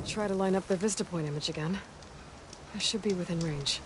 Try to line up the Vista Point image again. I should be within range.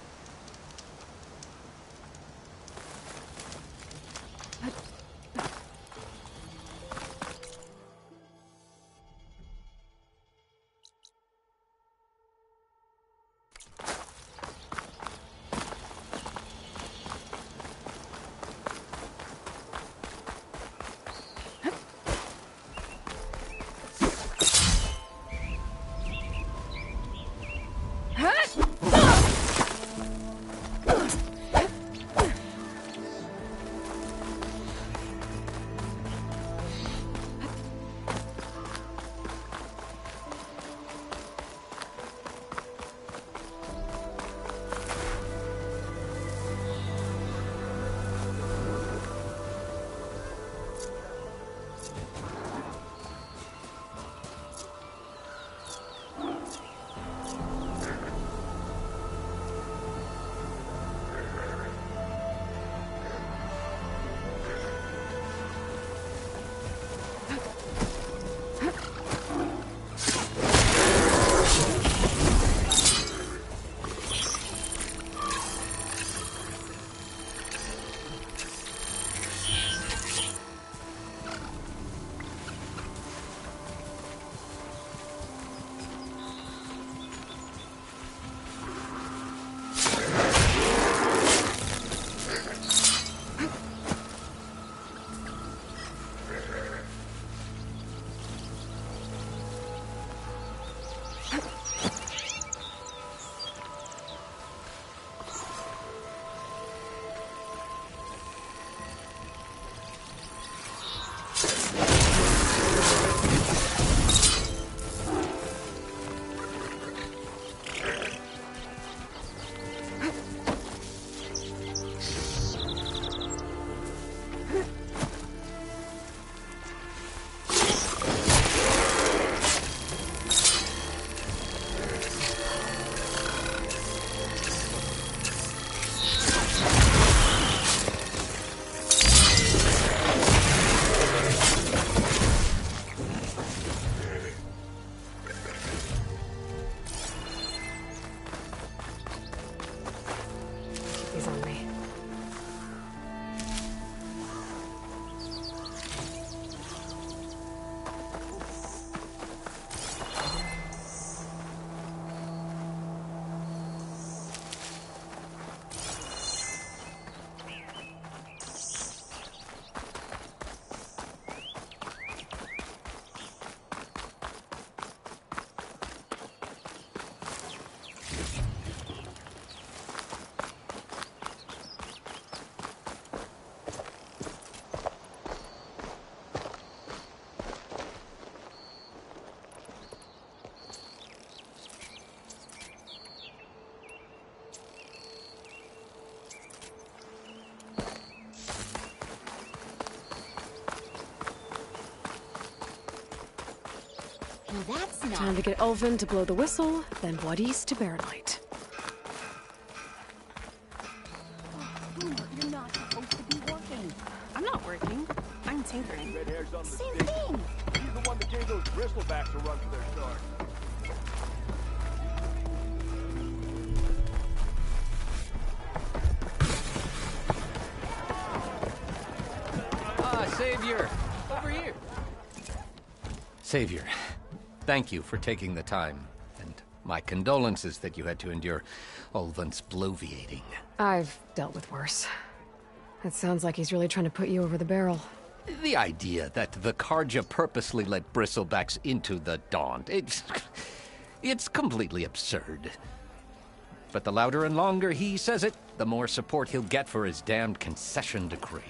He's on me. Well, that's not... Time to get Ulvund to blow the whistle, then Wadis to Baronite. You're not supposed to be working. I'm not working. I'm tinkering. Red hair's on the Same stick. thing. He's the one that gave those bristlebacks a run for their start. Savior! Over here! Savior, thank you for taking the time, and my condolences that you had to endure Ulvund's bloviating. I've dealt with worse. It sounds like he's really trying to put you over the barrel. The idea that the Carja purposely let bristlebacks into the Daunt, it's completely absurd. But the louder and longer he says it, the more support he'll get for his damned concession decree.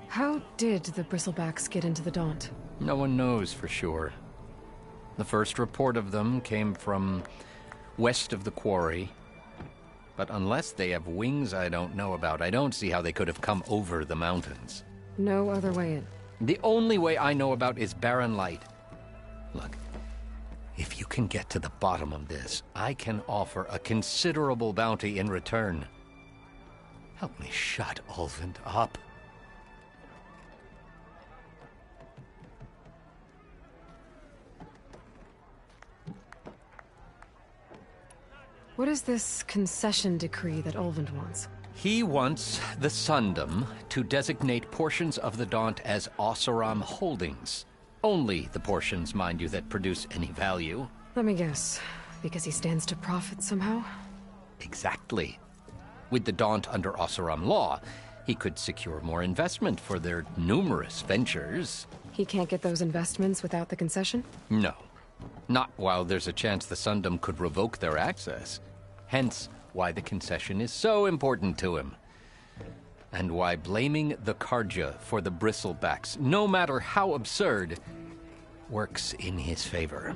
How did the Bristlebacks get into the Daunt? No one knows for sure. The first report of them came from west of the quarry. But unless they have wings I don't know about, I don't see how they could have come over the mountains. No other way in. The only way I know about is Barren Light. Look, if you can get to the bottom of this, I can offer a considerable bounty in return. Help me shut Ulvund up. What is this concession decree that Ulvund wants? He wants the Sundom to designate portions of the Daunt as Oseram holdings. Only the portions, mind you, that produce any value. Let me guess. Because he stands to profit somehow? Exactly. With the Daunt under Oseram law, he could secure more investment for their numerous ventures. He can't get those investments without the concession? No. Not while there's a chance the Sundom could revoke their access. Hence, why the concession is so important to him. And why blaming the Karja for the Bristlebacks, no matter how absurd, works in his favor.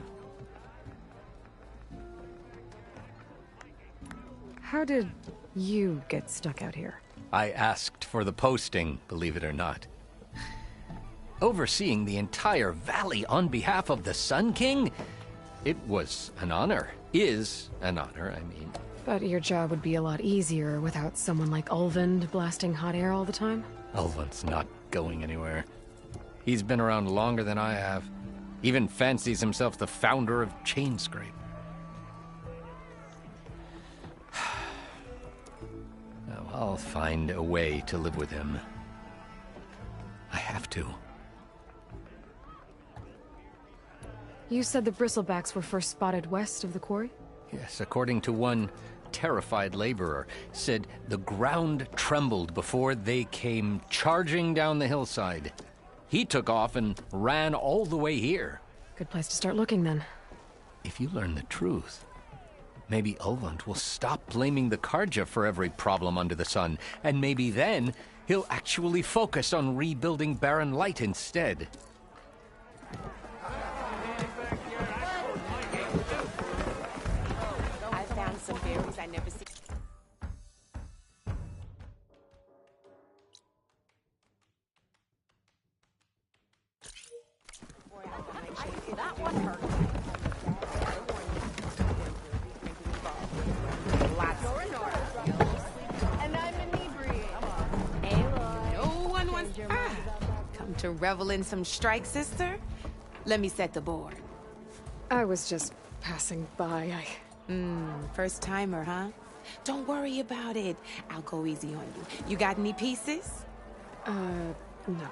How did you get stuck out here? I asked for the posting, believe it or not. Overseeing the entire valley on behalf of the Sun King? It was an honor. Is an honor, I mean. But your job would be a lot easier without someone like Ulvund blasting hot air all the time? Ulvund's not going anywhere. He's been around longer than I have. Even fancies himself the founder of Chainscrape. Now, I'll find a way to live with him. I have to. You said the Bristlebacks were first spotted west of the quarry? Yes, according to one terrified laborer, said the ground trembled before they came charging down the hillside. He took off and ran all the way here. Good place to start looking, then. If you learn the truth, maybe Ulvund will stop blaming the Karja for every problem under the sun, and maybe then he'll actually focus on rebuilding Barren Light instead. I found some berries I never seen. That one hurt. And I'm inebriated. No one wants come to revel in some strike, sister? Let me set the board. I was just passing by. First timer, huh? Don't worry about it. I'll go easy on you. You got any pieces? No.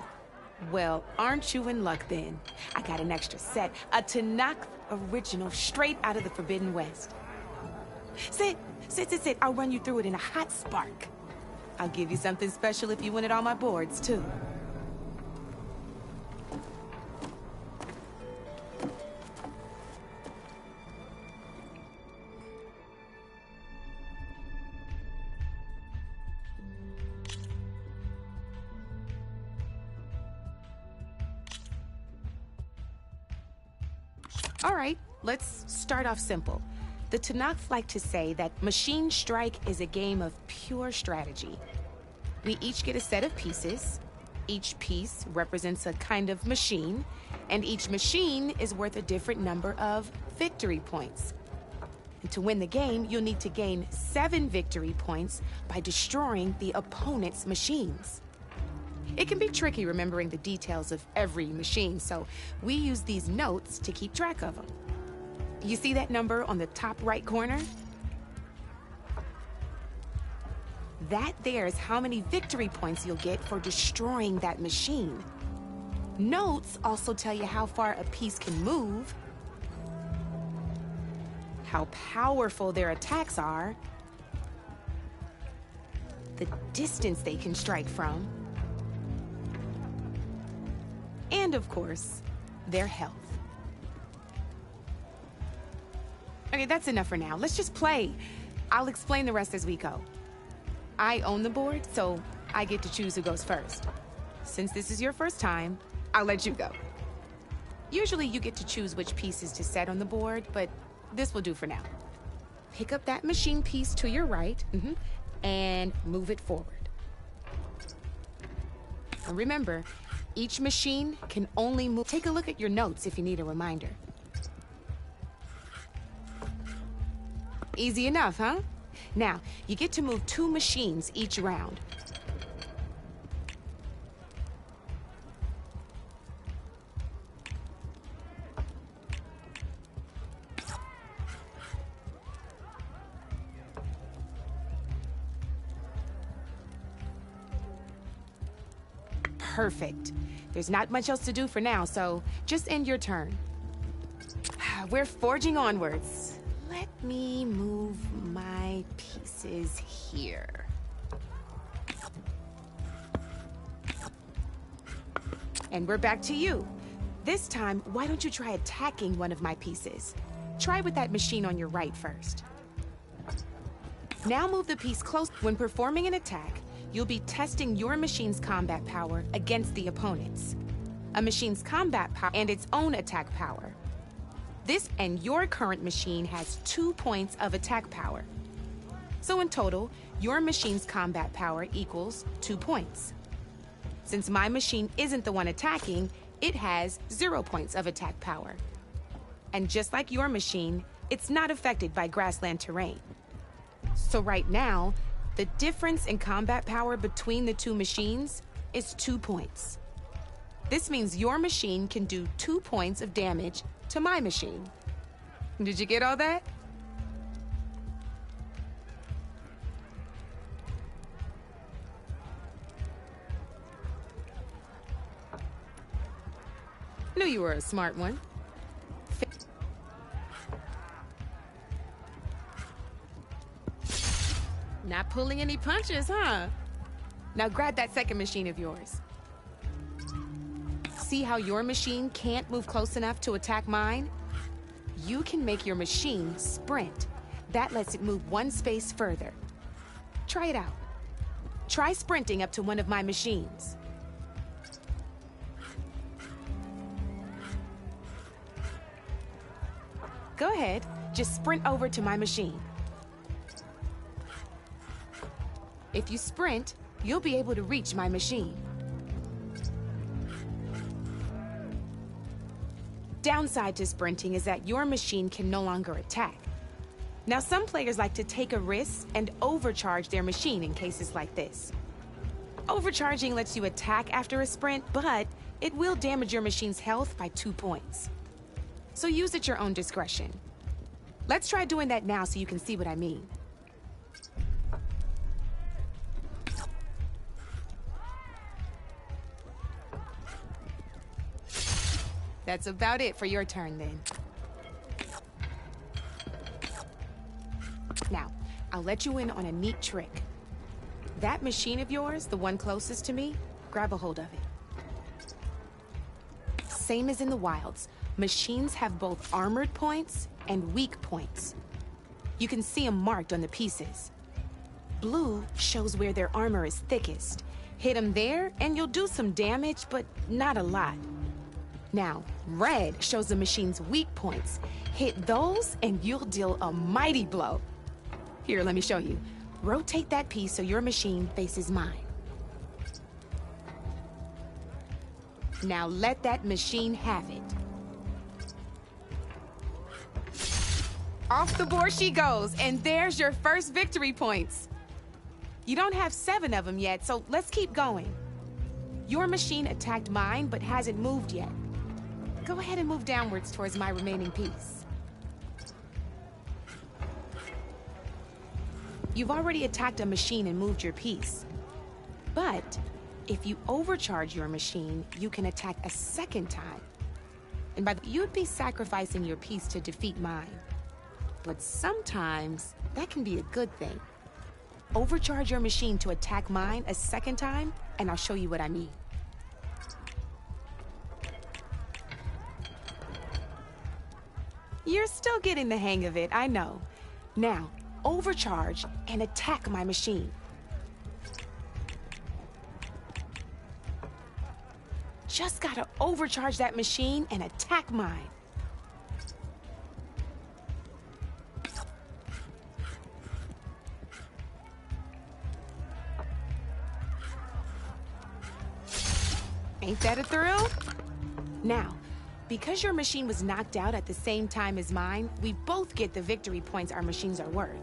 Well, aren't you in luck then? I got an extra set, a Tanakh original straight out of the Forbidden West. Sit. I'll run you through it in a hot spark. I'll give you something special if you win it on my boards, too. All right, let's start off simple. The Tanakh like to say that Machine Strike is a game of pure strategy. We each get a set of pieces. Each piece represents a kind of machine, and each machine is worth a different number of victory points. And to win the game, you'll need to gain 7 victory points by destroying the opponent's machines. It can be tricky remembering the details of every machine, so we use these notes to keep track of them. You see that number on the top right corner? That there is how many victory points you'll get for destroying that machine. Notes also tell you how far a piece can move, how powerful their attacks are, the distance they can strike from, and of course, their health. Okay, that's enough for now. Let's just play. I'll explain the rest as we go. I own the board, so I get to choose who goes first. Since this is your first time, I'll let you go. Usually you get to choose which pieces to set on the board, but this will do for now. Pick up that machine piece to your right, and move it forward. And remember, each machine can only move. Take a look at your notes if you need a reminder. Easy enough, huh? Now, you get to move 2 machines each round. Perfect. There's not much else to do for now, so just end your turn. We're forging onwards. Let me move my pieces here. And we're back to you. This time, why don't you try attacking one of my pieces? Try with that machine on your right first. Now move the piece close. When performing an attack, you'll be testing your machine's combat power against the opponent's. A machine's combat power and its own attack power. This and your current machine has 2 points of attack power. So in total, your machine's combat power equals 2 points. Since my machine isn't the one attacking, it has 0 points of attack power. And just like your machine, it's not affected by grassland terrain. So right now, the difference in combat power between the two machines is 2 points. This means your machine can do 2 points of damage to my machine. Did you get all that? Knew you were a smart one. Not pulling any punches, huh? Now grab that second machine of yours. See how your machine can't move close enough to attack mine? You can make your machine sprint. That lets it move 1 space further. Try it out. Try sprinting up to one of my machines. Go ahead, just sprint over to my machine. If you sprint, you'll be able to reach my machine. Downside to sprinting is that your machine can no longer attack. Now, some players like to take a risk and overcharge their machine in cases like this. Overcharging lets you attack after a sprint, but it will damage your machine's health by 2 points. So use at your own discretion. Let's try doing that now so you can see what I mean. That's about it for your turn, then. Now, I'll let you in on a neat trick. That machine of yours, the one closest to me, grab a hold of it. Same as in the wilds, machines have both armored points and weak points. You can see them marked on the pieces. Blue shows where their armor is thickest. Hit them there, and you'll do some damage, but not a lot. Now, red shows the machine's weak points. Hit those, and you'll deal a mighty blow. Here, let me show you. Rotate that piece so your machine faces mine. Now let that machine have it. Off the board she goes, and there's your first victory points. You don't have 7 of them yet, so let's keep going. Your machine attacked mine, but hasn't moved yet. Go ahead and move downwards towards my remaining piece. You've already attacked a machine and moved your piece. But if you overcharge your machine, you can attack a second time. And you'd be sacrificing your piece to defeat mine. But sometimes that can be a good thing. Overcharge your machine to attack mine a second time, and I'll show you what I mean. You're still getting the hang of it, I know. Now, overcharge and attack my machine. Just gotta overcharge that machine and attack mine. Ain't that a thrill? Now, because your machine was knocked out at the same time as mine, we both get the victory points our machines are worth.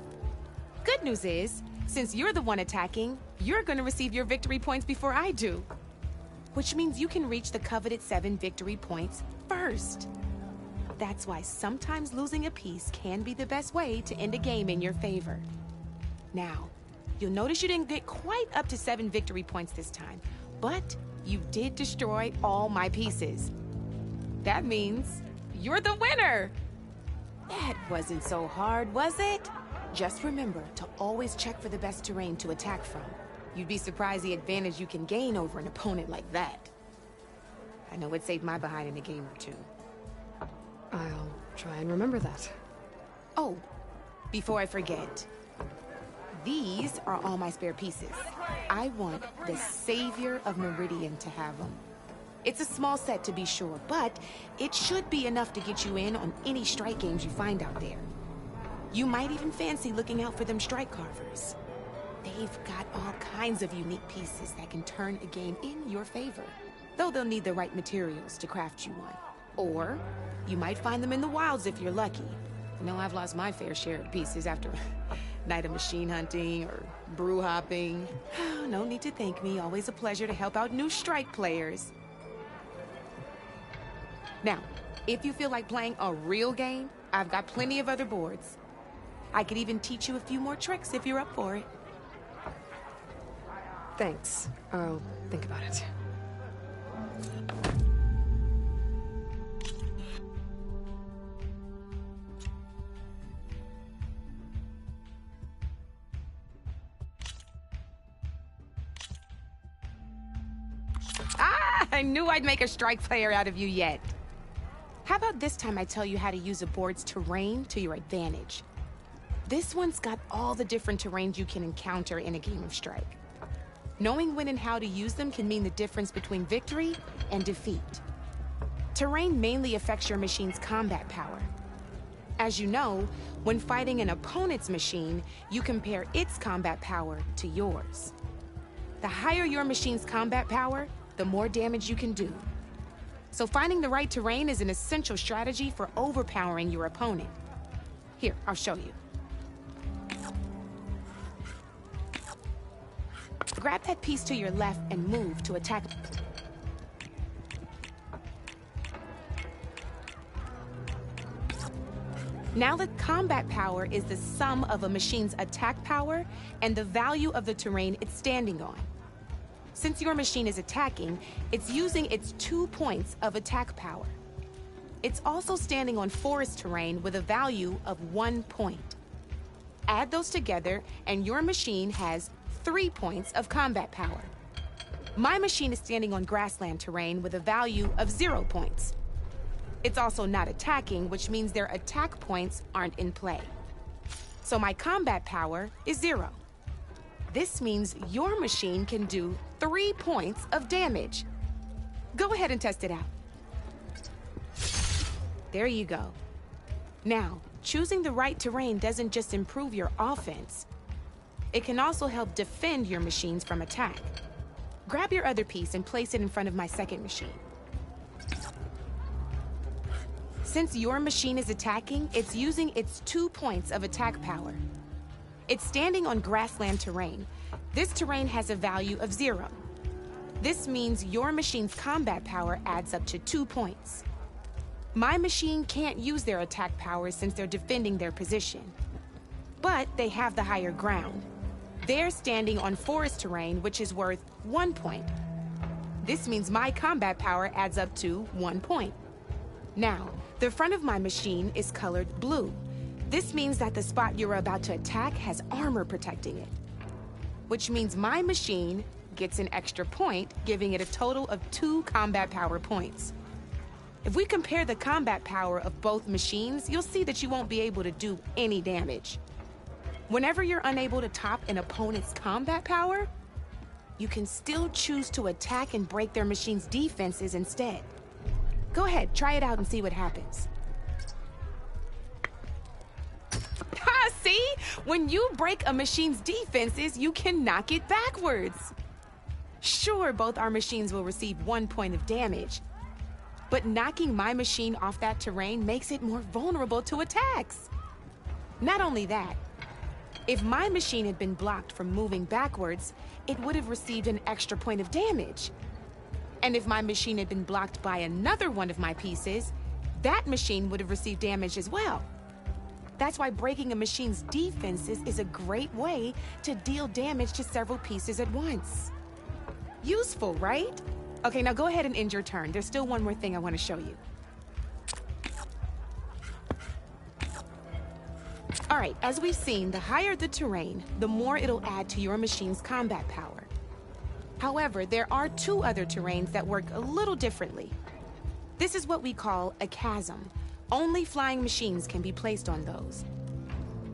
Good news is, since you're the one attacking, you're gonna receive your victory points before I do. Which means you can reach the coveted 7 victory points first. That's why sometimes losing a piece can be the best way to end a game in your favor. Now, you'll notice you didn't get quite up to 7 victory points this time. But you did destroy all my pieces. That means you're the winner! That wasn't so hard, was it? Just remember to always check for the best terrain to attack from. You'd be surprised the advantage you can gain over an opponent like that. I know it saved my behind in a game or two. I'll try and remember that. Oh, before I forget, these are all my spare pieces. I want the Savior of Meridian to have them. It's a small set to be sure, but it should be enough to get you in on any strike games you find out there. You might even fancy looking out for them strike carvers. They've got all kinds of unique pieces that can turn a game in your favor, though they'll need the right materials to craft you one. Or you might find them in the wilds if you're lucky. I know I've lost my fair share of pieces after a night of machine hunting or brew hopping. No need to thank me. Always a pleasure to help out new strike players. Now, if you feel like playing a real game, I've got plenty of other boards. I could even teach you a few more tricks if you're up for it. Thanks. I'll think about it. I knew I'd make a strike player out of you yet. How about this time I tell you how to use a board's terrain to your advantage? This one's got all the different terrains you can encounter in a game of Strike. Knowing when and how to use them can mean the difference between victory and defeat. Terrain mainly affects your machine's combat power. As you know, when fighting an opponent's machine, you compare its combat power to yours. The higher your machine's combat power, the more damage you can do. So finding the right terrain is an essential strategy for overpowering your opponent. Here, I'll show you. Grab that piece to your left and move to attack. Now the combat power is the sum of a machine's attack power and the value of the terrain it's standing on. Since your machine is attacking, it's using its 2 points of attack power. It's also standing on forest terrain with a value of 1 point. Add those together and your machine has 3 points of combat power. My machine is standing on grassland terrain with a value of 0 points. It's also not attacking, which means their attack points aren't in play. So my combat power is 0. This means your machine can do 3 points of damage. Go ahead and test it out. There you go. Now, choosing the right terrain doesn't just improve your offense. It can also help defend your machines from attack. Grab your other piece and place it in front of my second machine. Since your machine is attacking, it's using its 2 points of attack power. It's standing on grassland terrain. This terrain has a value of 0. This means your machine's combat power adds up to 2 points. My machine can't use their attack power since they're defending their position. But they have the higher ground. They're standing on forest terrain, which is worth 1 point. This means my combat power adds up to 1 point. Now, the front of my machine is colored blue. This means that the spot you're about to attack has armor protecting it. Which means my machine gets an extra point, giving it a total of 2 combat power points. If we compare the combat power of both machines, you'll see that you won't be able to do any damage. Whenever you're unable to top an opponent's combat power, you can still choose to attack and break their machine's defenses instead. Go ahead, try it out and see what happens. Ha, see? When you break a machine's defenses, you can knock it backwards. Sure, both our machines will receive 1 point of damage, but knocking my machine off that terrain makes it more vulnerable to attacks. Not only that, if my machine had been blocked from moving backwards, it would have received an extra point of damage. And if my machine had been blocked by another one of my pieces, that machine would have received damage as well. That's why breaking a machine's defenses is a great way to deal damage to several pieces at once. Useful, right? Okay, now go ahead and end your turn. There's still one more thing I want to show you. All right, as we've seen, the higher the terrain, the more it'll add to your machine's combat power. However, there are two other terrains that work a little differently. This is what we call a chasm. Only flying machines can be placed on those.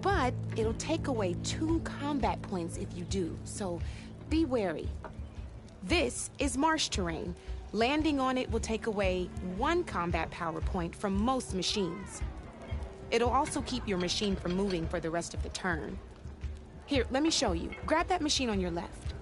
But it'll take away 2 combat points if you do, so be wary. This is marsh terrain. Landing on it will take away 1 combat power point from most machines. It'll also keep your machine from moving for the rest of the turn. Here, let me show you. Grab that machine on your left.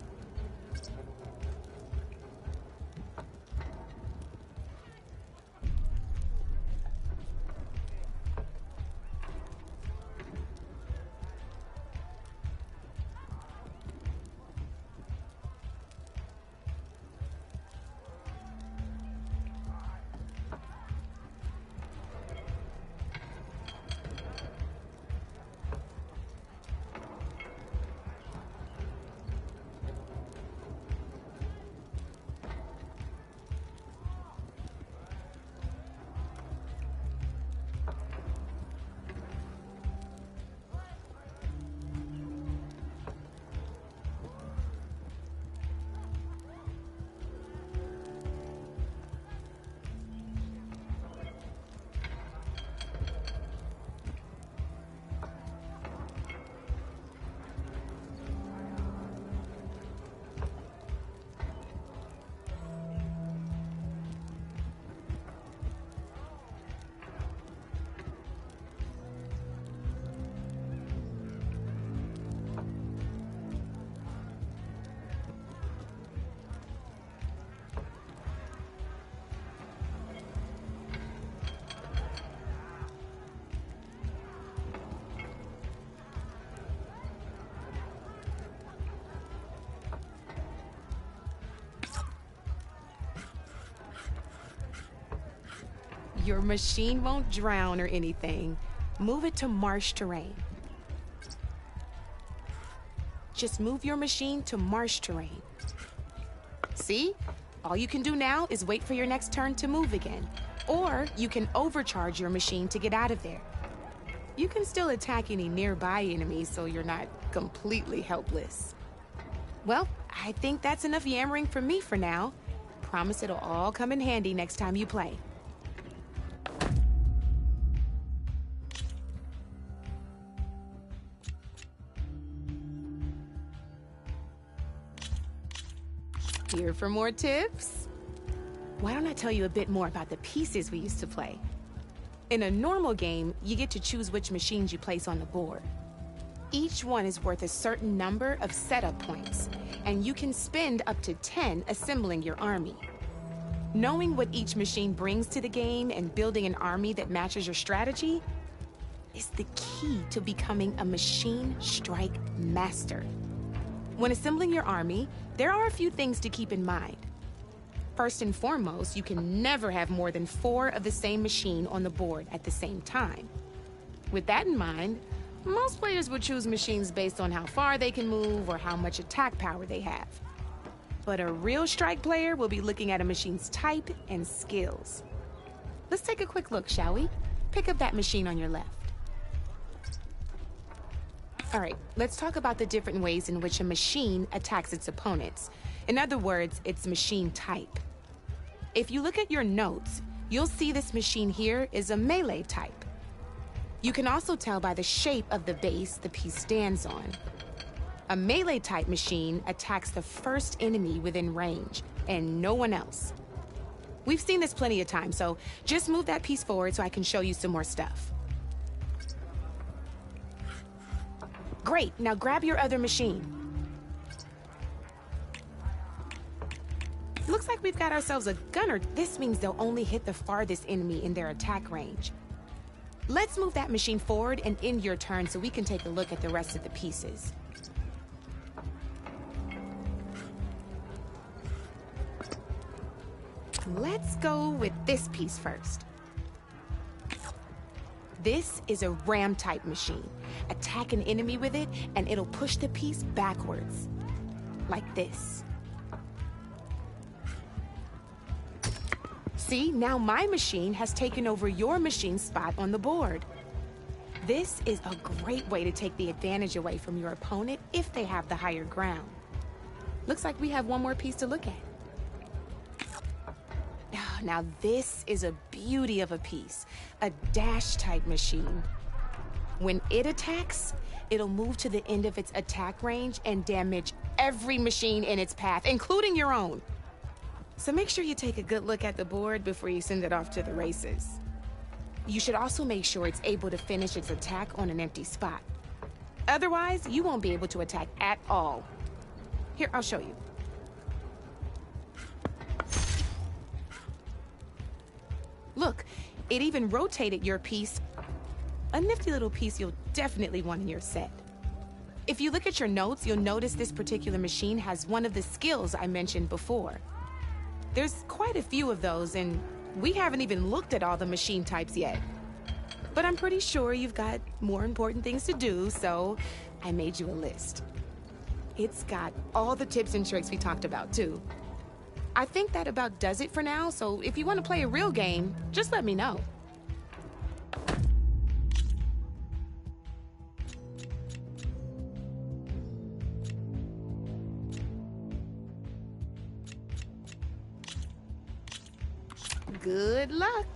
Your machine won't drown or anything. Move it to marsh terrain. Just move your machine to marsh terrain. See? All you can do now is wait for your next turn to move again. Or you can overcharge your machine to get out of there. You can still attack any nearby enemies so you're not completely helpless. Well, I think that's enough yammering from me for now. Promise it'll all come in handy next time you play. Here for more tips? Why don't I tell you a bit more about the pieces we used to play? In a normal game, you get to choose which machines you place on the board. Each one is worth a certain number of setup points, and you can spend up to 10 assembling your army. Knowing what each machine brings to the game and building an army that matches your strategy is the key to becoming a machine strike master. When assembling your army, there are a few things to keep in mind. First and foremost, you can never have more than 4 of the same machine on the board at the same time. With that in mind, most players would choose machines based on how far they can move or how much attack power they have. But a real strike player will be looking at a machine's type and skills. Let's take a quick look, shall we? Pick up that machine on your left. All right, let's talk about the different ways in which a machine attacks its opponents. In other words, its machine type. If you look at your notes, you'll see this machine here is a melee type. You can also tell by the shape of the base the piece stands on. A melee type machine attacks the first enemy within range, and no one else. We've seen this plenty of times, so just move that piece forward so I can show you some more stuff. Great, now grab your other machine. Looks like we've got ourselves a gunner. This means they'll only hit the farthest enemy in their attack range. Let's move that machine forward and end your turn so we can take a look at the rest of the pieces. Let's go with this piece first. This is a ram-type machine. Attack an enemy with it, and it'll push the piece backwards. Like this. See, now my machine has taken over your machine's spot on the board. This is a great way to take the advantage away from your opponent if they have the higher ground. Looks like we have one more piece to look at. Now this is a beauty of a piece, a dash-type machine. When it attacks, it'll move to the end of its attack range and damage every machine in its path, including your own. So make sure you take a good look at the board before you send it off to the races. You should also make sure it's able to finish its attack on an empty spot. Otherwise, you won't be able to attack at all. Here, I'll show you. Look, it even rotated your piece. A nifty little piece you'll definitely want in your set. If you look at your notes, you'll notice this particular machine has one of the skills I mentioned before. There's quite a few of those, and we haven't even looked at all the machine types yet. But I'm pretty sure you've got more important things to do, so I made you a list. It's got all the tips and tricks we talked about, too. I think that about does it for now, so if you want to play a real game, just let me know. Good luck.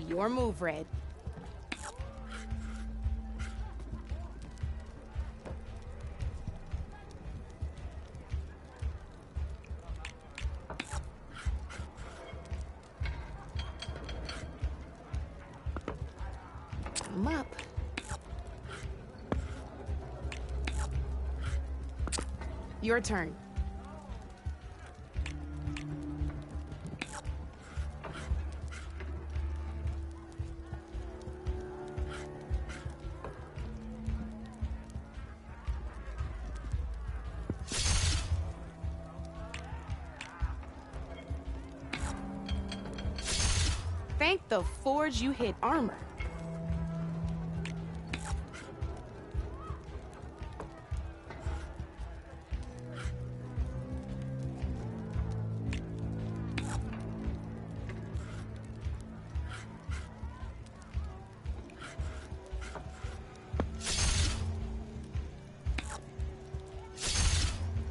Your move, Red. I'm up. Your turn. Thank the forge you hit armor.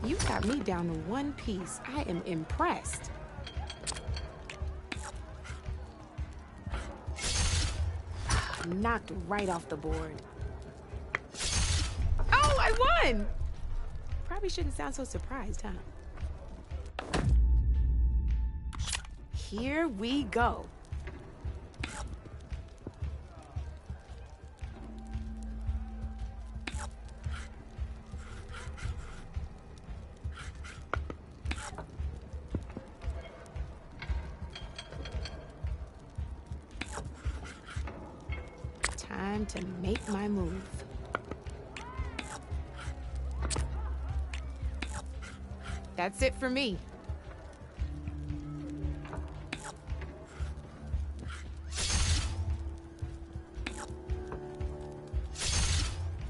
You got me down to one piece. I am impressed. Knocked right off the board. Oh, I won! Probably shouldn't sound so surprised, huh? Here we go. Time to make my move. That's it for me.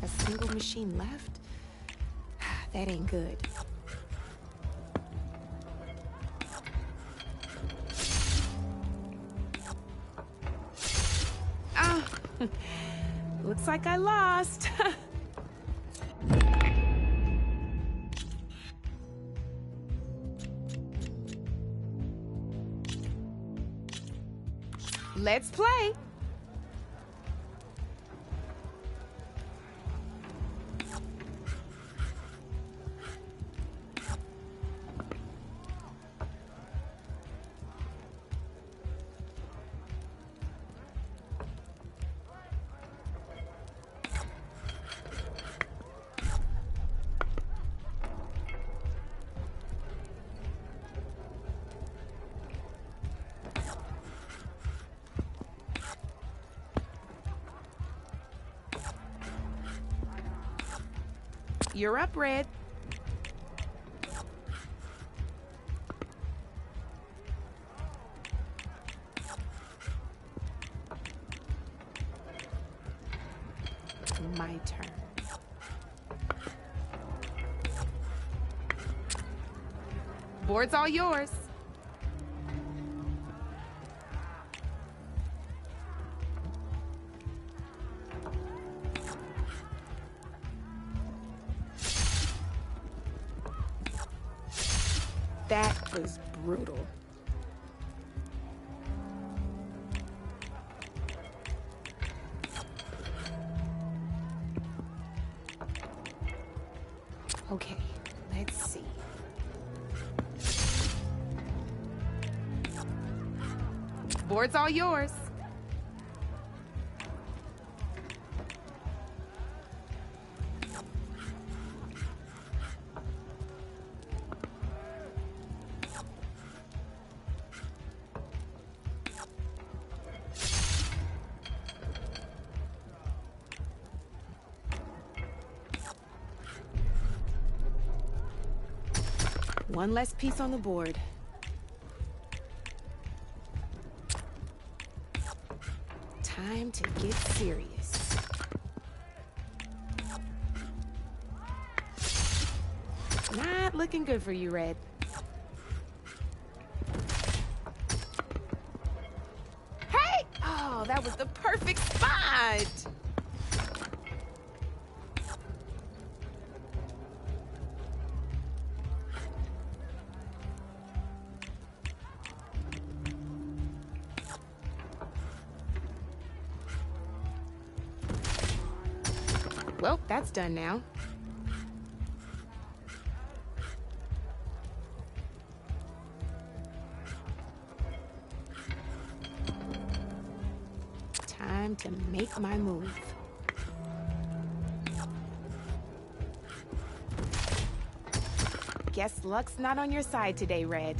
A single machine left? That ain't good. Looks like I lost. Let's play. You're up, Red. My turn. Board's all yours. That was brutal. Okay, let's see. Board's all yours. One less piece on the board. Time to get serious. Not looking good for you, Red. Hey! Oh, that was the perfect spot! Well, that's done now. Time to make my move. Guess luck's not on your side today, Red.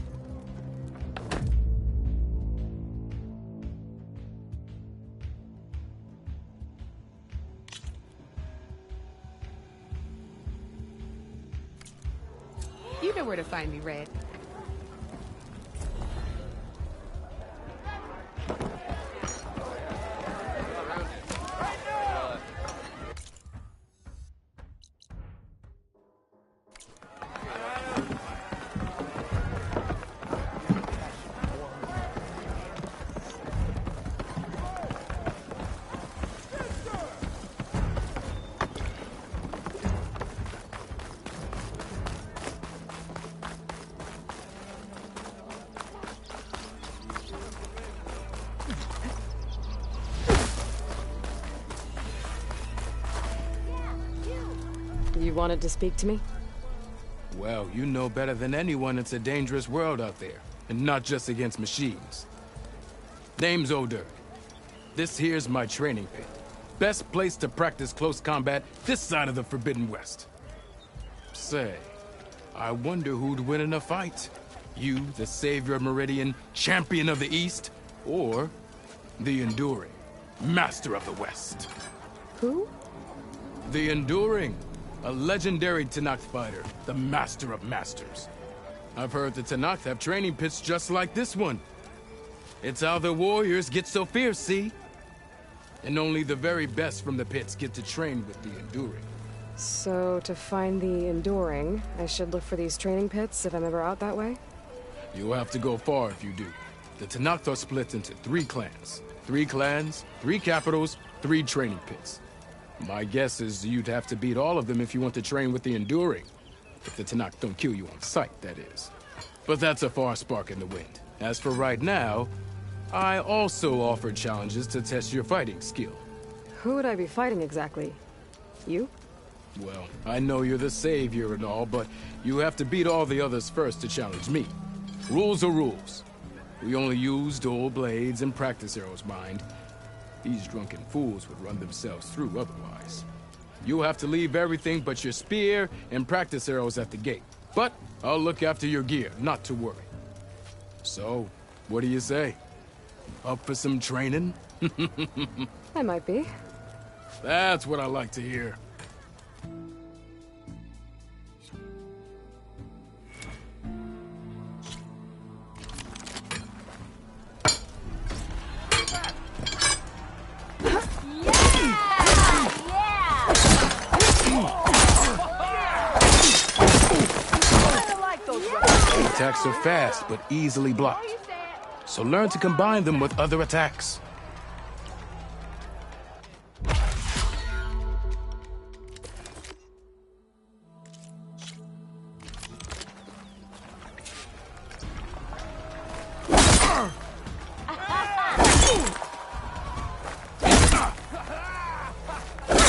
You know where to find me, Red. You wanted to speak to me? Well, you know better than anyone it's a dangerous world out there, and not just against machines. Name's O'Dirk. This here's my training pit. Best place to practice close combat this side of the Forbidden West. Say, I wonder who'd win in a fight. You, the savior of Meridian, champion of the East, or the Enduring, master of the West. Who? The Enduring, a legendary Tenakth fighter, the master of masters. I've heard the Tenakth have training pits just like this one. It's how the warriors get so fierce, see? And only the very best from the pits get to train with the Enduring. So, to find the Enduring, I should look for these training pits if I'm ever out that way? You'll have to go far if you do. The Tenakth are split into 3 clans. 3 clans, 3 capitals, 3 training pits. My guess is you'd have to beat all of them if you want to train with the Enduring. If the Tenakth don't kill you on sight, that is. But that's a far spark in the wind. As for right now, I also offer challenges to test your fighting skill. Who would I be fighting exactly? You? Well, I know you're the savior and all, but you have to beat all the others first to challenge me. Rules are rules. We only use dual blades and practice arrows, mind. These drunken fools would run themselves through otherwise. You'll have to leave everything but your spear and practice arrows at the gate. But I'll look after your gear, not to worry. So, what do you say? Up for some training? I might be. That's what I like to hear. attacks are fast but easily blocked. So learn to combine them with other attacks.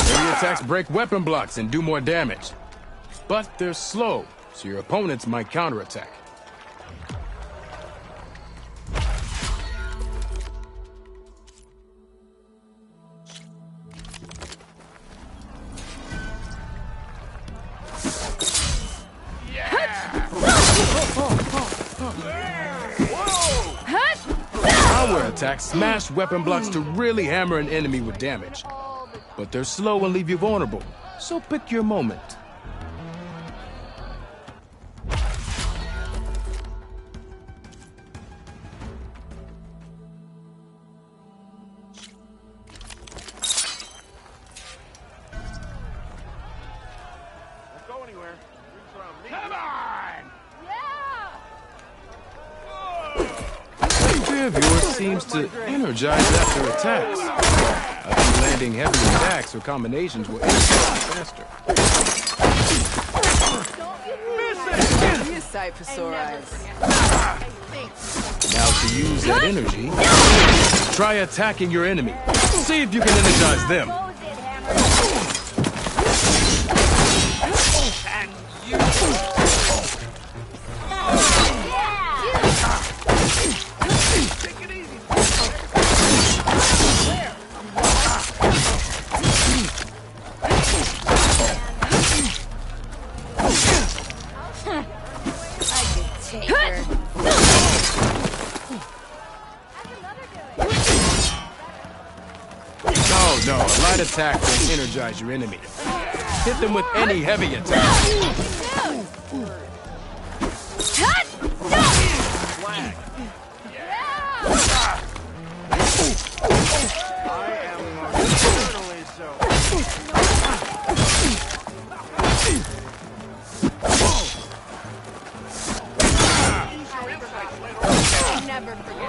Heavy attacks break weapon blocks and do more damage. But they're slow, so your opponents might counterattack. Power attacks smash weapon blocks to really hammer an enemy with damage. But they're slow and leave you vulnerable, so pick your moment. Don't go anywhere. Roots around me. Yeah! Of yours seems to energize after attacks. I think landing heavy attacks or combinations will energize faster. Be a sight for sore eyes. Now to use that energy, try attacking your enemy. See if you can energize them. No, a light attack will energize your enemy. Hit them with any heavy attack. Never forget.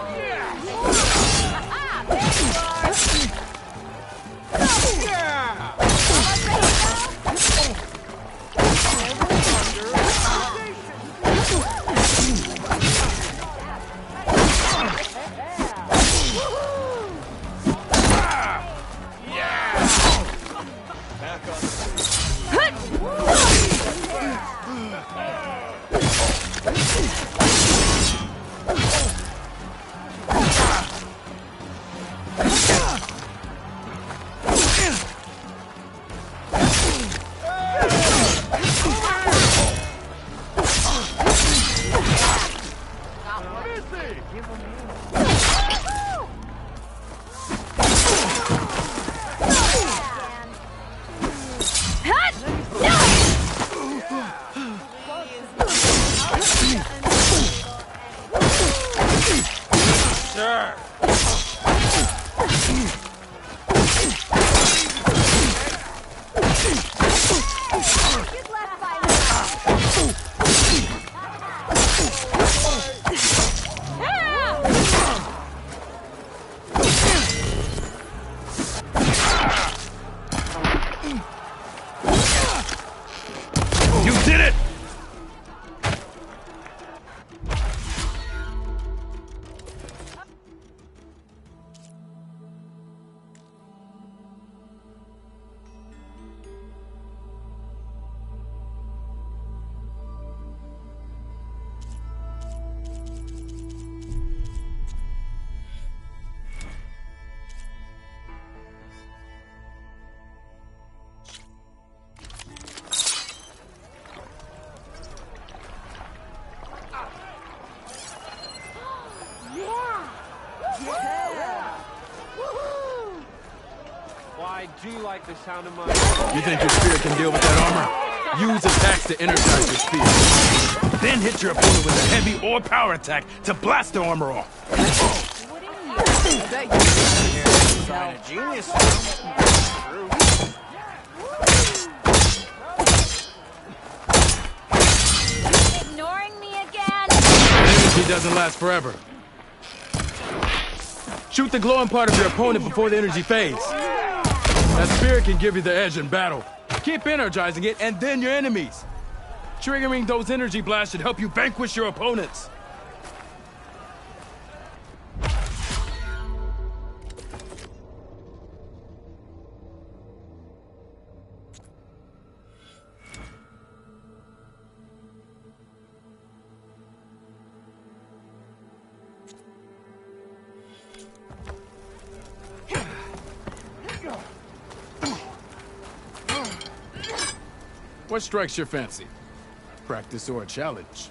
You did it! I do like the sound of my... You think your spear can deal with that armor? Use attacks to energize your spear. Then hit your opponent with a heavy or power attack to blast the armor off. Sign of genius. Ignoring me again? doesn't last forever. Shoot the glowing part of your opponent before the energy fades. That spirit can give you the edge in battle. Keep energizing it, and then your enemies. Triggering those energy blasts should help you vanquish your opponents. What strikes your fancy? Practice or a challenge?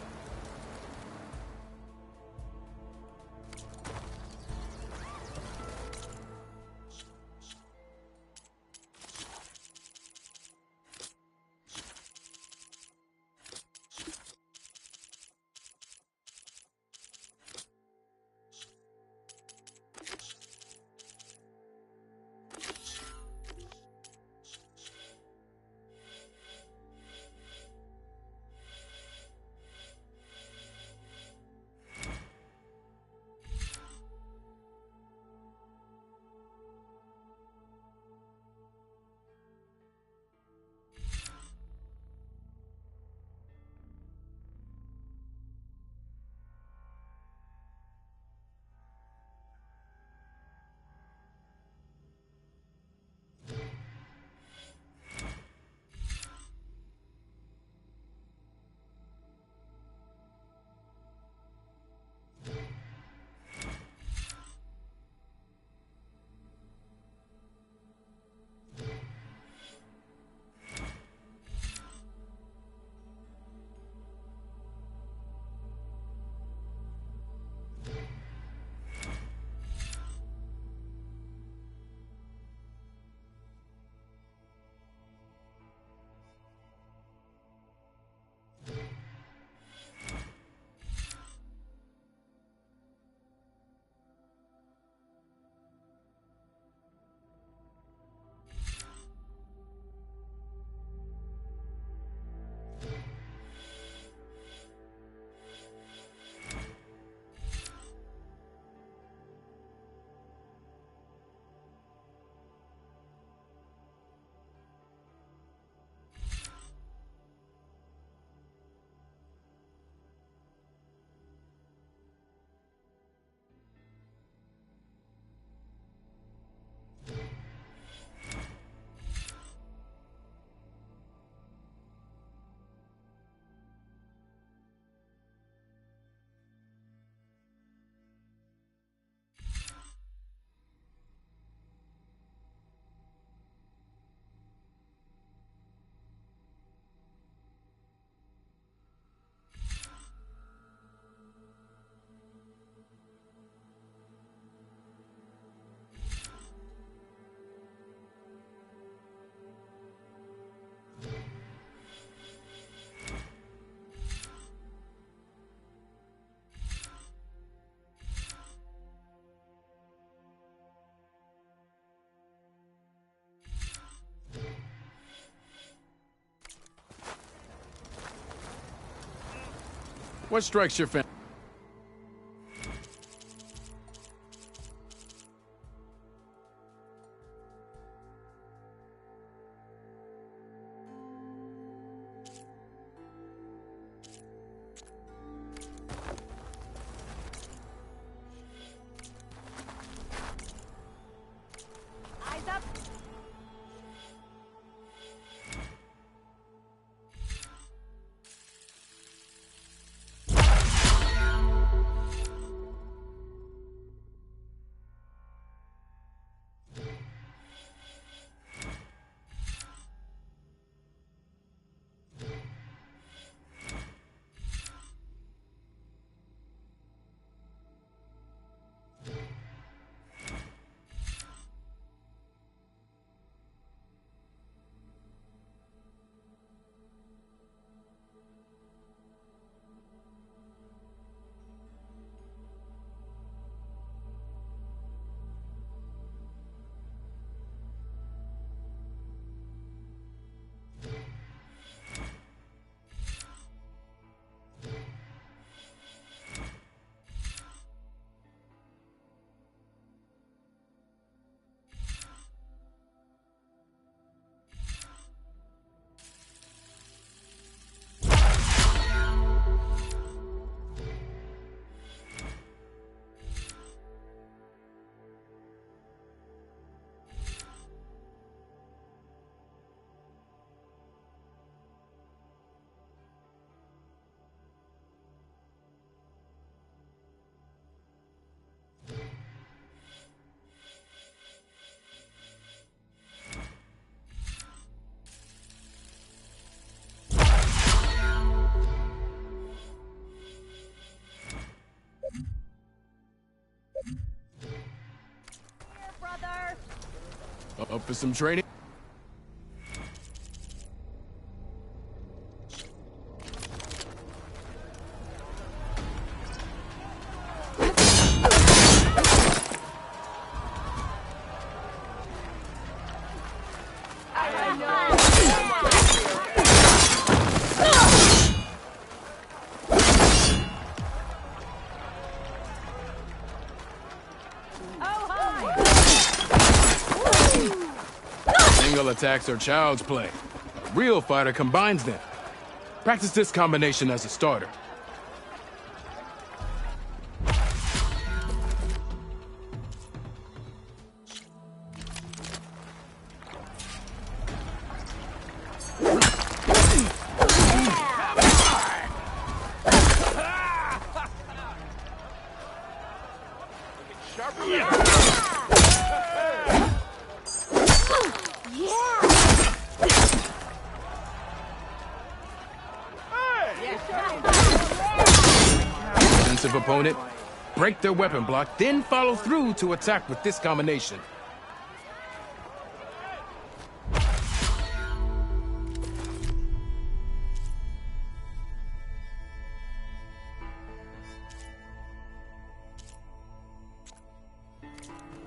What strikes your fancy? Up for some training? Single attacks are child's play. Real fighter combines them. Practice this combination as a starter. Defensive opponent, break their weapon block, then follow through to attack with this combination.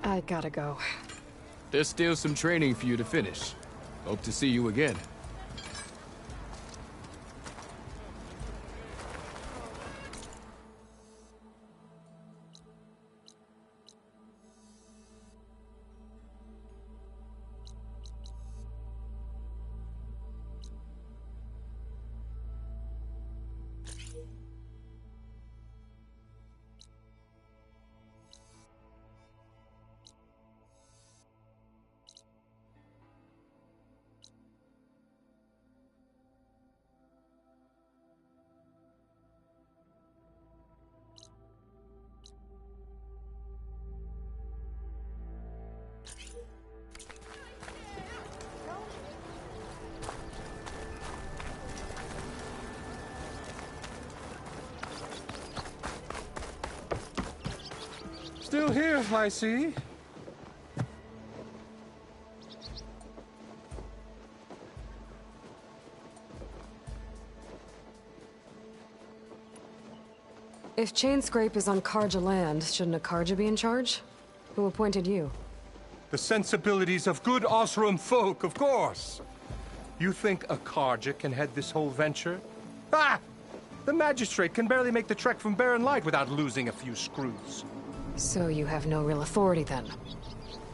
I gotta go. There's still some training for you to finish. Hope to see you again. Still here, I see. If Chainscrape is on Karja land, shouldn't a Karja be in charge? Who appointed you? The sensibilities of good Osram folk, of course. You think a Karja can head this whole venture? Ah! The magistrate can barely make the trek from Barren Light without losing a few screws. So you have no real authority then?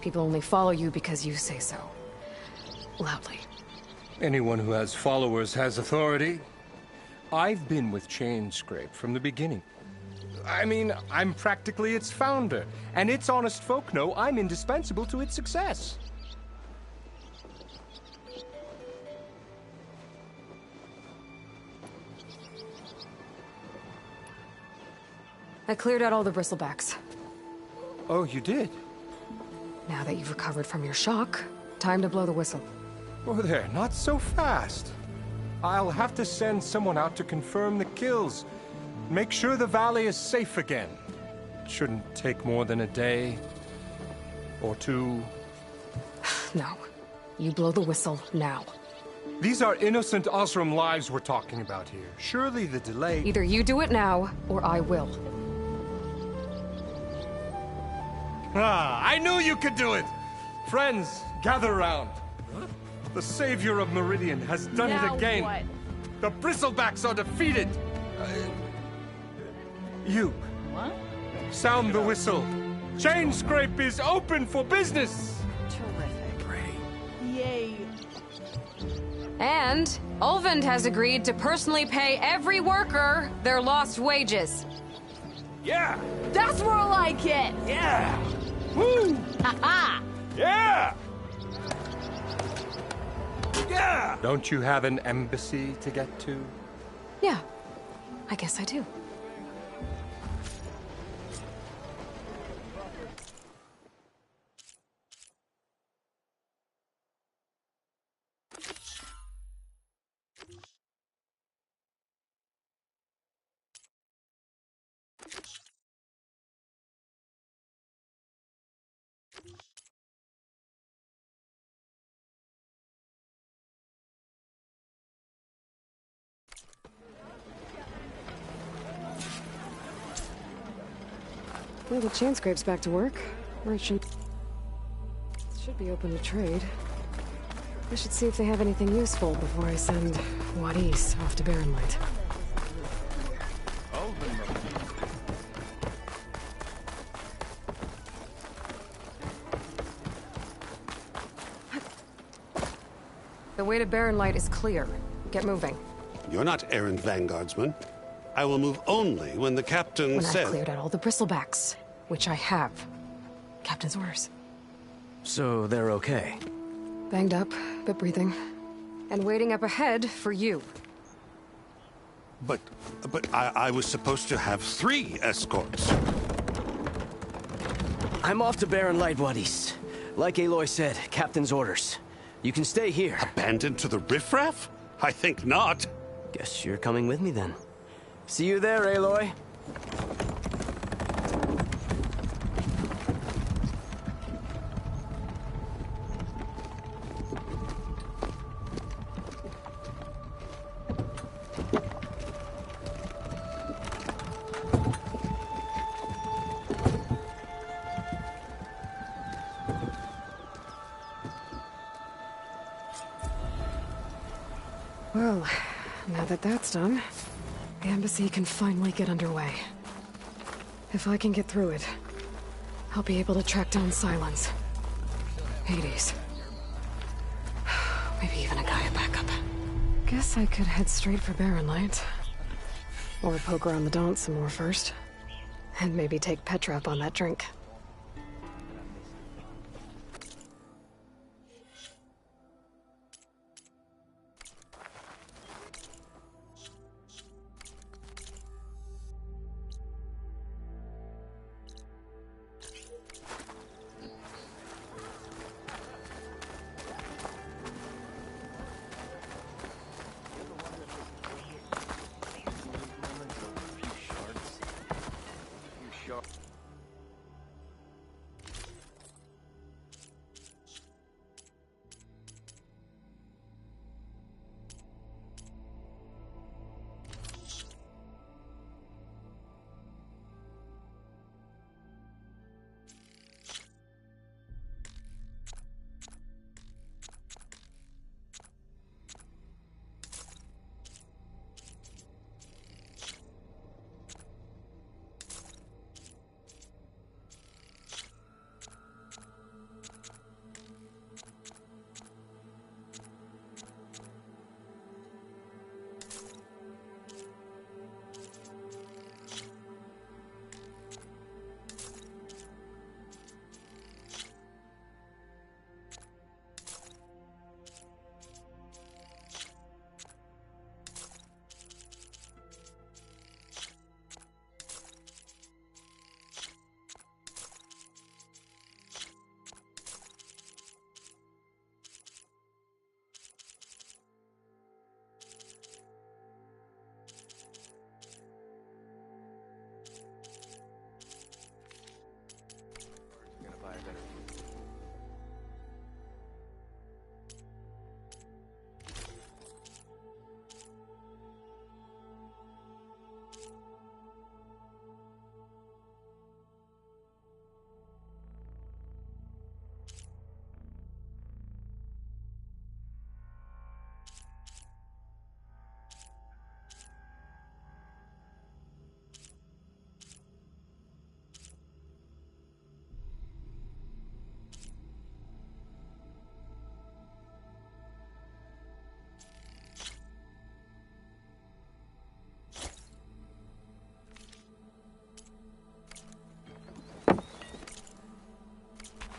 People only follow you because you say so. Loudly. Anyone who has followers has authority. I've been with Chainscrape from the beginning. I mean, I'm practically its founder, and its honest folk know I'm indispensable to its success. I cleared out all the bristlebacks. Oh, you did? Now that you've recovered from your shock, time to blow the whistle. Oh, there, not so fast. I'll have to send someone out to confirm the kills. Make sure the valley is safe again. It shouldn't take more than a day. Or two. No. You blow the whistle now. These are innocent Osram lives we're talking about here. Surely the delay... Either you do it now, or I will. Ah, I knew you could do it! Friends, gather around. The savior of Meridian has done it again. What? The Bristlebacks are defeated. You. What? Sound the whistle. Chainscrape is open for business. Terrific. Yay. And Ulvund has agreed to personally pay every worker their lost wages. Yeah! That's more like it! Yeah! Woo! Ha-ha! Yeah! Yeah! Don't you have an embassy to get to? Yeah, I guess I do. Well, the chain scrape's back to work. Merchant should be open to trade. I should see if they have anything useful before I send Wadis off to Barren Light. The way to Barren Light is clear. Get moving. You're not errand vanguardsman. I will move only when the captain When says... I've cleared out all the bristlebacks, which I have. Captain's orders. So they're okay? Banged up, but breathing. And waiting up ahead for you. But I was supposed to have 3 escorts. I'm off to Barren Light, Wadis. Like Aloy said, Captain's orders. You can stay here. Abandoned to the riffraff? I think not. Guess you're coming with me then. See you there, Aloy. Well, now that that's done, the embassy can finally get underway. If I can get through it, I'll be able to track down Silence. Hades. Maybe even a Gaia backup. Guess I could head straight for Barren Light. Or poke around the Daunt some more first. And maybe take Petra up on that drink.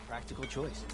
Practical choice.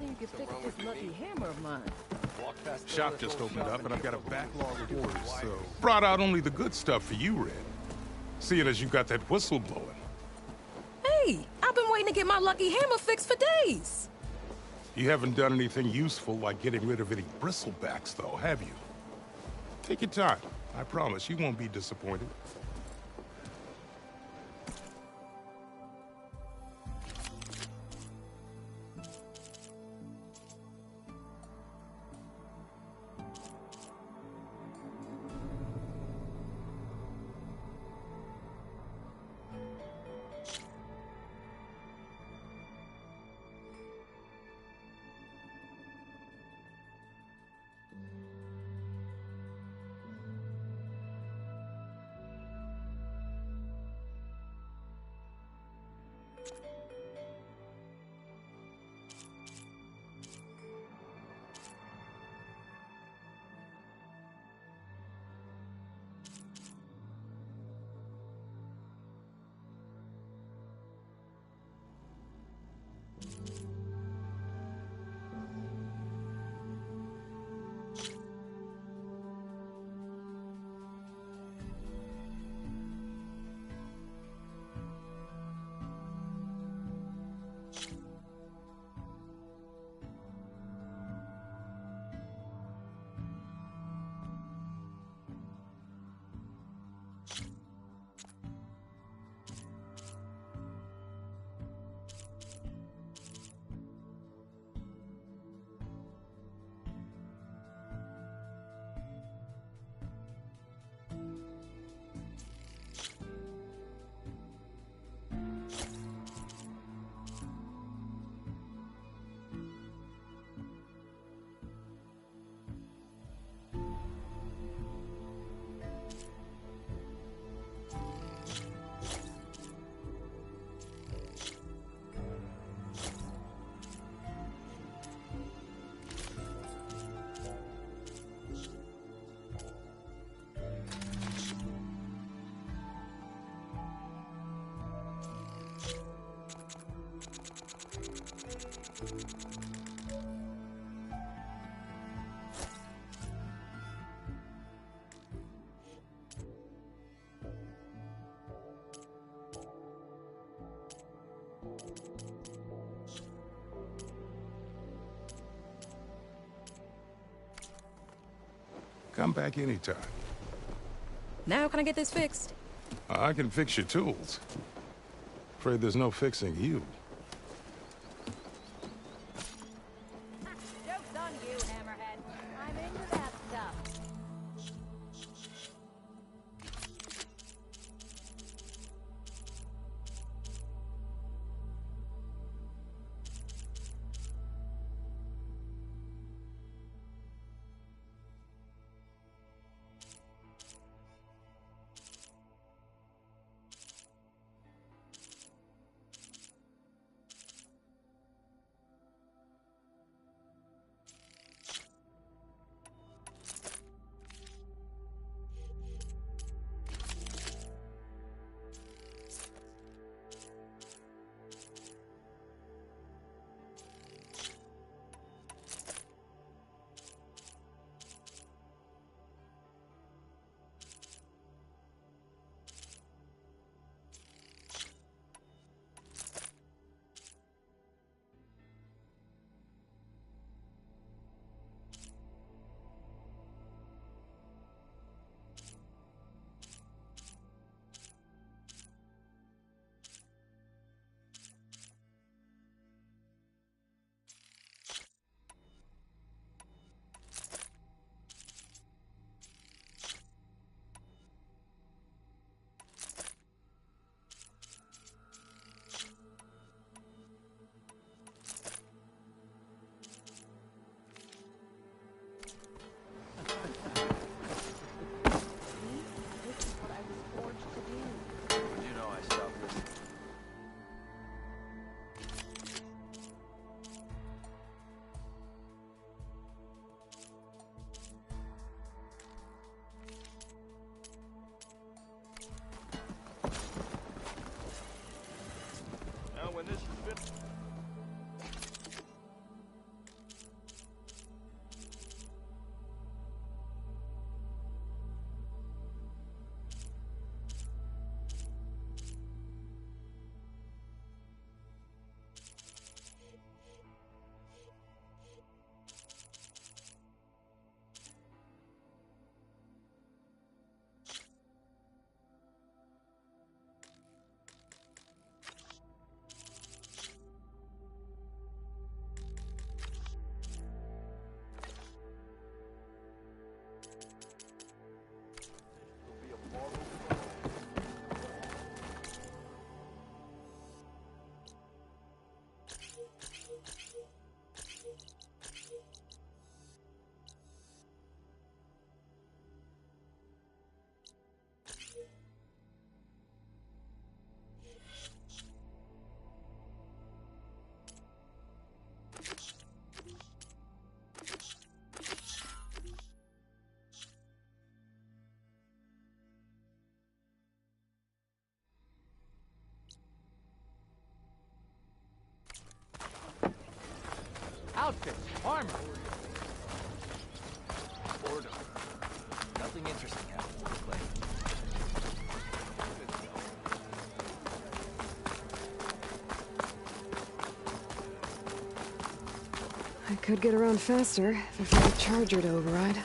you can fix this lucky hammer of mine. Shop just opened up, and I've got a backlog of orders, so... Brought out only the good stuff for you, Red. Seeing as you got that whistle blowing. Hey, I've been waiting to get my lucky hammer fixed for days. You haven't done anything useful like getting rid of any bristlebacks, though, have you? Take your time. I promise you won't be disappointed. Come back anytime. Now can I get this fixed? I can fix your tools. Afraid there's no fixing you. Joke's on you, Hammerhead. I'm into that stuff. Armor. Boredom. Nothing interesting happened with Clay. I could get around faster if I found a charger to override.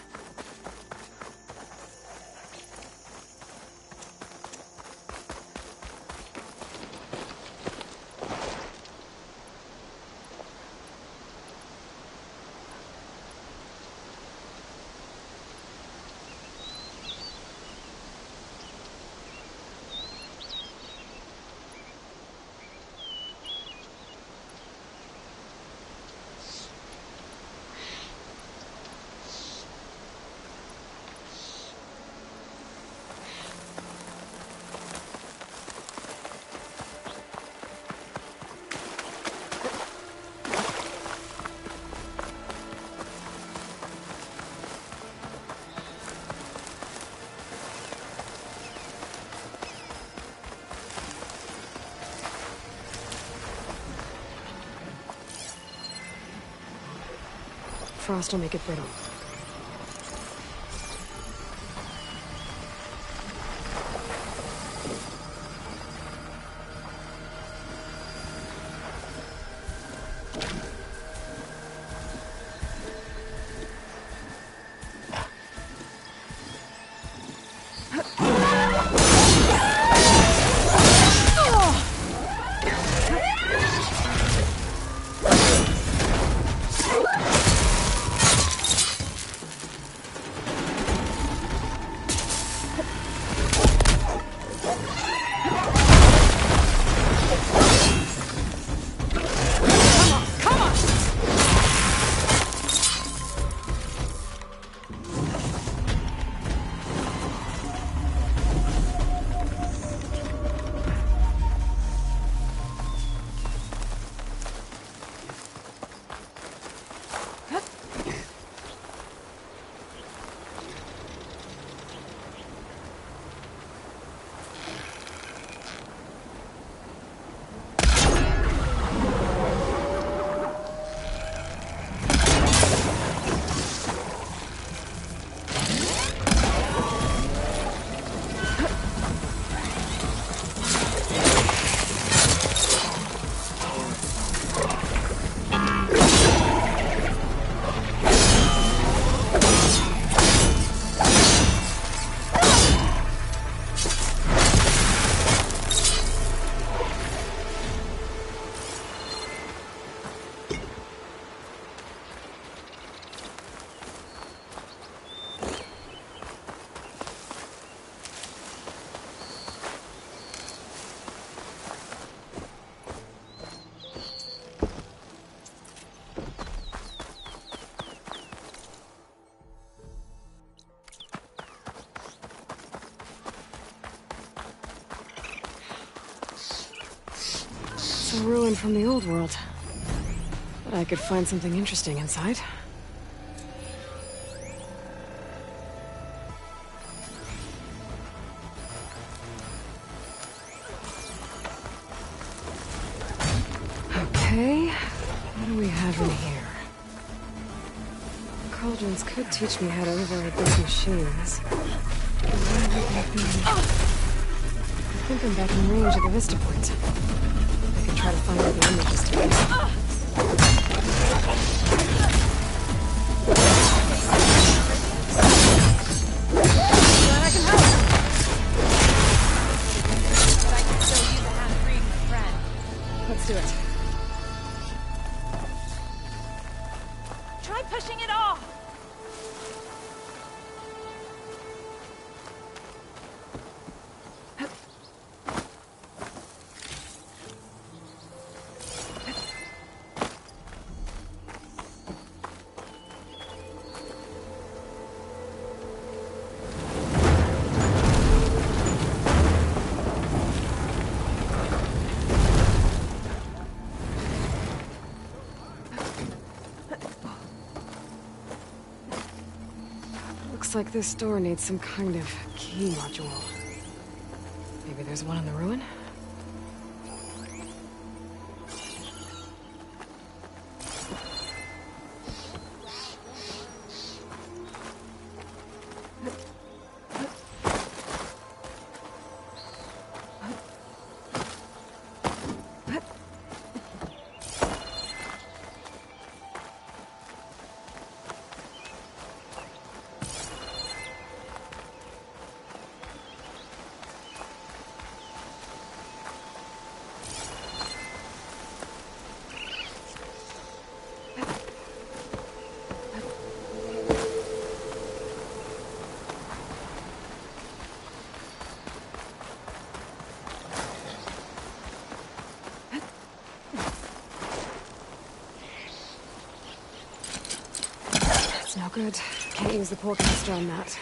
Frost will make it brittle. A ruin from the old world. But I could find something interesting inside. Okay, what do we have in here? Cauldrons could teach me how to override these machines. I think I'm back in range of the Vista Point. Try to find where the image is to be. Glad I can help. But I can still use a hand free, my friend. Let's do it. Try pushing it off. Looks like this door needs some kind of key module. Maybe there's one in the ruin? No good. Can't use the forecaster on that.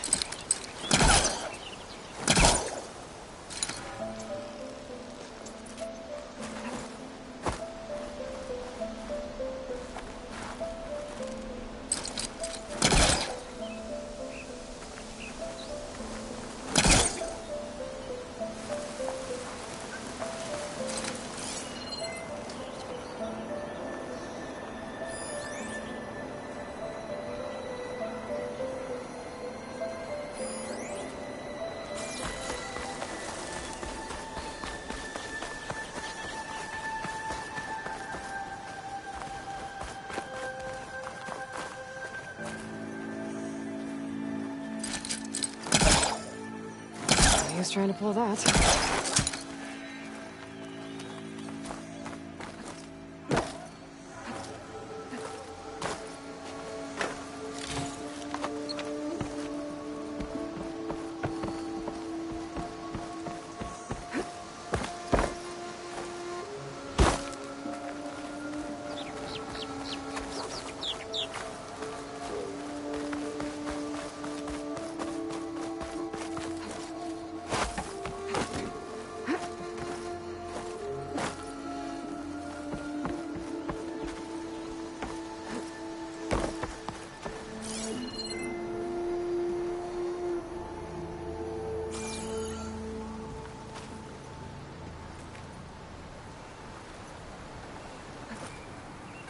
He was trying to pull that.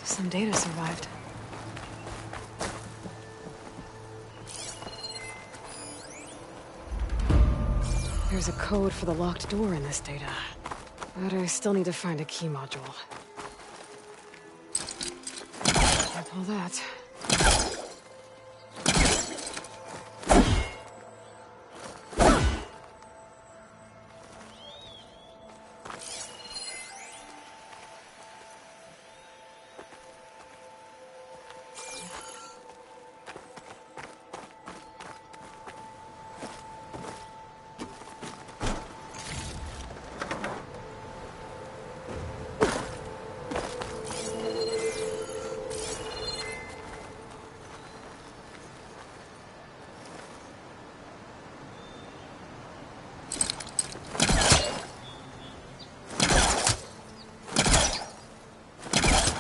Some data survived. There's a code for the locked door in this data. But I still need to find a key module. Can't pull that.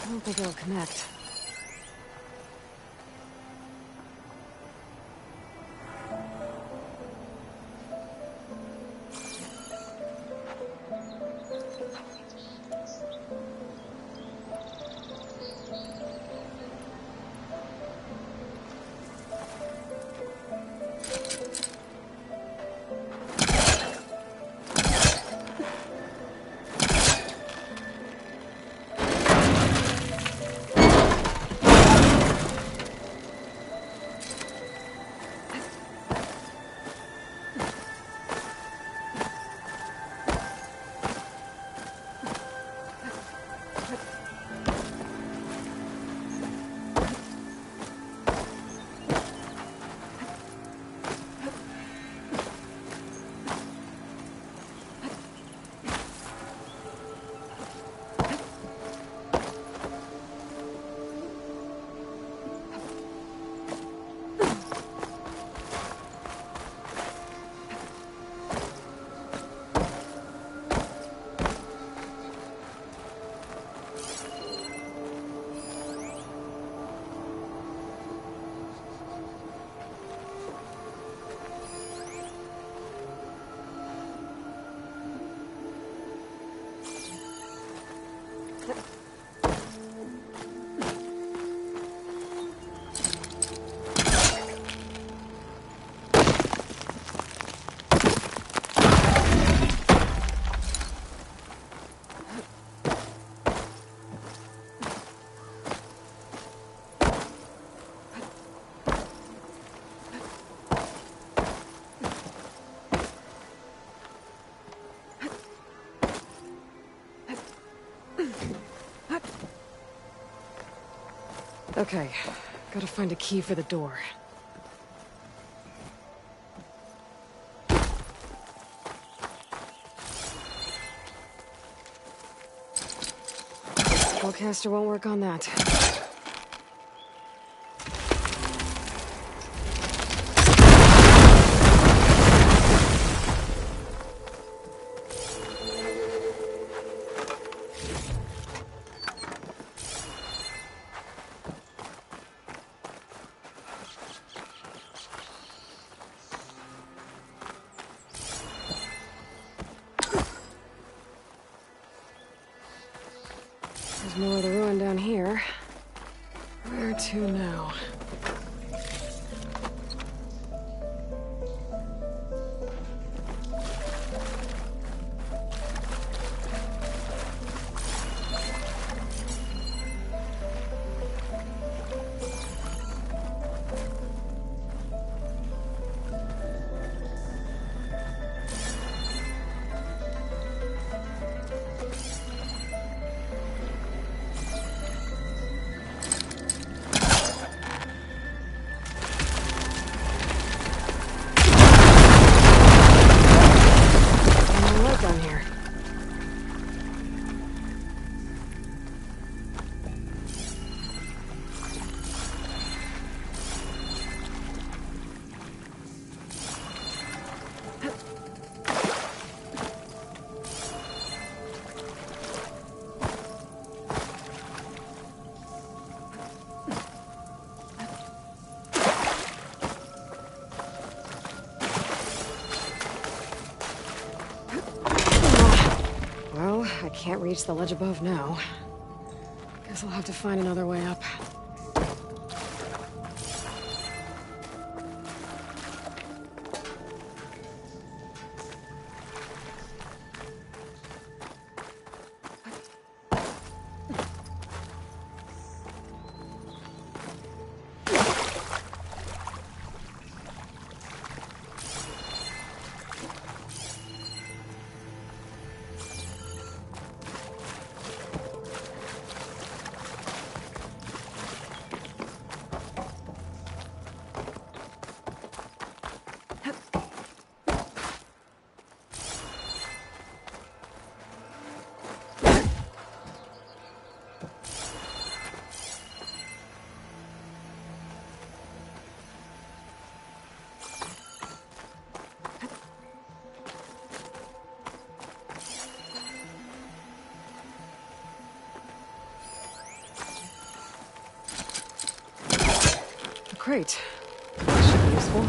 I don't think it'll connect. Okay, gotta find a key for the door. Spellcaster won't work on that. I can't reach the ledge above now. Guess I'll have to find another way up. Great. That should be useful.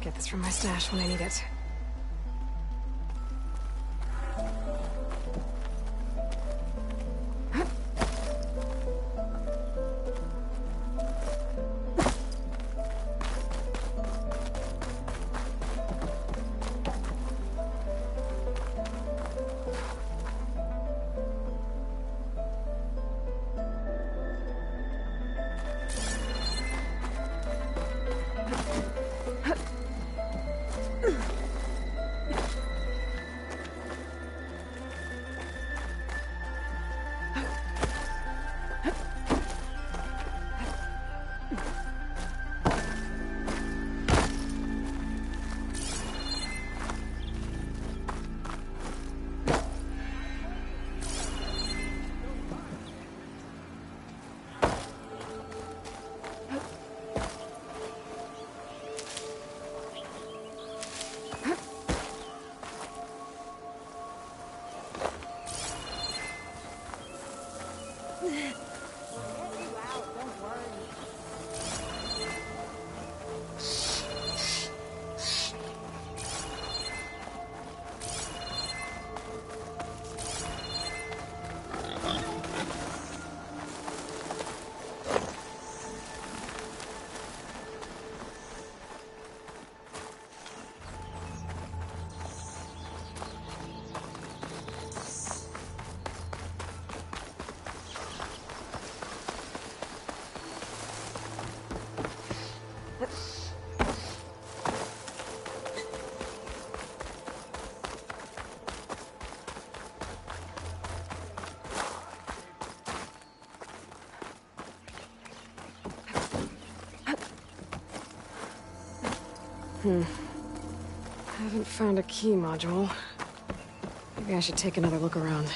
Get this from my stash when I need it. Haven't found a key module. Maybe I should take another look around.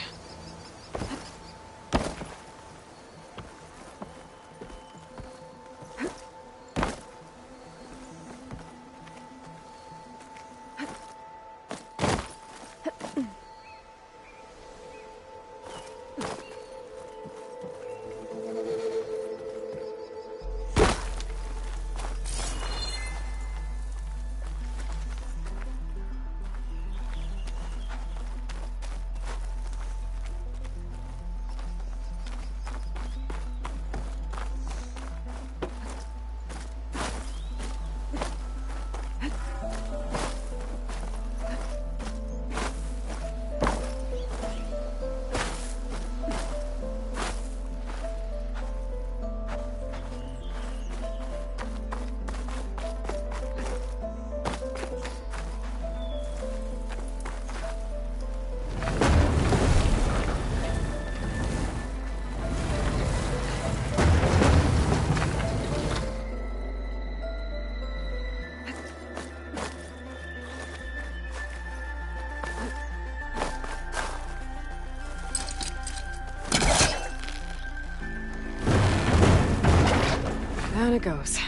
Down it goes.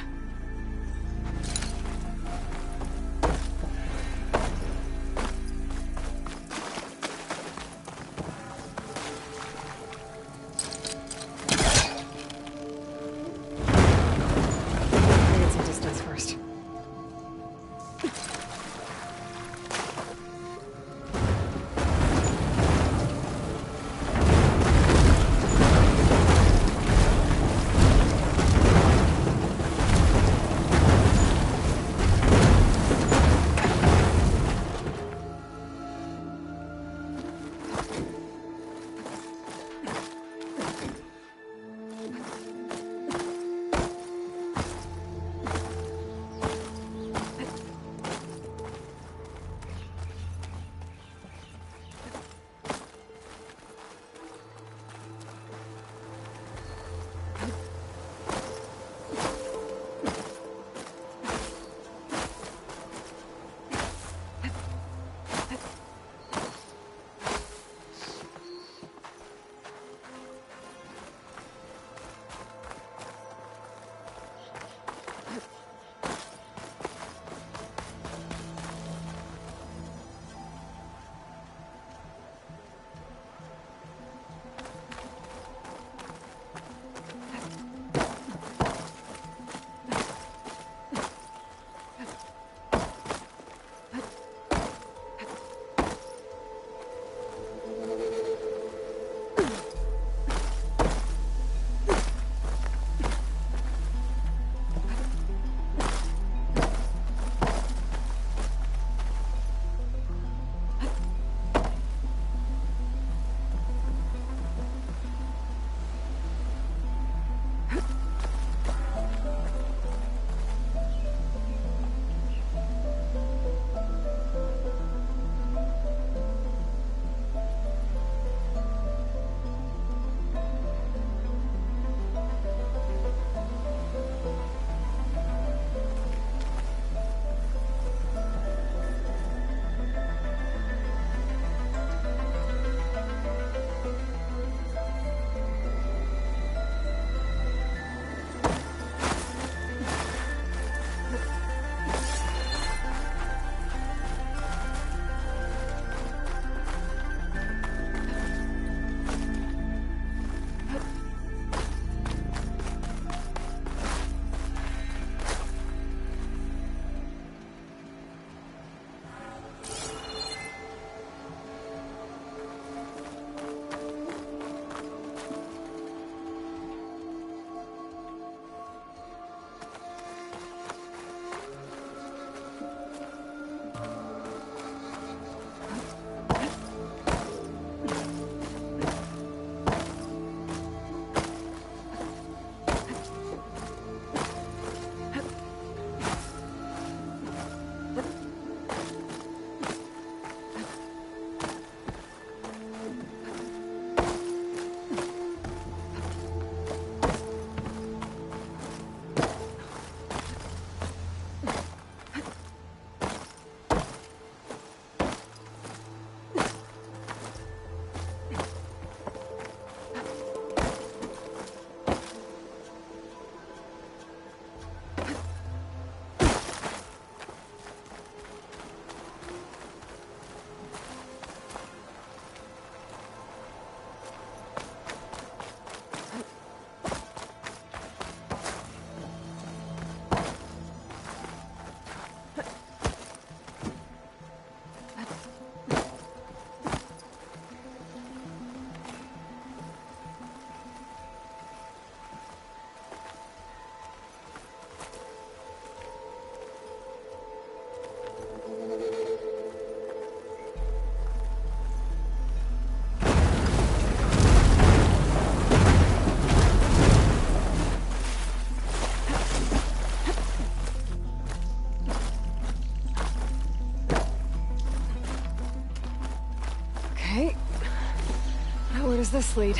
does this lead?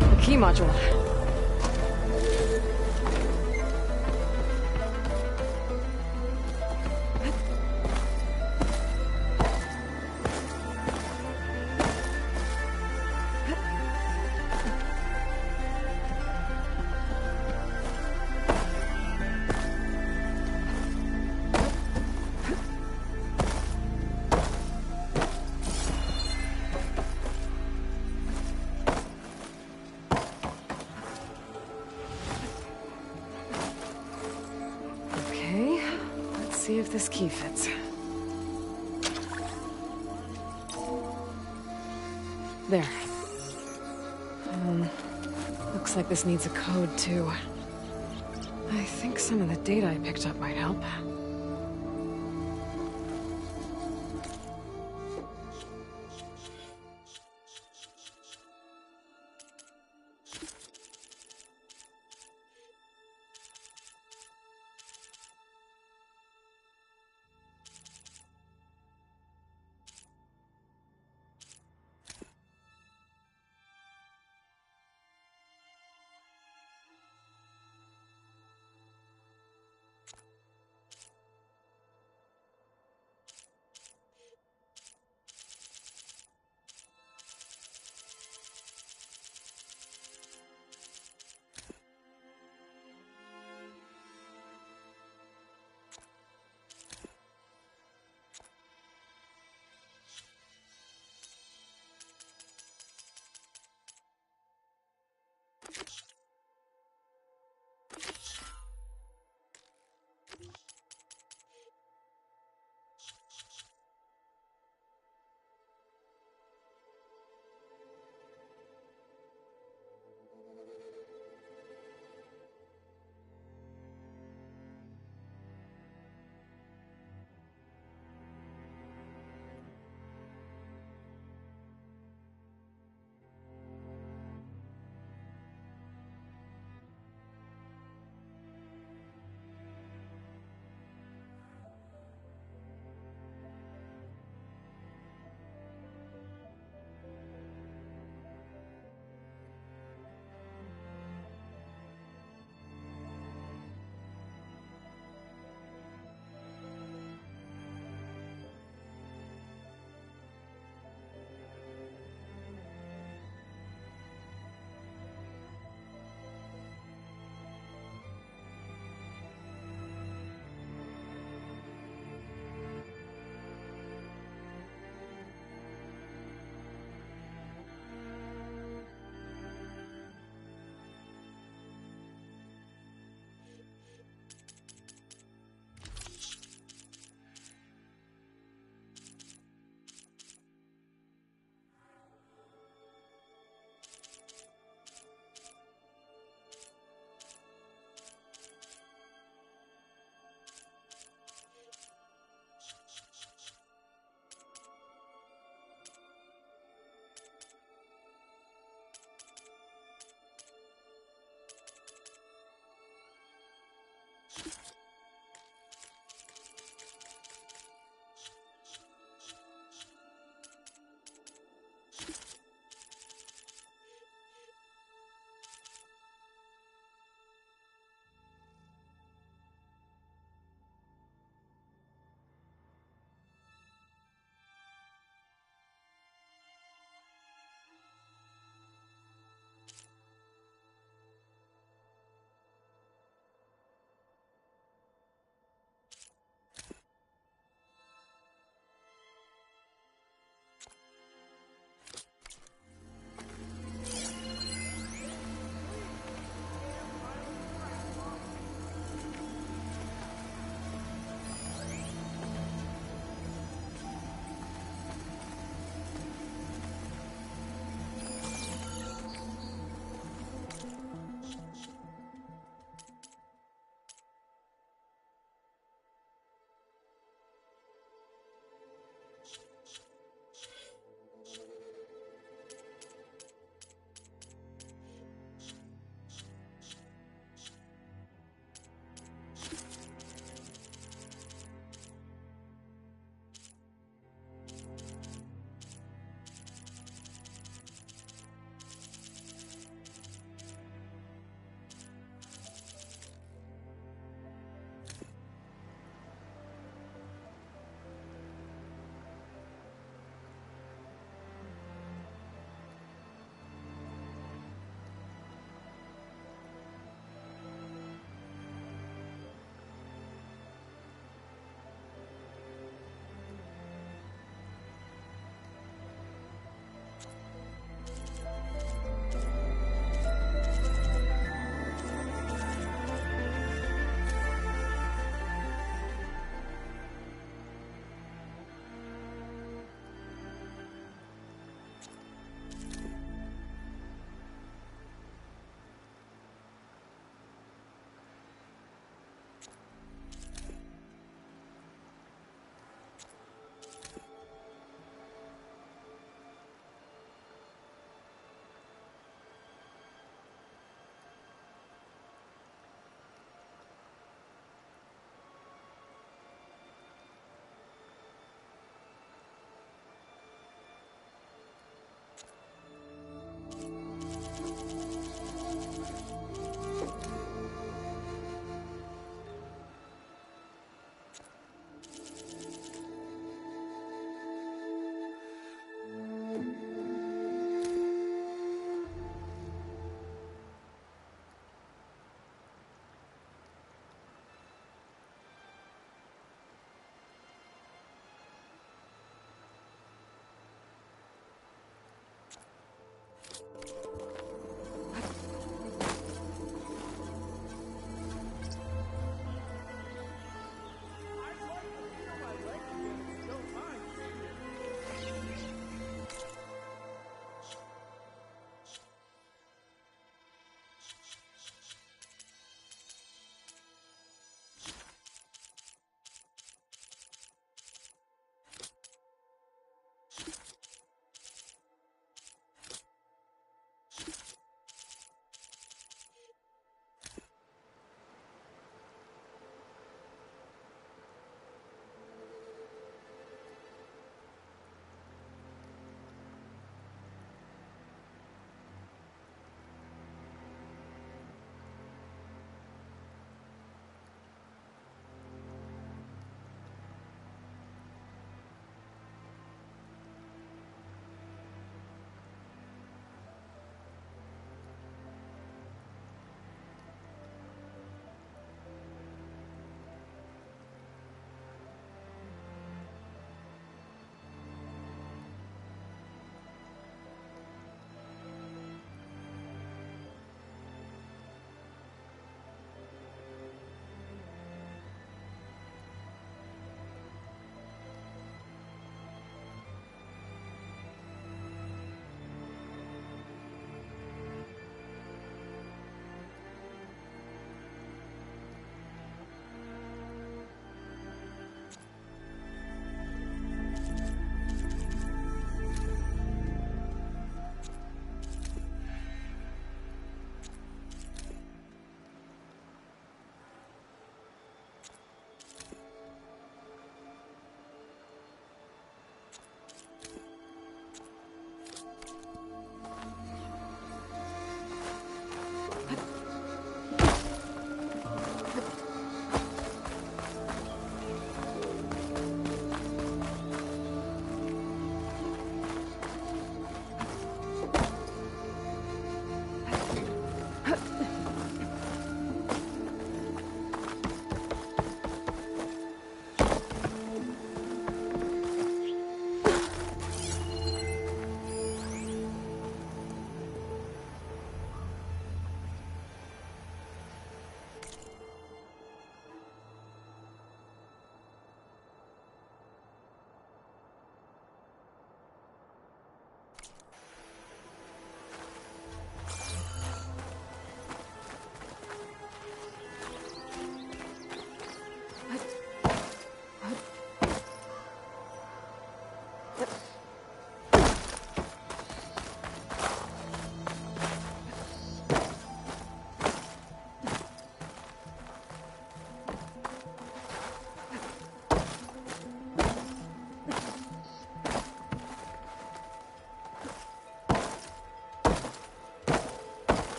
The key module. Okay, let's see if this key fits. There. Looks like this needs a code, too. I think some of the data I picked up might help.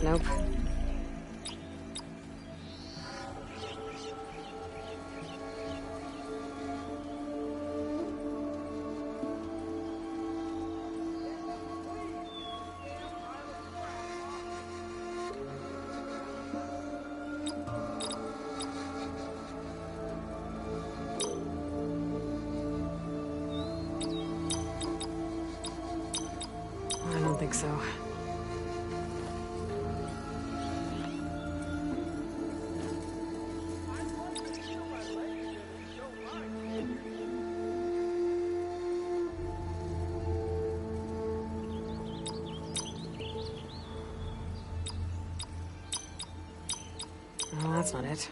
Nope. I don't think so. Well, that's not it.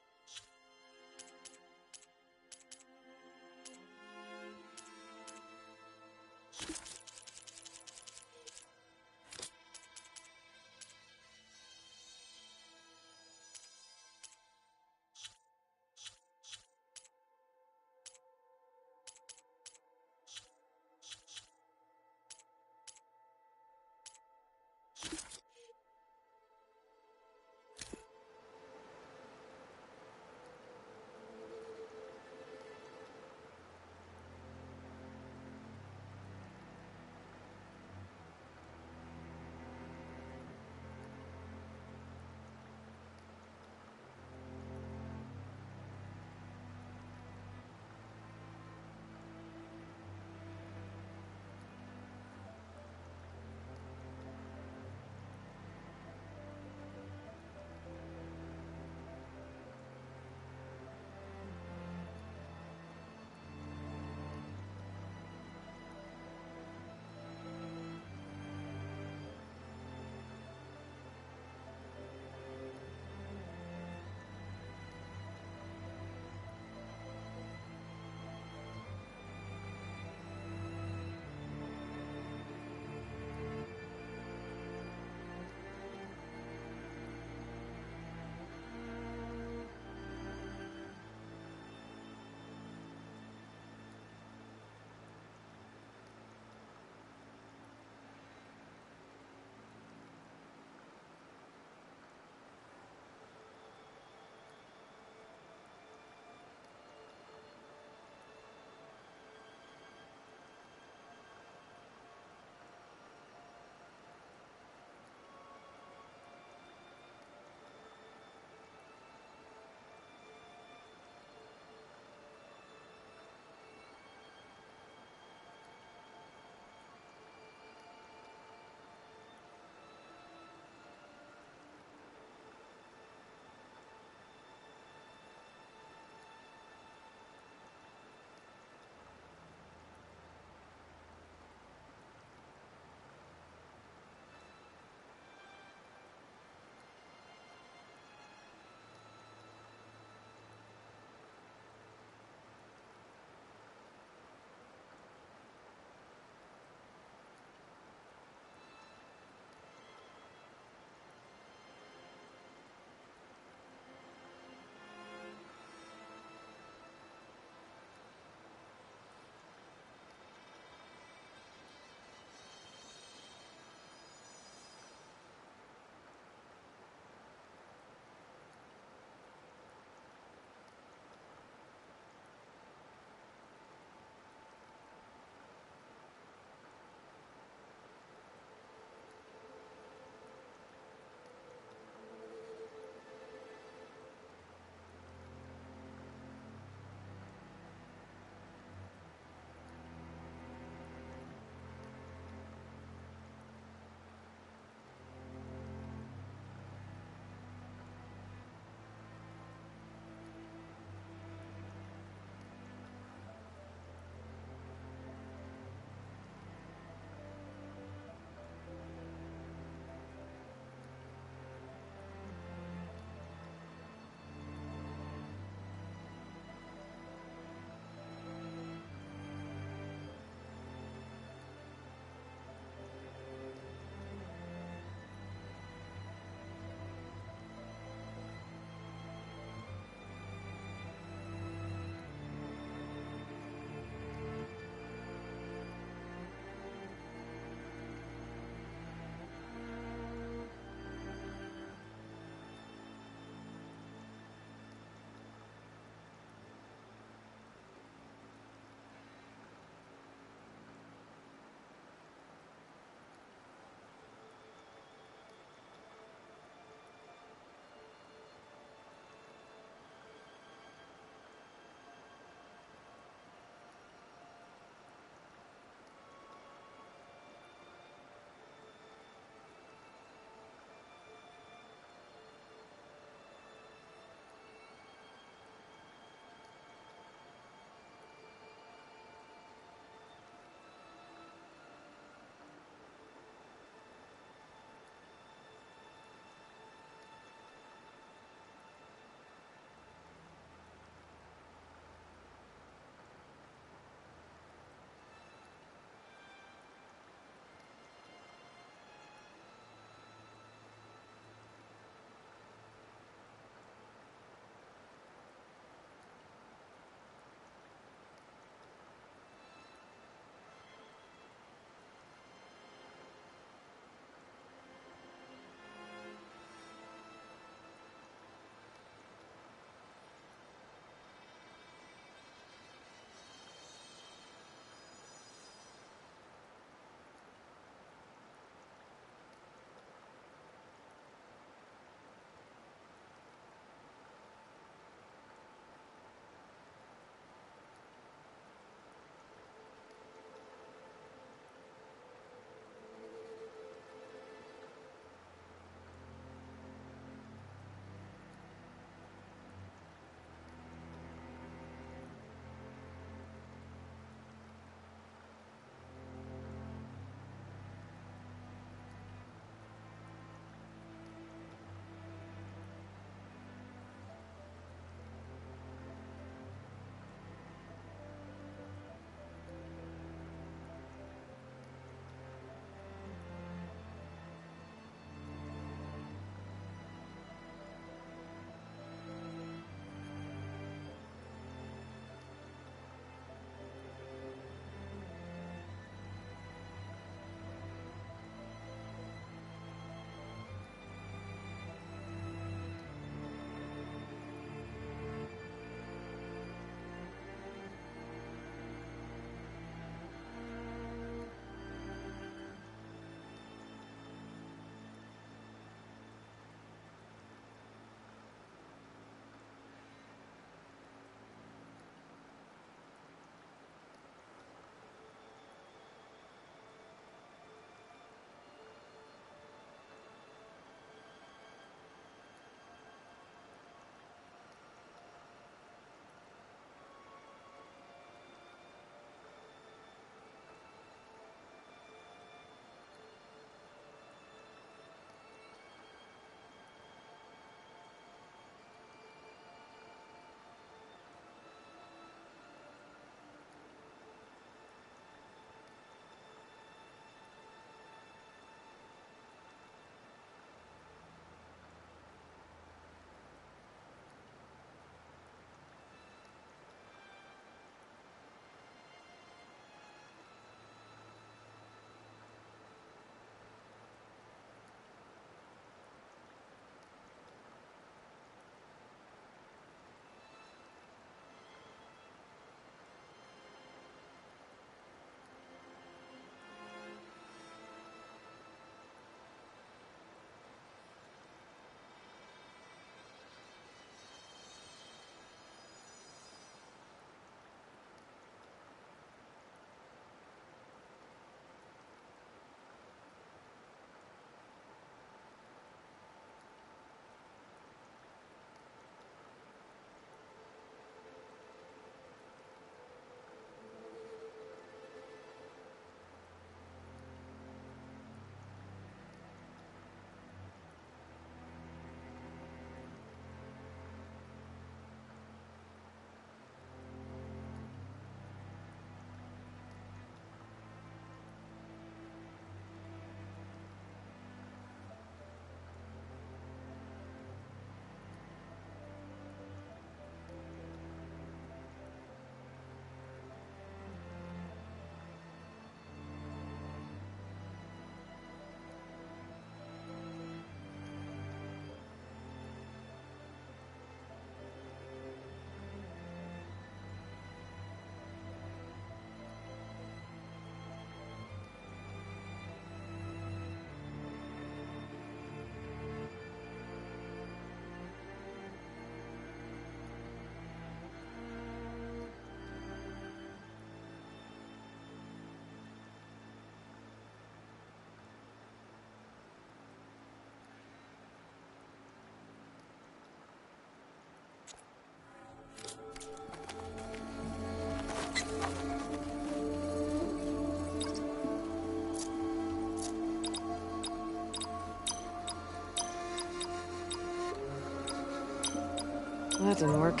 That didn't work.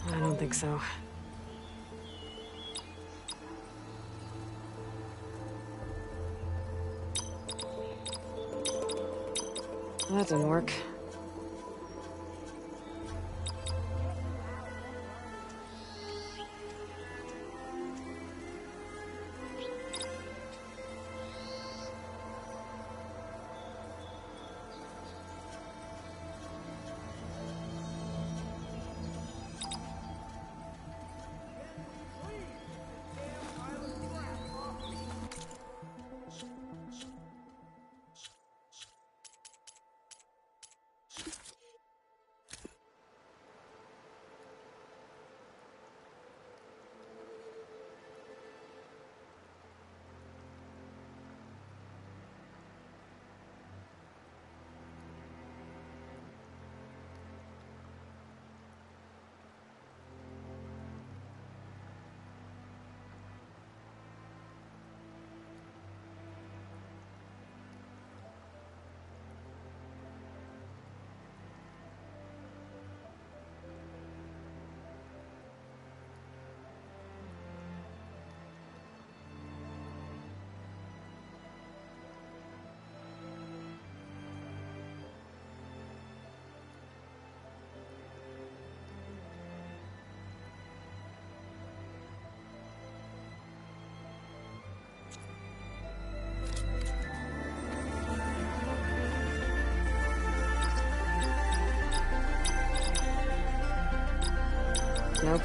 I don't think so. That didn't work. Nope.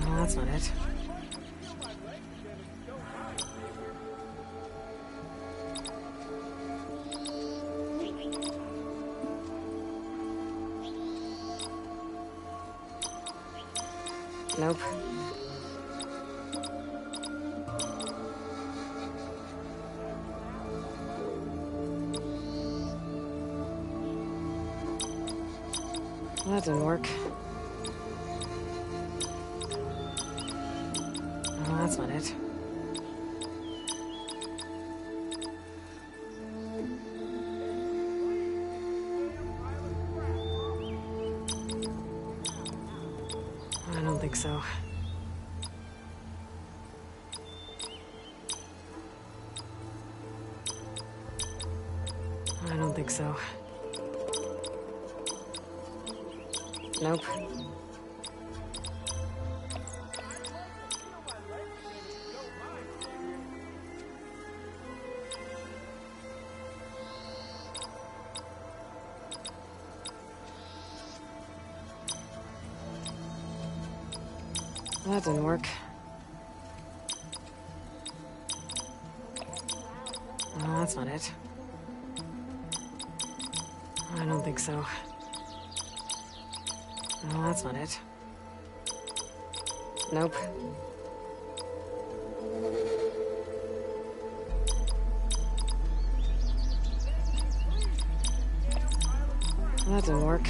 Oh, that's not it. Nope. That didn't work. Oh, that's not it. I don't think so. I don't think so. Nope. That didn't work. Oh, that's not it. I don't think so. No, that's not it. Nope. That didn't work.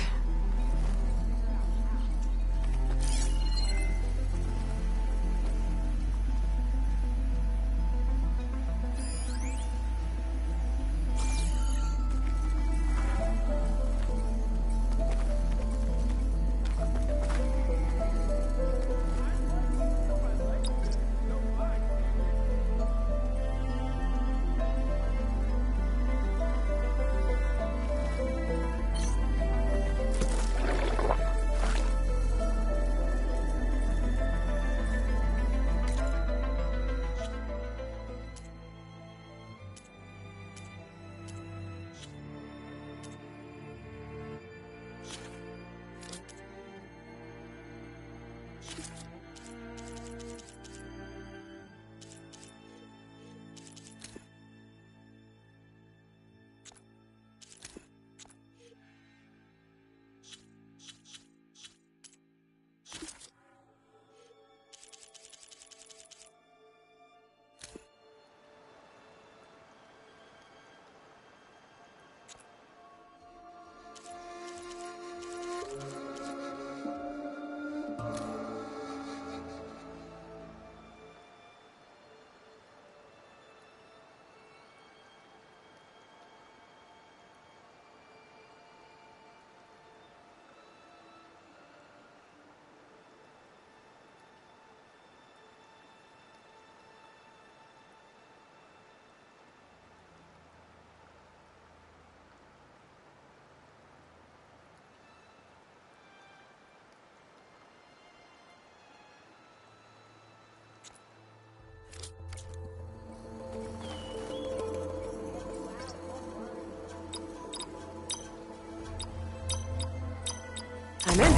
I'm in.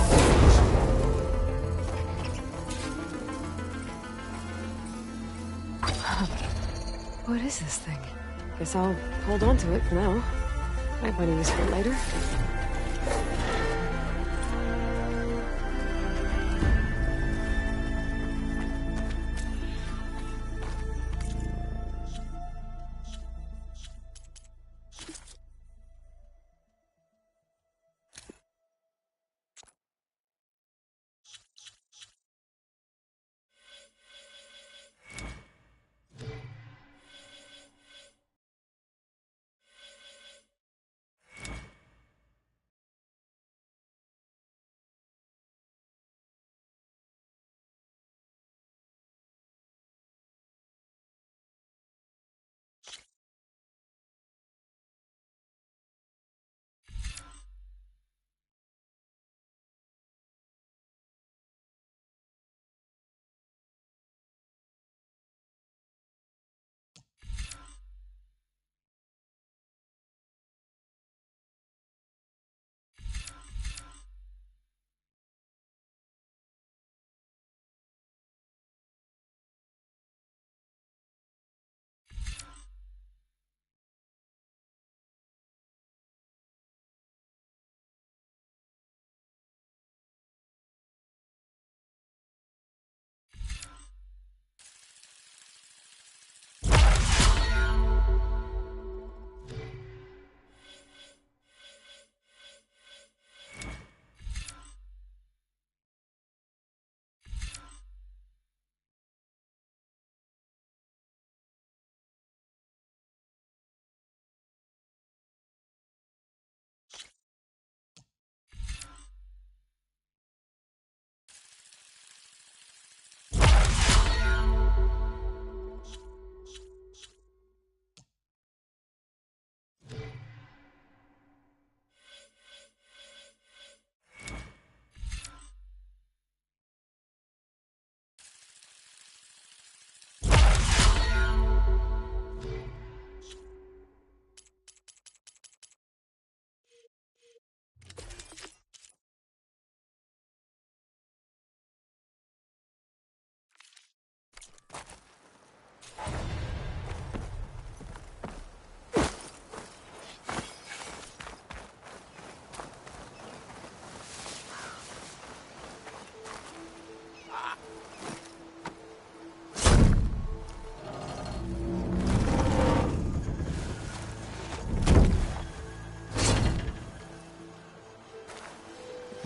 What is this thing? Guess I'll hold on to it for now. Might want to use it later.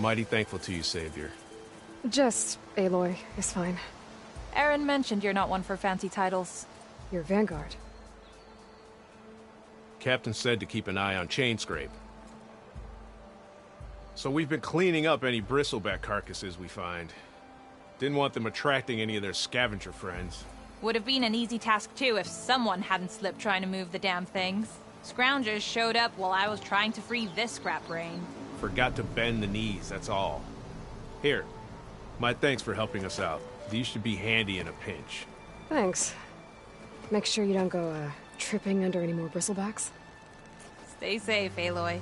Mighty thankful to you, Savior. Just Aloy is fine. Aaron mentioned you're not one for fancy titles. You're Vanguard. Captain said to keep an eye on Chainscrape. So we've been cleaning up any bristleback carcasses we find. Didn't want them attracting any of their scavenger friends. Would have been an easy task too if someone hadn't slipped trying to move the damn things. Scroungers showed up while I was trying to free this scrap brain. Forgot to bend the knees, that's all. Here, my thanks for helping us out. These should be handy in a pinch. Thanks. Make sure you don't go, tripping under any more bristlebacks. Stay safe, Aloy.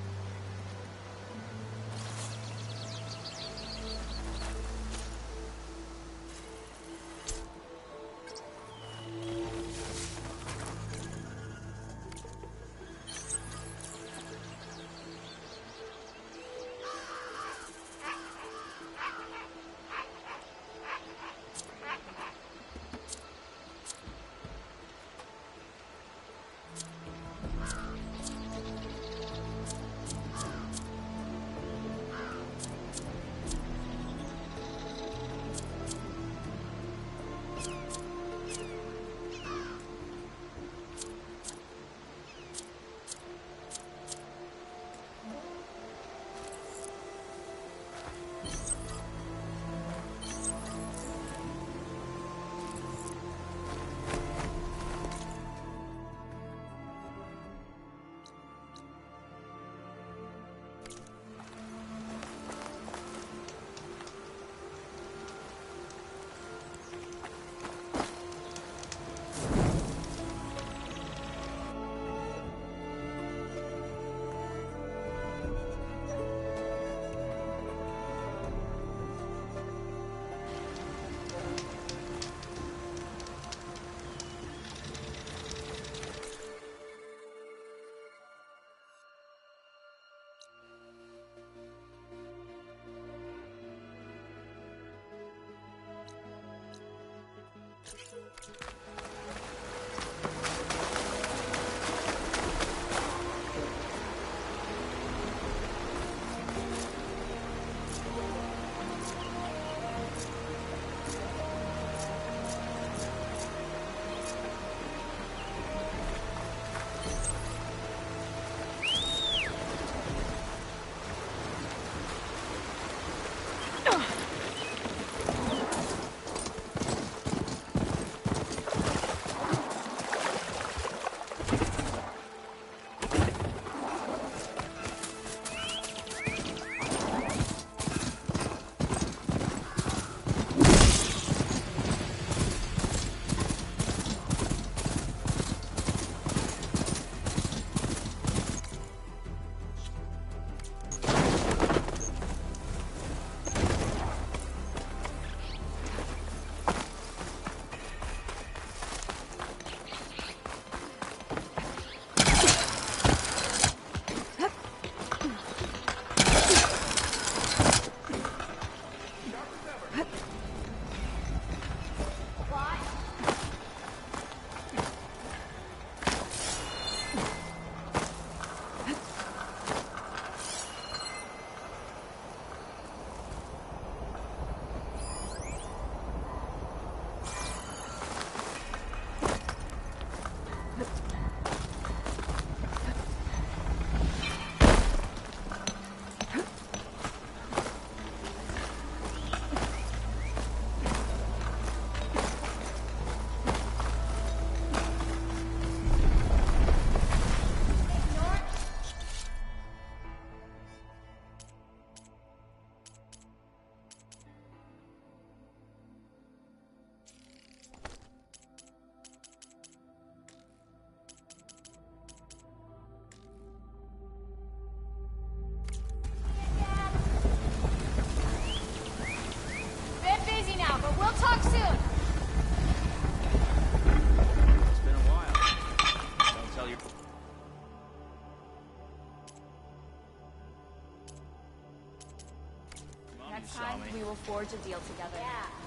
Next time, we will forge a deal together. Yeah.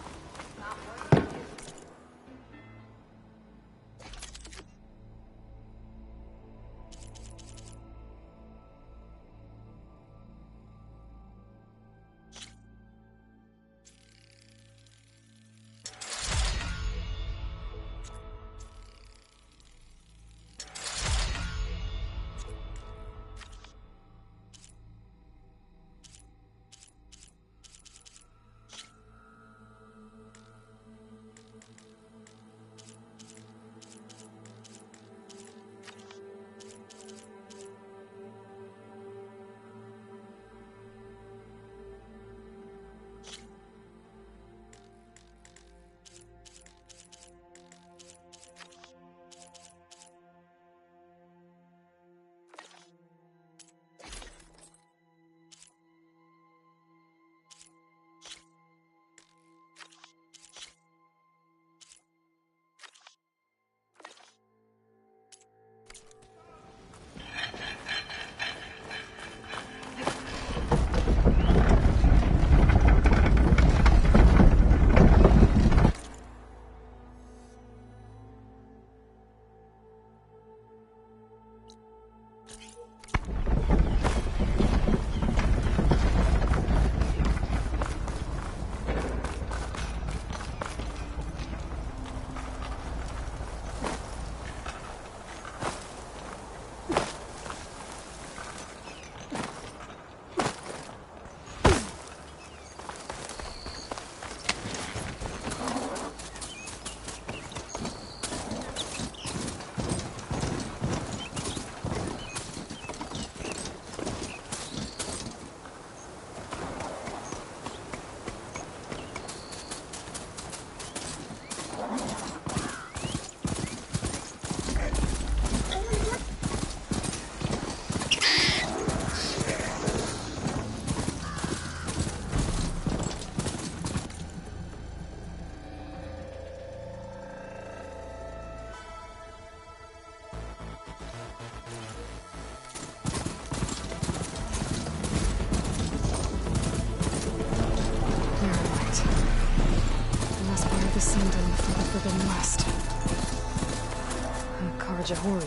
Karja Horn.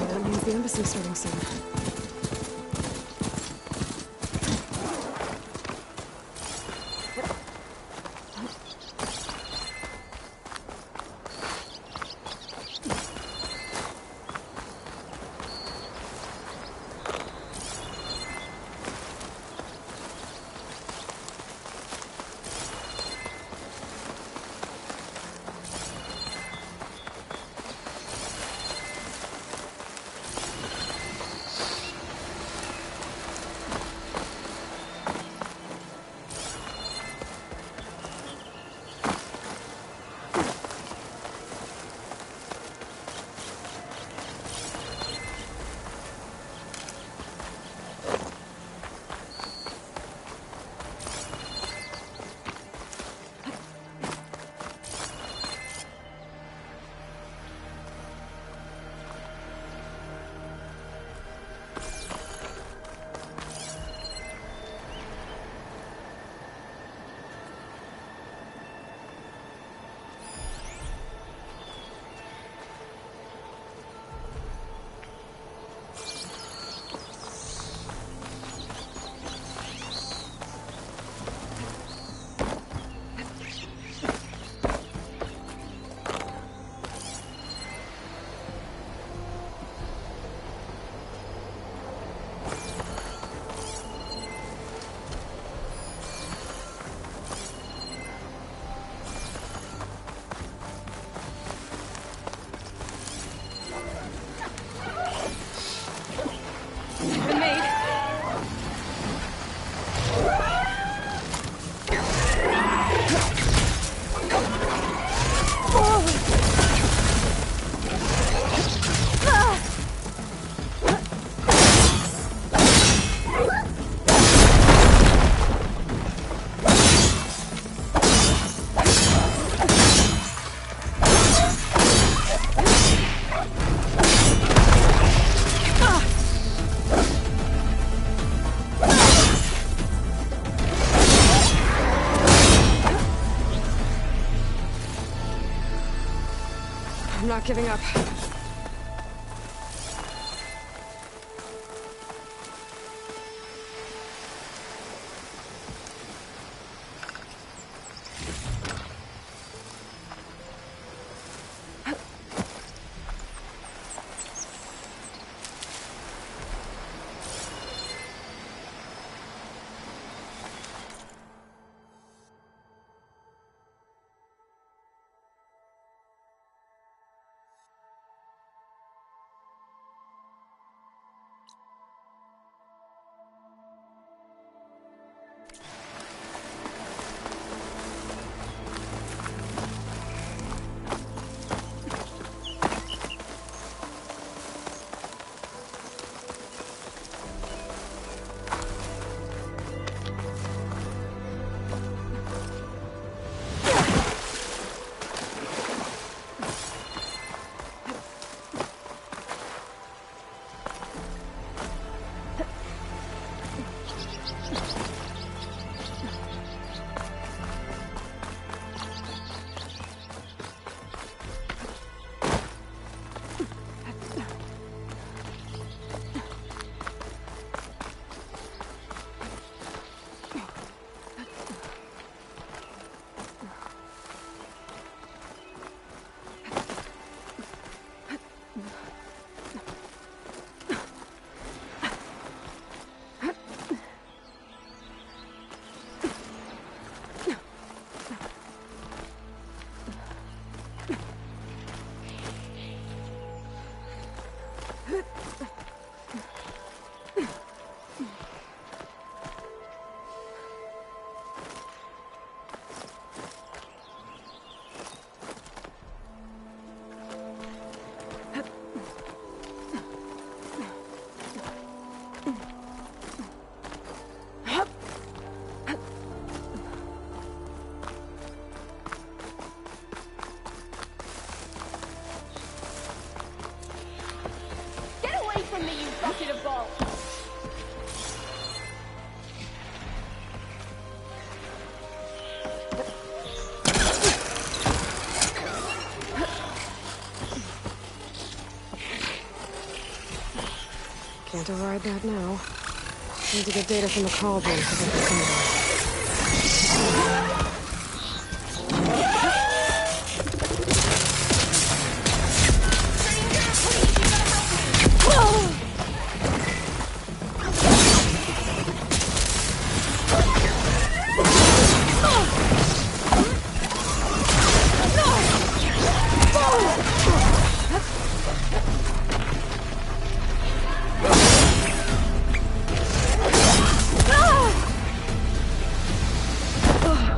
That means the embassy's starting soon. not giving up. Can't override that now. Need to get data from the cauldron to get this anyway. Ugh.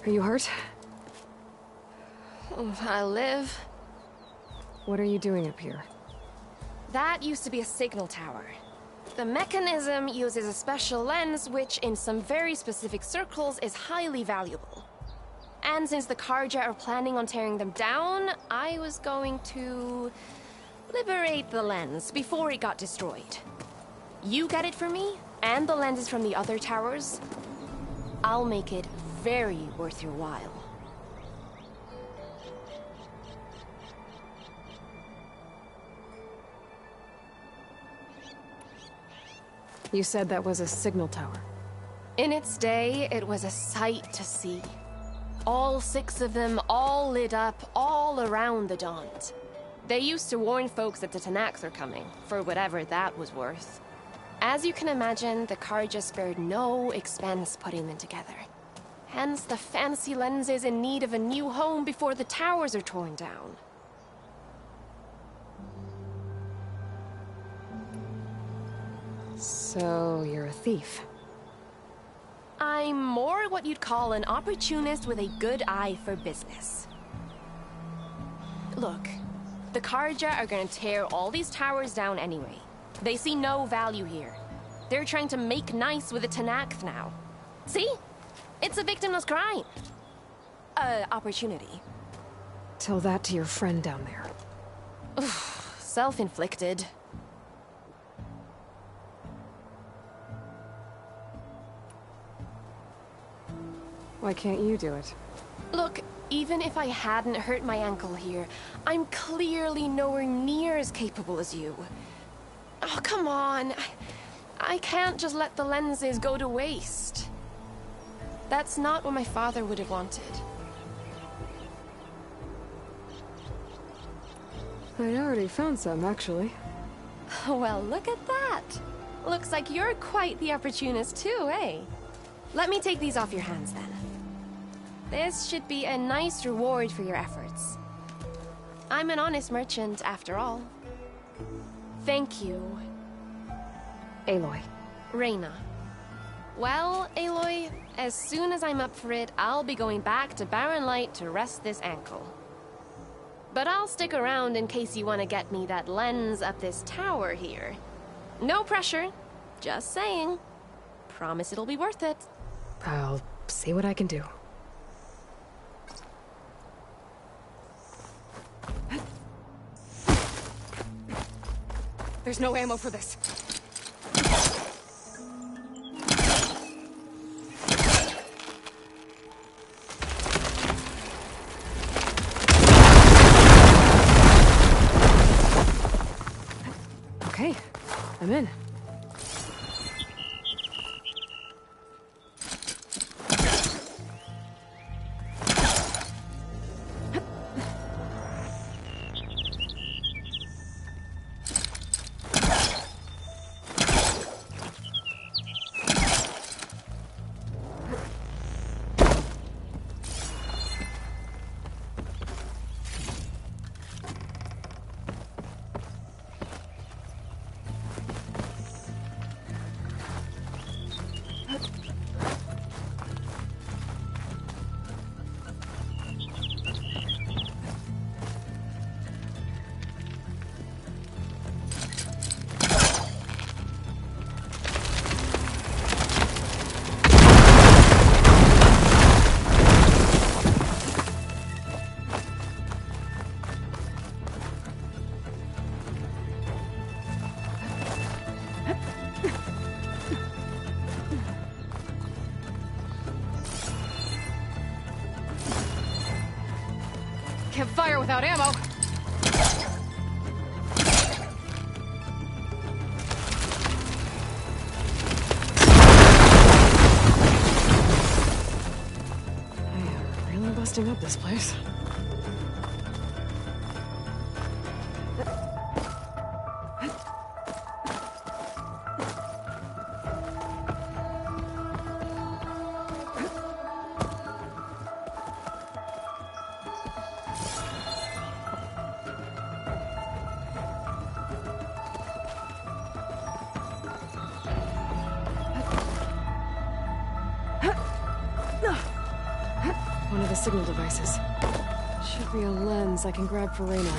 Are you hurt? I live. What are you doing up here? That used to be a signal tower. The mechanism uses a special lens which, in some very specific circles, is highly valuable. And since the Carja are planning on tearing them down, I was going to liberate the lens before it got destroyed. You get it for me, and the lenses from the other towers. I'll make it very worth your while. You said that was a signal tower. In its day, it was a sight to see. All 6 of them, all lit up, all around the Daunt. They used to warn folks that the Tenakth are coming, for whatever that was worth. As you can imagine, the Carja spared no expense putting them together. Hence the fancy lenses in need of a new home before the towers are torn down. So, you're a thief. I'm more what you'd call an opportunist with a good eye for business. Look, the Carja are gonna tear all these towers down anyway. They see no value here. They're trying to make nice with the Tenakth now. See? It's a victimless crime. Opportunity. Tell that to your friend down there. Self-inflicted. Why can't you do it? Look, even if I hadn't hurt my ankle here, I'm clearly nowhere near as capable as you. Oh, come on. I can't just let the lenses go to waste. That's not what my father would have wanted. I'd already found some, actually. Well, look at that. Looks like you're quite the opportunist too, eh? Let me take these off your hands then. This should be a nice reward for your efforts. I'm an honest merchant, after all. Thank you. Aloy. Reyna. Well, Aloy, as soon as I'm up for it, I'll be going back to Barren Light to rest this ankle. But I'll stick around in case you want to get me that lens up this tower here. No pressure. Just saying. Promise it'll be worth it. I'll see what I can do. There's no ammo for this. Okay, I'm in. Can't fire without ammo. I am really busting up this place. signal devices. Should be a lens I can grab for Reyna.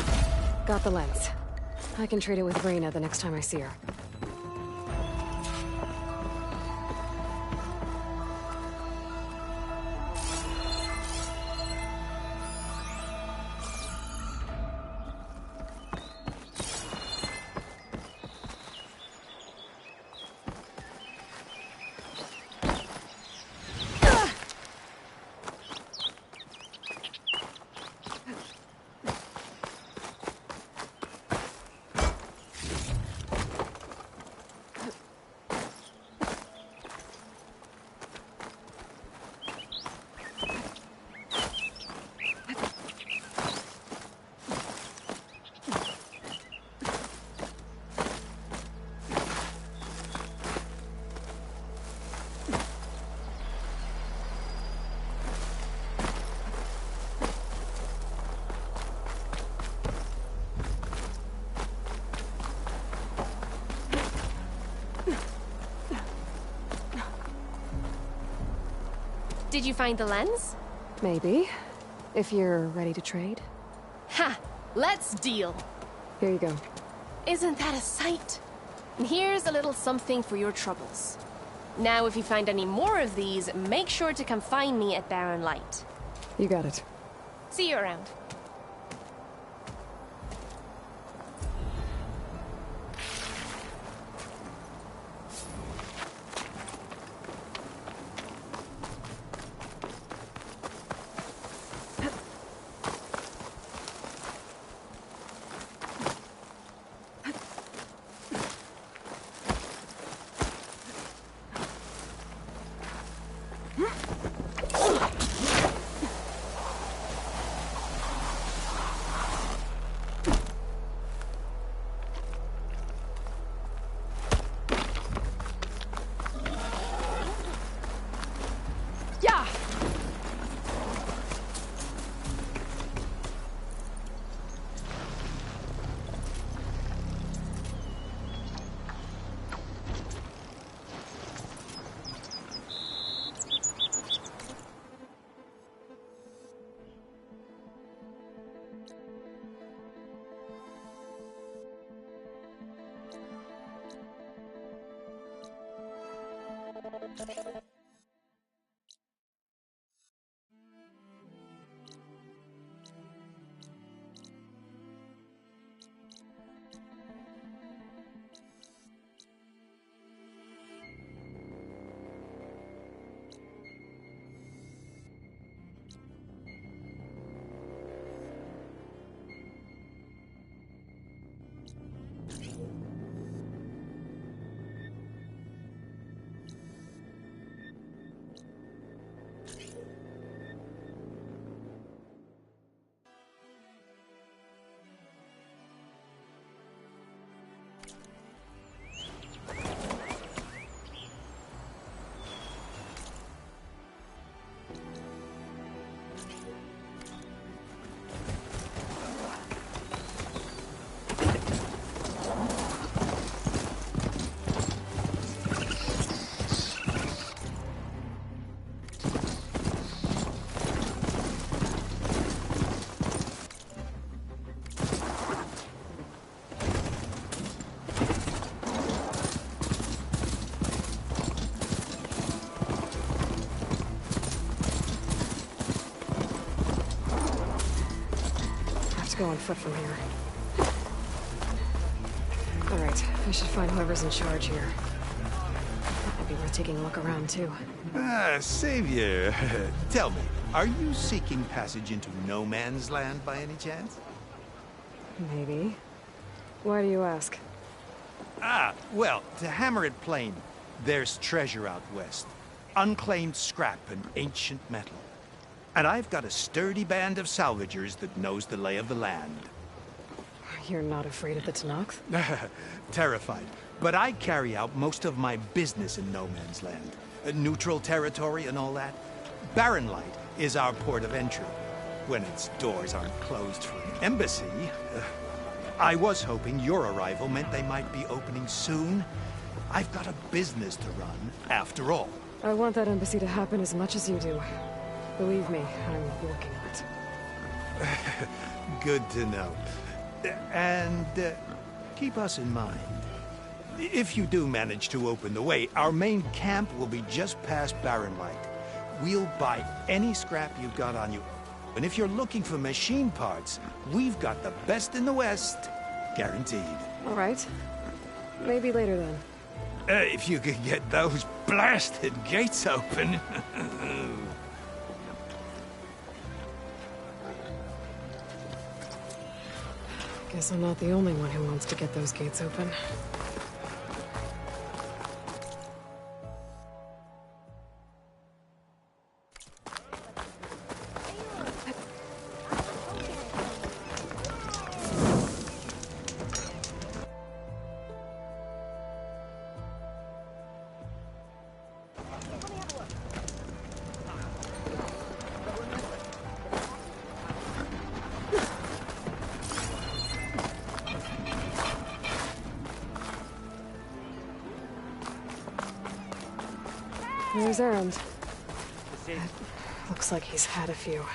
Got the lens. I can trade it with Reyna the next time I see her. Did you find the lens? Maybe. If you're ready to trade. Ha! Let's deal! Here you go. Isn't that a sight? And here's a little something for your troubles. Now, if you find any more of these, make sure to come find me at Barren Light. You got it. See you around. Go on foot from here. Alright, I should find whoever's in charge here. Might be worth taking a look around, too. Savior, tell me, are you seeking passage into no man's land by any chance? Maybe. Why do you ask? Well, to hammer it plain, there's treasure out west. Unclaimed scrap and ancient metal. And I've got a sturdy band of salvagers that knows the lay of the land. You're not afraid of the Tenakth? Terrified. But I carry out most of my business in no man's land. Neutral territory and all that. Barren Light is our port of entry. When its doors aren't closed for an embassy. I was hoping your arrival meant they might be opening soon. I've got a business to run, after all. I want that embassy to happen as much as you do. Believe me, I'm working on it. Good to know. And keep us in mind. If you do manage to open the way, our main camp will be just past Barren Light. We'll buy any scrap you've got on you. And if you're looking for machine parts, we've got the best in the West. Guaranteed. All right. Maybe later then. If you could get those blasted gates open. Guess I'm not the only one who wants to get those gates open. Where's Erend? Looks like he's had a few.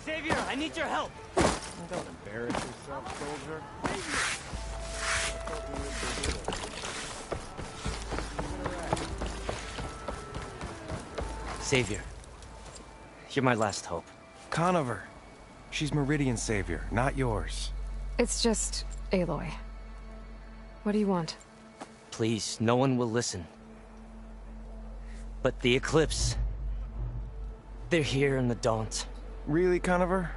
Savior, I need your help! Don't embarrass yourself, soldier. Savior, you're my last hope. Conover. She's Meridian's savior, not yours. It's just Aloy. What do you want? Please, no one will listen. But the Eclipse... they're here in the Daunt. Really, Conover?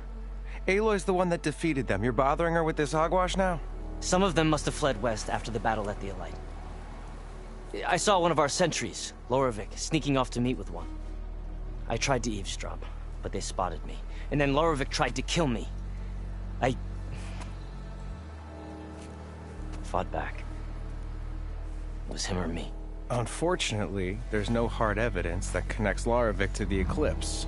Aloy's the one that defeated them. You're bothering her with this hogwash now? Some of them must have fled west after the battle at the Elite. I saw one of our sentries, Loravik, sneaking off to meet with one. I tried to eavesdrop, but they spotted me. And then Loravik tried to kill me. I... fought back. It was him or me. Unfortunately, there's no hard evidence that connects Loravik to the Eclipse.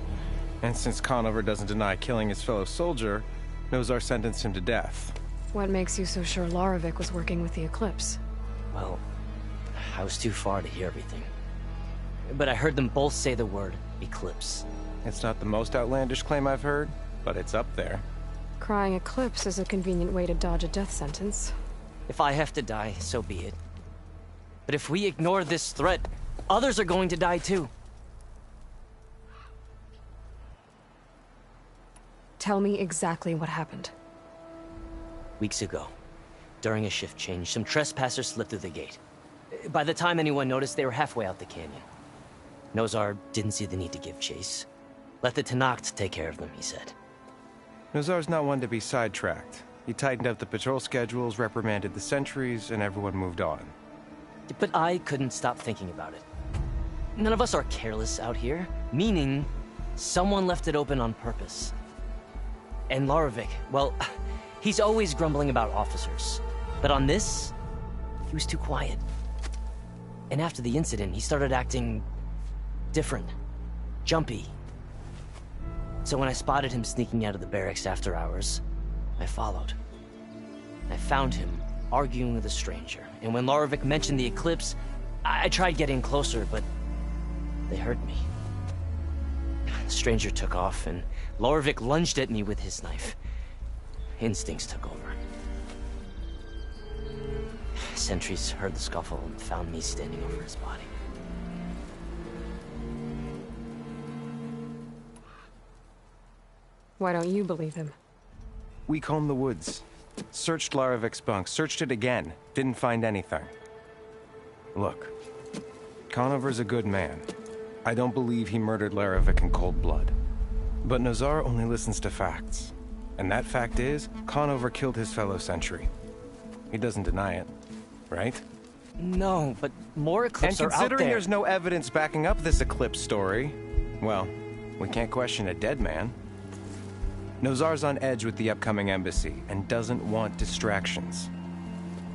And since Conover doesn't deny killing his fellow soldier, Nozar sentenced him to death. What makes you so sure Loravik was working with the Eclipse? Well, I was too far to hear everything. But I heard them both say the word Eclipse. It's not the most outlandish claim I've heard, but it's up there. Crying Eclipse is a convenient way to dodge a death sentence. If I have to die, so be it. But if we ignore this threat, others are going to die too. Tell me exactly what happened. Weeks ago, during a shift change, some trespassers slipped through the gate. By the time anyone noticed, they were halfway out the canyon. Nozar didn't see the need to give chase. Let the Tenakth take care of them, he said. Nozar's not one to be sidetracked. He tightened up the patrol schedules, reprimanded the sentries, and everyone moved on. But I couldn't stop thinking about it. None of us are careless out here, meaning someone left it open on purpose. And Loravik, well, he's always grumbling about officers. But on this, he was too quiet. And after the incident, he started acting different, jumpy. So when I spotted him sneaking out of the barracks after hours, I followed. I found him arguing with a stranger. And when Loravik mentioned the Eclipse, I tried getting closer, but they heard me. The stranger took off, and Loravik lunged at me with his knife. Instincts took over. Sentries heard the scuffle and found me standing over his body. Why don't you believe him? We combed the woods. Searched Loravik's bunk, searched it again. Didn't find anything. Look, Conover's a good man. I don't believe he murdered Loravik in cold blood. But Nozar only listens to facts. And that fact is, Conover killed his fellow sentry. He doesn't deny it, right? No, but more Eclipse are out there. And considering there's no evidence backing up this Eclipse story, well, we can't question a dead man. Nozar's on edge with the upcoming embassy and doesn't want distractions.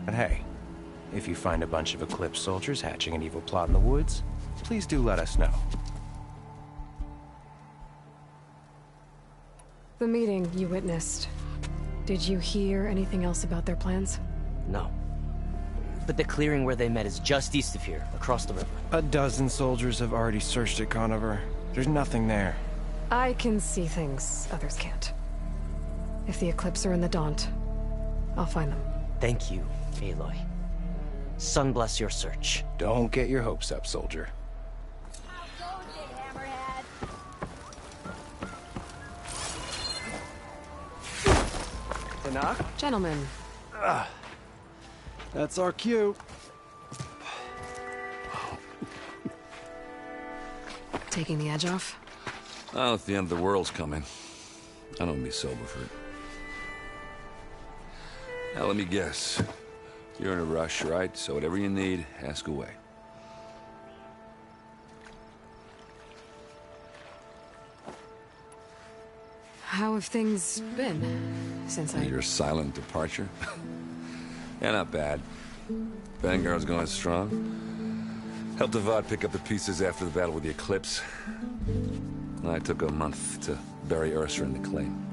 But hey, if you find a bunch of Eclipse soldiers hatching an evil plot in the woods, please do let us know. The meeting you witnessed. Did you hear anything else about their plans? No. But the clearing where they met is just east of here, across the river. A dozen soldiers have already searched it, Conover. There's nothing there. I can see things others can't. If the Eclipse are in the Daunt, I'll find them. Thank you, Aloy. Sun bless your search. Don't get your hopes up, soldier. Tenakth? Gentlemen. That's our cue. Taking the edge off? Oh, if the end of the world's coming, I don't be sober for it. Now, let me guess. You're in a rush, right? So whatever you need, ask away. How have things been since Your silent departure? Yeah, not bad. Vanguard's going strong. Helped Avad pick up the pieces after the battle with the Eclipse. I took a month to bury Ursa in the claim.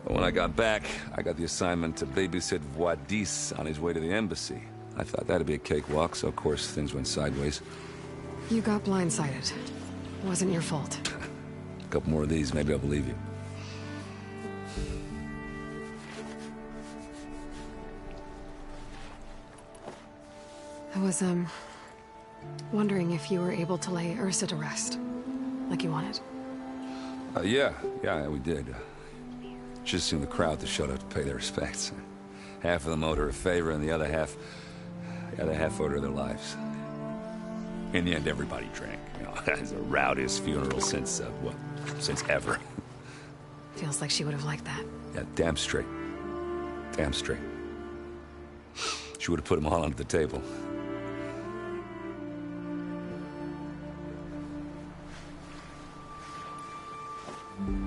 But when I got back, I got the assignment to babysit Wadis on his way to the embassy. I thought that'd be a cakewalk, so of course things went sideways. You got blindsided. Wasn't your fault. A couple more of these, maybe I'll believe you. I was, wondering if you were able to lay Ursa to rest, like you wanted. Yeah, we did. Just seemed the crowd that showed up to pay their respects. Half of them owed her a favor, and the other half owed her their lives. In the end, everybody drank. You know, it's the rowdiest funeral since, since ever. Feels like she would have liked that. Yeah, damn straight. Damn straight. She would have put them all under the table.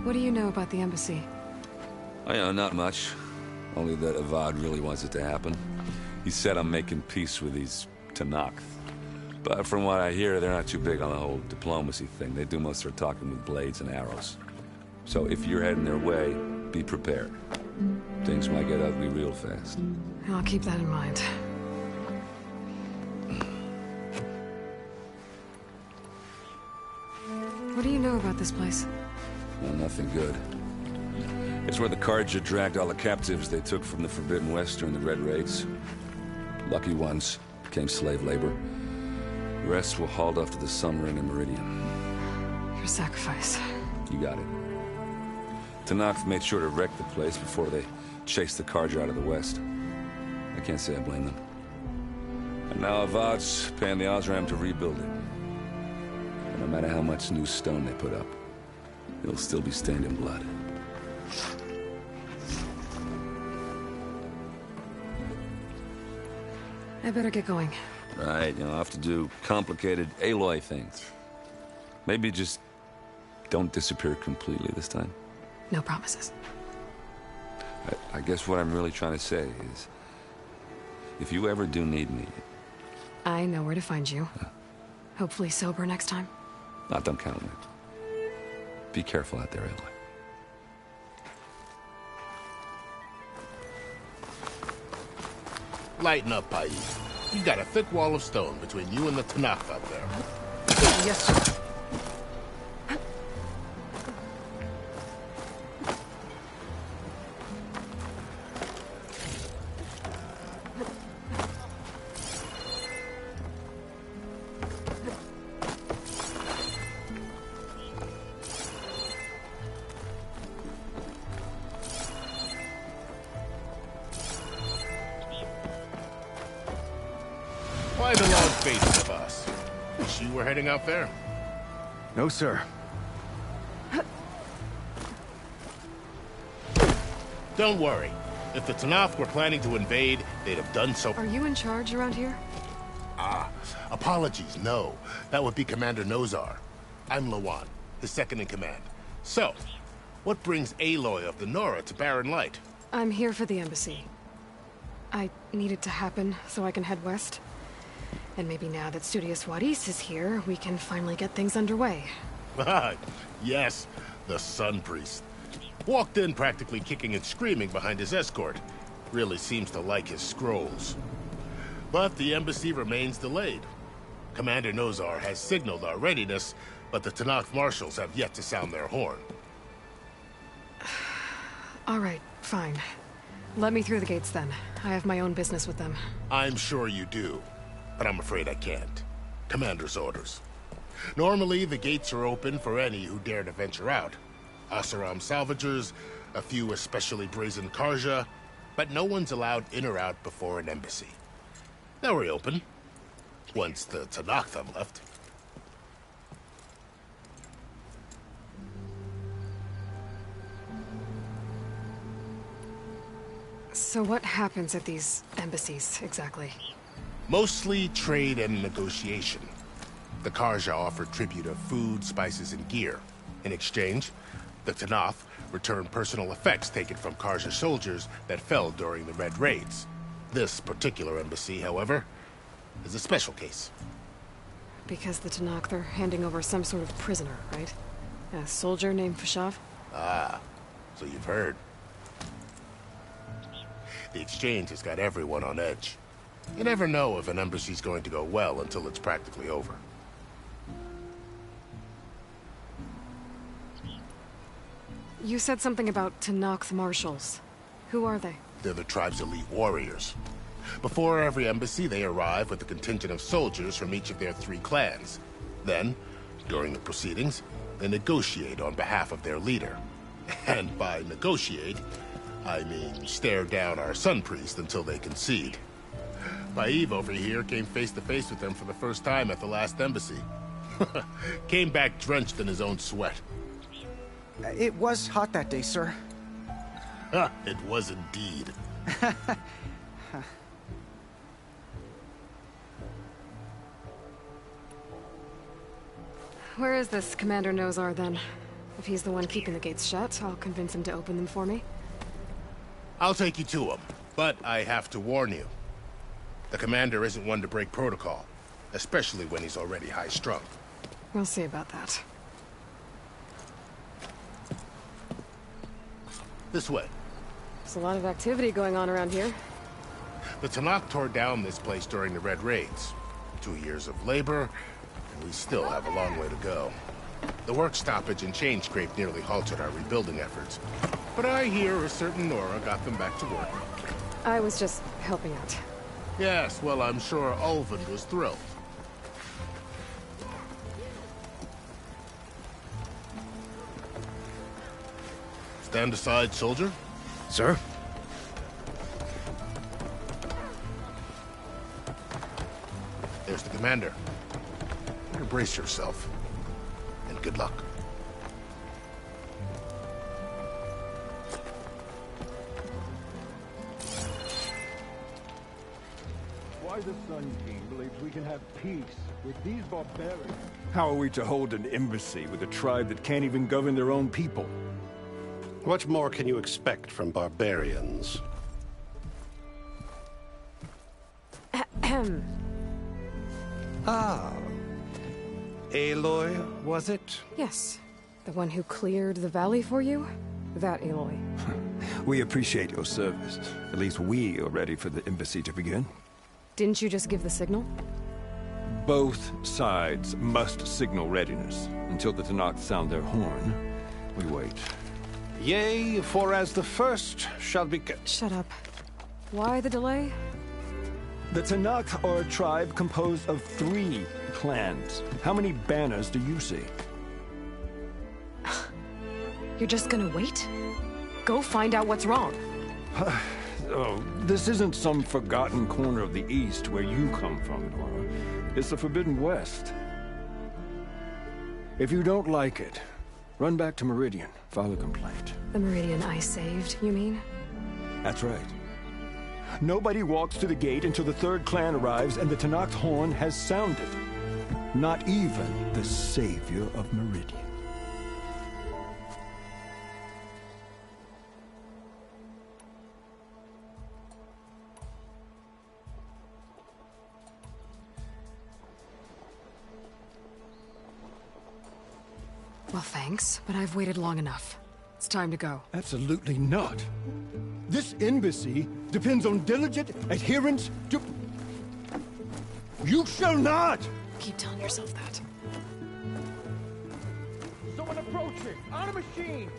What do you know about the embassy? I know not much. Only that Avad really wants it to happen. He said I'm making peace with these Tenakth. But from what I hear, they're not too big on the whole diplomacy thing. They do most of their talking with blades and arrows. So if you're heading their way, be prepared. Things might get ugly real fast. I'll keep that in mind. What do you know about this place? Well, nothing good. It's where the Carja dragged all the captives they took from the Forbidden West during the Red Raids. Lucky ones became slave labor. The rest were hauled off to the Sun Ring and Meridian. Your sacrifice. You got it. Tenakth made sure to wreck the place before they chased the Carja out of the West. I can't say I blame them. And now Avad's paying the Osram to rebuild it. And no matter how much new stone they put up, it'll still be stained in blood. I better get going. Right, I'll have to do complicated Aloy things. Maybe just don't disappear completely this time. No promises. I guess what I'm really trying to say is, if you ever do need me... I know where to find you. Hopefully sober next time. Don't count on it. Be careful out there, Aloy. Lighten up, Pai. You got a thick wall of stone between you and the Tenakth out there. Yes, sir. Why the long faces of us? Wish you were heading out there. No, sir. Don't worry. If the Tenakth were planning to invade, they'd have done so. Are you in charge around here? Apologies, no. That would be Commander Nozar. I'm Lawan, the second in command. So, what brings Aloy of the Nora to Barren Light? I'm here for the embassy. I need it to happen so I can head west. And maybe now that Studious Wadis is here, we can finally get things underway. Yes, the Sun Priest. Walked in practically kicking and screaming behind his escort. Really seems to like his scrolls. But the embassy remains delayed. Commander Nozar has signaled our readiness, but the Tenakth marshals have yet to sound their horn. All right, fine. Let me through the gates then. I have my own business with them. I'm sure you do, but I'm afraid I can't. Commander's orders. Normally, the gates are open for any who dare to venture out. Oseram salvagers, a few especially brazen Karja, but no one's allowed in or out before an embassy. They'll reopen, once the Tenakth have left. So what happens at these embassies, exactly? Mostly trade and negotiation. The Karja offer tribute of food, spices, and gear. In exchange, the Tenakth return personal effects taken from Karja soldiers that fell during the Red Raids. This particular embassy, however, is a special case. Because the Tenakth are handing over some sort of prisoner, right? A soldier named Fashav? Ah, so you've heard. The exchange has got everyone on edge. You never know if an embassy's going to go well until it's practically over. You said something about Tenakth marshals. Who are they? They're the tribe's elite warriors. Before every embassy, they arrive with a contingent of soldiers from each of their 3 clans. Then, during the proceedings, they negotiate on behalf of their leader. And by negotiate, I mean stare down our Sun Priest until they concede. Baive over here came face to face with them for the first time at the last embassy. Came back drenched in his own sweat. It was hot that day, sir. It was indeed. Where is this Commander Nozar, then? If he's the one keeping the gates shut, I'll convince him to open them for me. I'll take you to him, but I have to warn you. The commander isn't one to break protocol, especially when he's already high-strung. We'll see about that. This way. There's a lot of activity going on around here. The Tenakth tore down this place during the Red Raids. 2 years of labor, and we still have a long way to go. The work stoppage and chain scrape nearly halted our rebuilding efforts. But I hear a certain Nora got them back to work. I was just helping out. Yes, well, I'm sure Ulvund was thrilled. Stand aside, soldier. Sir? There's the commander. Better brace yourself. And good luck. Why the Sun King believes we can have peace with these barbarians. How are we to hold an embassy with a tribe that can't even govern their own people? What more can you expect from barbarians? Ah. Aloy, was it? Yes. The one who cleared the valley for you? That Aloy. We appreciate your service. At least we are ready for the embassy to begin. Didn't you just give the signal? Both sides must signal readiness. Until the Tenakth sound their horn, we wait. Yea, for as the first shall be... Shut up. Why the delay? The Tenakth are a tribe composed of 3 clans. How many banners do you see? You're just gonna wait? Go find out what's wrong. Oh, this isn't some forgotten corner of the East where you come from, Nora. It's the Forbidden West. If you don't like it, run back to Meridian, file a complaint. The Meridian I saved, you mean? That's right. Nobody walks to the gate until the 3rd clan arrives and the Tenakth horn has sounded. Not even the savior of Meridian. Well, thanks, but I've waited long enough. It's time to go. Absolutely not. This embassy depends on diligent adherence to... You shall not! Keep telling yourself that. Someone approaching! On a machine!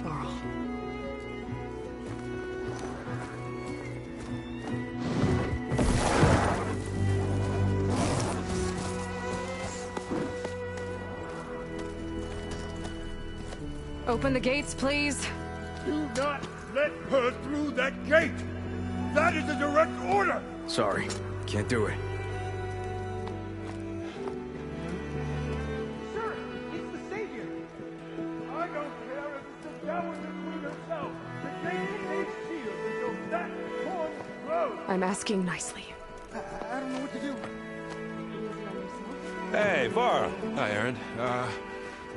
Varl. Open the gates, please. Do not let her through that gate! That is a direct order! Sorry, can't do it. Sir, it's the Savior! I don't care if it's the Dowager Queen herself! The gate stays sealed until that horn blows! I'm asking nicely. I don't know what to do. Hey, Varl. Hi, Aaron.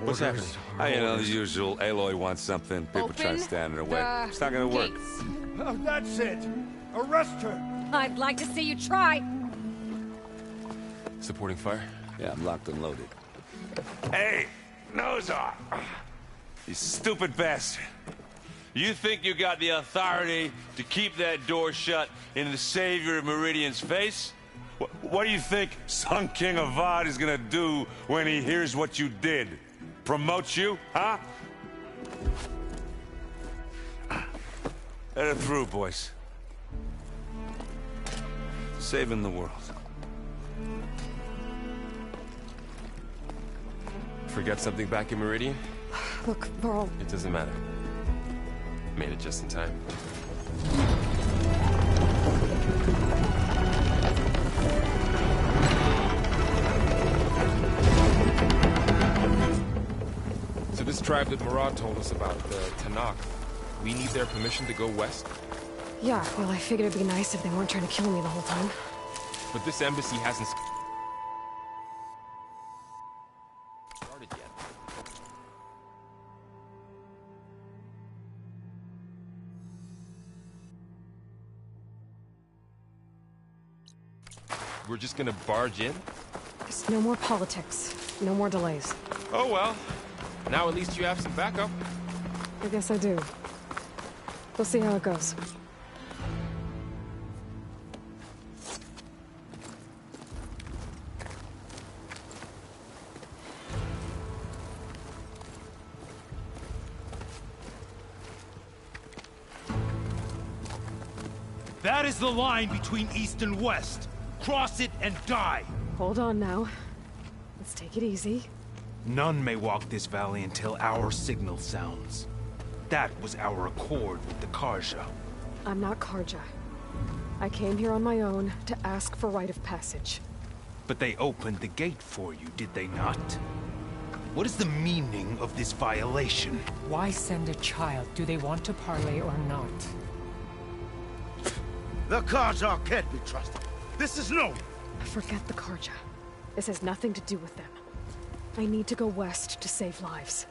What's happening? You know, the usual. Aloy wants something. People try to stand in her way. It's not gonna work. Oh, that's it! Arrest her! I'd like to see you try. Supporting fire? Yeah, I'm locked and loaded. Hey, Nozar! You stupid bastard. You think you got the authority to keep that door shut in the Savior of Meridian's face? What do you think Sun King Avad is gonna do when he hears what you did? Promote you, huh? Let it through, boys. Saving the world. Forget something back in Meridian? Look, Varl. It doesn't matter. Made it just in time. So this tribe that Murad told us about, the Tanakh, we need their permission to go west? Yeah, well, I figured it'd be nice if they weren't trying to kill me the whole time. But this embassy hasn't started yet. We're just gonna barge in? Just no more politics. No more delays. Oh well. Now at least you have some backup. I guess I do. We'll see how it goes. That is the line between East and West. Cross it and die. Hold on now. Let's take it easy. None may walk this valley until our signal sounds. That was our accord with the Karja. I'm not Karja. I came here on my own to ask for rite of passage. But they opened the gate for you, did they not? What is the meaning of this violation? Why send a child? Do they want to parley or not? The Karja can't be trusted. This is no... Forget the Karja. This has nothing to do with them. I need to go west to save lives.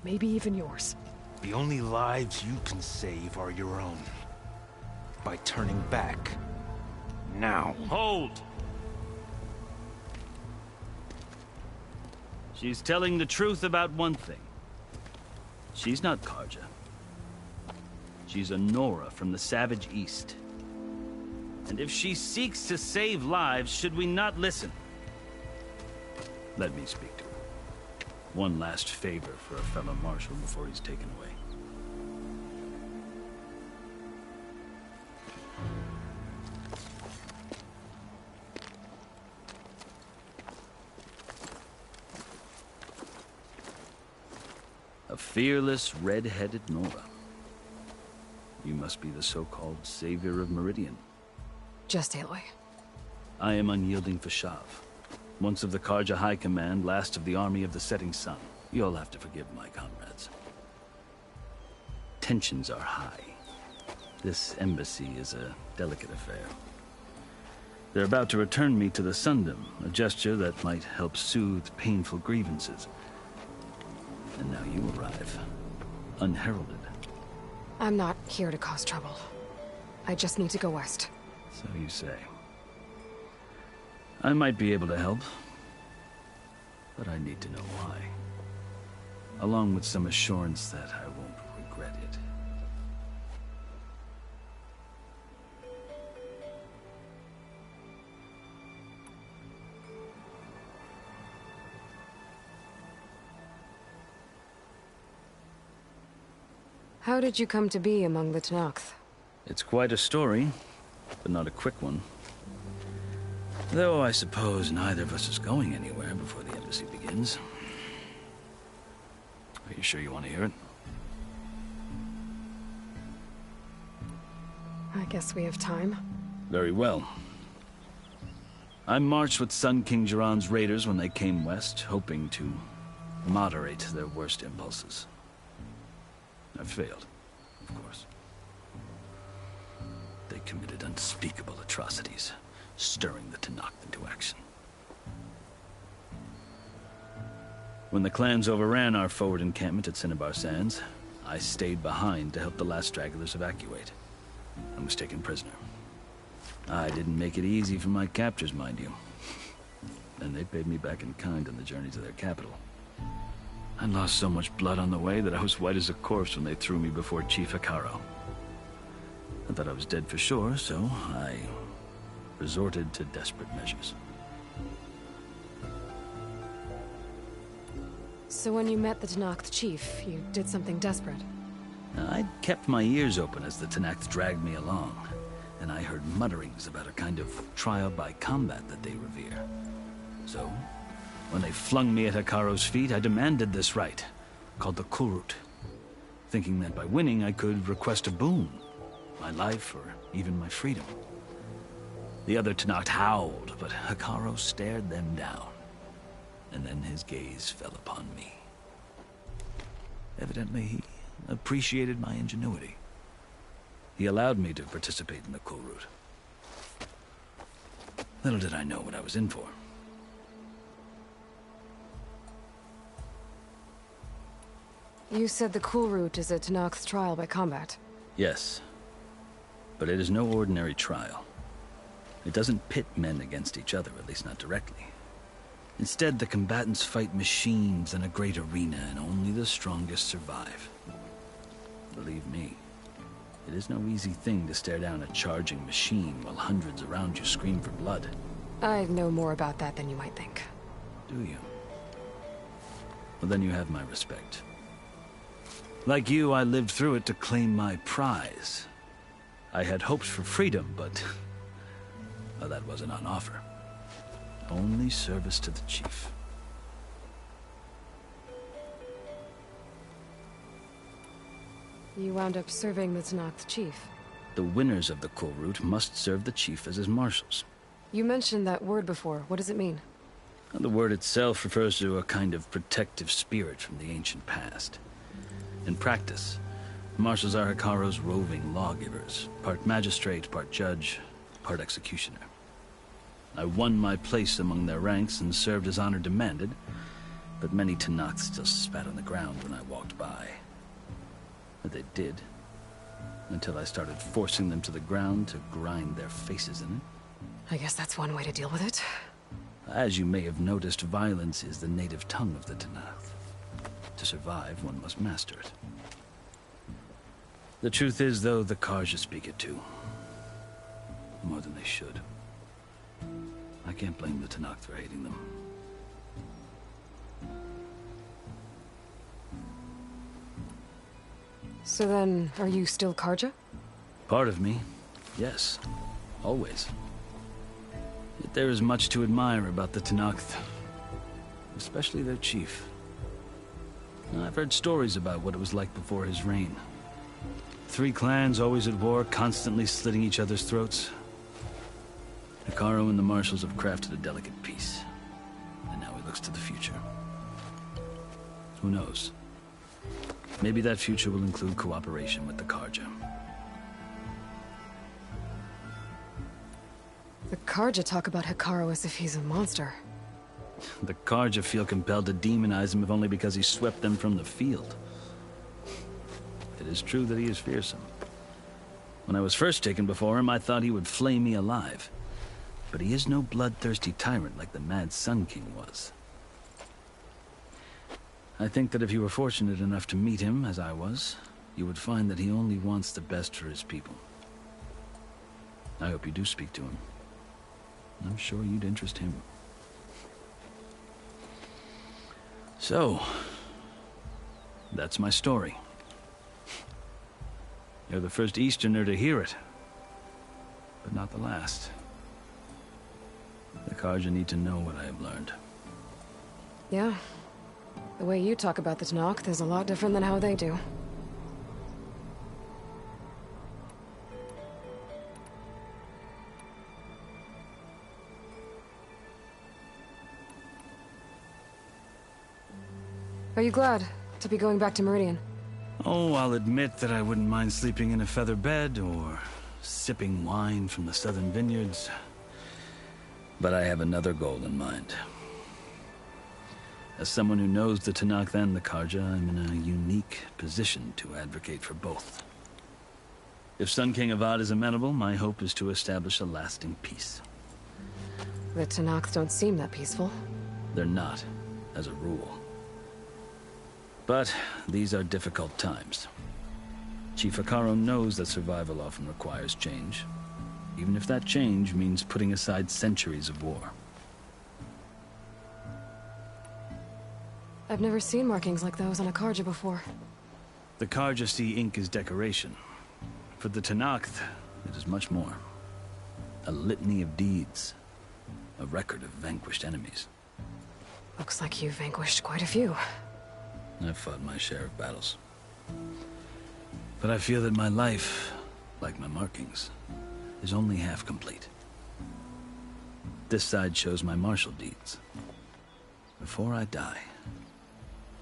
Maybe even yours. The only lives you can save are your own. By turning back. Now. Hold! She's telling the truth about one thing. She's not Carja. She's a Nora from the Savage East. And if she seeks to save lives, should we not listen? Let me speak to her. One last favor for a fellow marshal before he's taken away. A fearless, red-headed Nora. You must be the so-called savior of Meridian. Just Aloy. I am Unyielding Fashav. Once of the Carja High Command, last of the Army of the Setting Sun. You'll have to forgive my comrades. Tensions are high. This embassy is a delicate affair. They're about to return me to the Sundom, a gesture that might help soothe painful grievances. And now you arrive, unheralded. I'm not here to cause trouble. I just need to go west. So you say. I might be able to help, but I need to know why. Along with some assurance that I won't regret it. How did you come to be among the Tenakth? It's quite a story, but not a quick one. Though I suppose neither of us is going anywhere before the embassy begins. Are you sure you want to hear it? I guess we have time. Very well. I marched with Sun King Jiran's raiders when they came west, hoping to moderate their worst impulses. I failed, of course. They committed unspeakable atrocities, stirring the Tenakth into action. When the clans overran our forward encampment at Cinnabar Sands, I stayed behind to help the last stragglers evacuate. I was taken prisoner. I didn't make it easy for my captors, mind you. And they paid me back in kind on the journey to their capital. I lost so much blood on the way that I was white as a corpse when they threw me before Chief Hekarro. I thought I was dead for sure, so I resorted to desperate measures. So when you met the Tenakth chief, you did something desperate? I'd kept my ears open as the Tenakth dragged me along, and I heard mutterings about a kind of trial by combat that they revere. So, when they flung me at Hekarro's feet, I demanded this rite, called the Kulrut, thinking that by winning I could request a boon, my life or even my freedom. The other Tenakth howled, but Hekarro stared them down, and then his gaze fell upon me. Evidently, he appreciated my ingenuity. He allowed me to participate in the Kulrut. Little did I know what I was in for. You said the Kulrut is a Tenakth's trial by combat. Yes, but it is no ordinary trial. It doesn't pit men against each other, at least not directly. Instead, the combatants fight machines in a great arena, and only the strongest survive. Believe me, it is no easy thing to stare down a charging machine while hundreds around you scream for blood. I know more about that than you might think. Do you? Well, then you have my respect. Like you, I lived through it to claim my prize. I had hopes for freedom, but well, that wasn't on offer. Only service to the chief. You wound up serving the Tenakth chief. The winners of the Kulrut must serve the chief as his marshals. You mentioned that word before. What does it mean? And the word itself refers to a kind of protective spirit from the ancient past. In practice, marshals are Hekarro's roving lawgivers, part magistrate, part judge, part executioner. I won my place among their ranks and served as honor demanded, but many Tenakth still spat on the ground when I walked by. But they did, until I started forcing them to the ground to grind their faces in it. I guess that's one way to deal with it. As you may have noticed, violence is the native tongue of the Tenakth. To survive, one must master it. The truth is, though, the Carja speak it too. More than they should. I can't blame the Tenakth for hating them. So then, are you still Carja? Part of me, yes. Always. Yet there is much to admire about the Tenakth. Especially their chief. I've heard stories about what it was like before his reign. 3 clans always at war, constantly slitting each other's throats. Hekarro and the Marshals have crafted a delicate peace. And now he looks to the future. Who knows? Maybe that future will include cooperation with the Carja. The Carja talk about Hekarro as if he's a monster. The Carja feel compelled to demonize him if only because he swept them from the field. It is true that he is fearsome. When I was first taken before him, I thought he would flay me alive. But he is no bloodthirsty tyrant like the Mad Sun King was. I think that if you were fortunate enough to meet him, as I was, you would find that he only wants the best for his people. I hope you do speak to him. I'm sure you'd interest him. So, that's my story. You're the first Easterner to hear it, but not the last. The Carja need to know what I have learned. Yeah. The way you talk about the Tenakth is a lot different than how they do. Are you glad to be going back to Meridian? Oh, I'll admit that I wouldn't mind sleeping in a feather bed or sipping wine from the southern vineyards. But I have another goal in mind. As someone who knows the Tenakth and the Carja, I'm in a unique position to advocate for both. If Sun King Avad is amenable, my hope is to establish a lasting peace. The Tenakth don't seem that peaceful. They're not, as a rule. But these are difficult times. Chief Hekarro knows that survival often requires change, even if that change means putting aside centuries of war. I've never seen markings like those on a Carja before. The Carja see ink as decoration. For the Tenakth, it is much more. A litany of deeds. A record of vanquished enemies. Looks like you've vanquished quite a few. I've fought my share of battles. But I feel that my life, like my markings, is only half complete. This side shows my martial deeds. Before I die,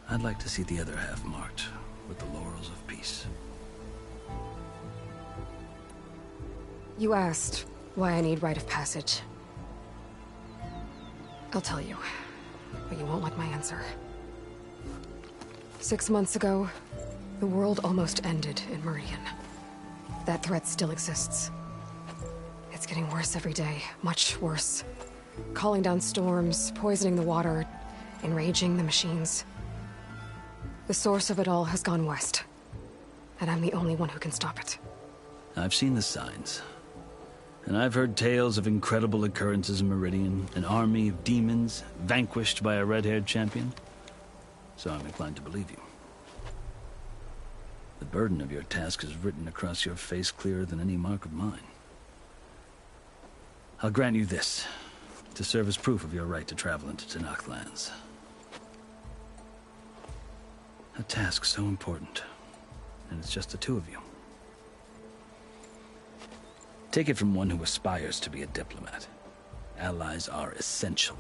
I'd like to see the other half marked with the laurels of peace. You asked why I need rite of passage. I'll tell you, but you won't like my answer. 6 months ago, the world almost ended in Meridian. That threat still exists. It's getting worse every day, much worse. Calling down storms, poisoning the water, enraging the machines. The source of it all has gone west, and I'm the only one who can stop it. I've seen the signs. And I've heard tales of incredible occurrences in Meridian, an army of demons vanquished by a red-haired champion. So I'm inclined to believe you. The burden of your task is written across your face clearer than any mark of mine. I'll grant you this, to serve as proof of your right to travel into Tenakth lands. A task so important, and it's just the two of you. Take it from one who aspires to be a diplomat. Allies are essential.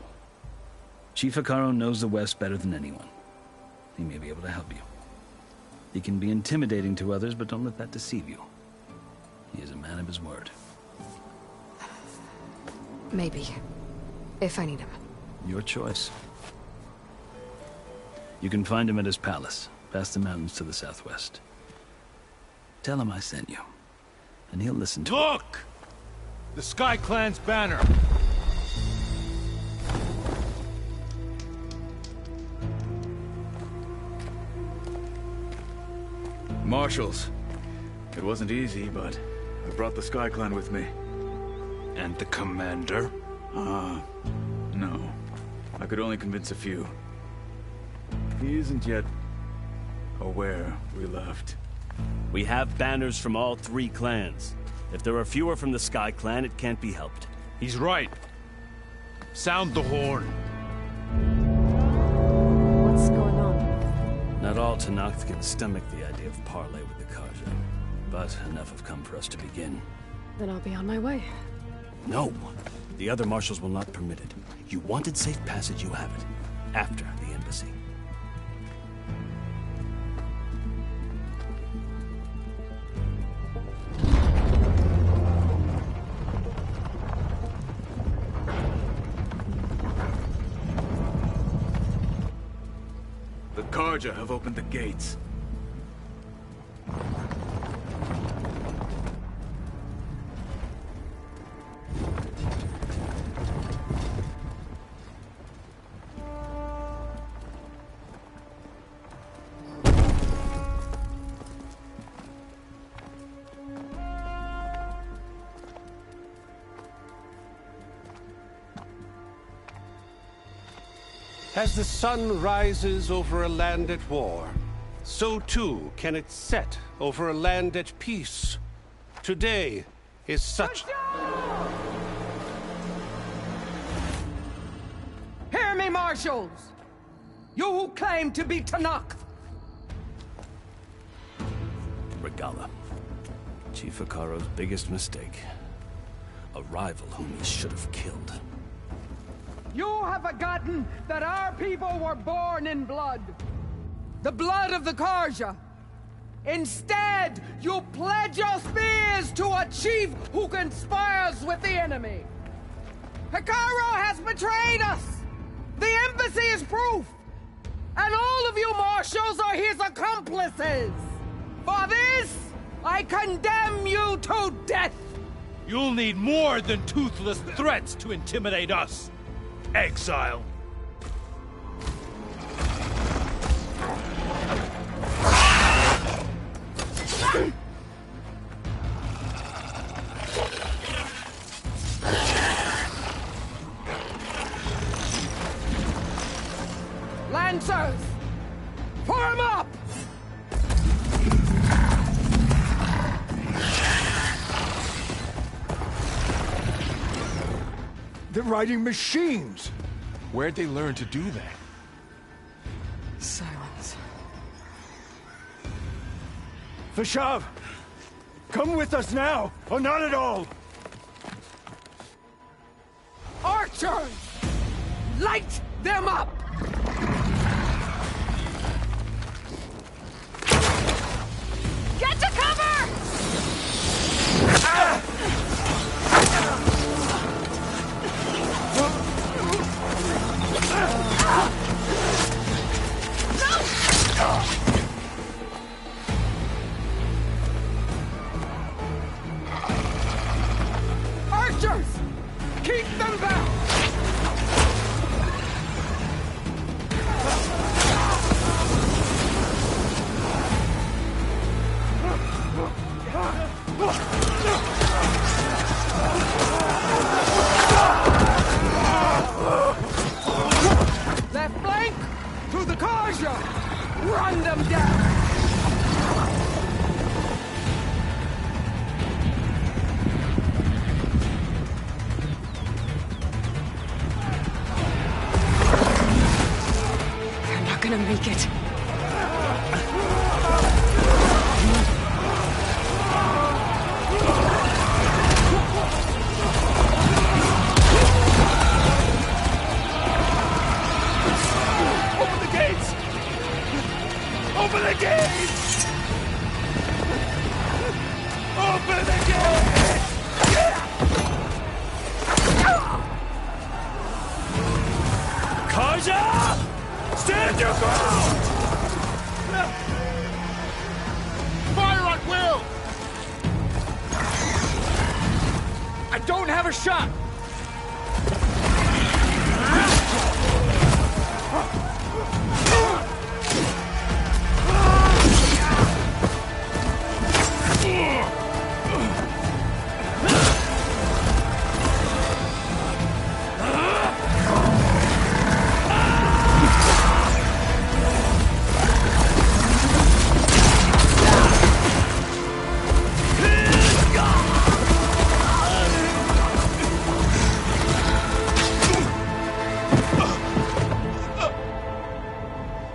Chief Hekarro knows the West better than anyone. He may be able to help you. He can be intimidating to others, but don't let that deceive you. He is a man of his word. Maybe. If I need him. Your choice. You can find him at his palace, past the mountains to the southwest. Tell him I sent you, and he'll listen to Look! The Sky Clan's banner! Marshals. It wasn't easy, but I brought the Sky Clan with me. And the commander? No. I could only convince a few. He isn't yet aware we left. We have banners from all 3 clans. If there are fewer from the Sky Clan, it can't be helped. He's right. Sound the horn. What's going on? Not all Tenakth can stomach the idea of parley with the Carja, but enough have come for us to begin. Then I'll be on my way. No! The other marshals will not permit it. You wanted safe passage, you have it. After the embassy. The Carja have opened the gates. As the sun rises over a land at war, so too can it set over a land at peace. Today is such... Hear me, marshals! You who claim to be Tenakth! Regalla. Chief Hekarro's biggest mistake. A rival whom he should have killed. You have forgotten that our people were born in blood. The blood of the Carja. Instead, you pledge your spears to a chief who conspires with the enemy. Hekarro has betrayed us! The embassy is proof! And all of you marshals are his accomplices! For this, I condemn you to death! You'll need more than toothless threats to intimidate us. Exile. Lancers! Form up! They're riding machines! Where'd they learn to do that? Silence. Vashav! Come with us now, or not at all! Archers! Light them up! Get to cover! Archers! Keep them back! Left flank! To the Carja! Run them down! They're not gonna make it. Open the gates! Open the gates! Open the gates! Carja! Stand your ground! Fire at will! I don't have a shot!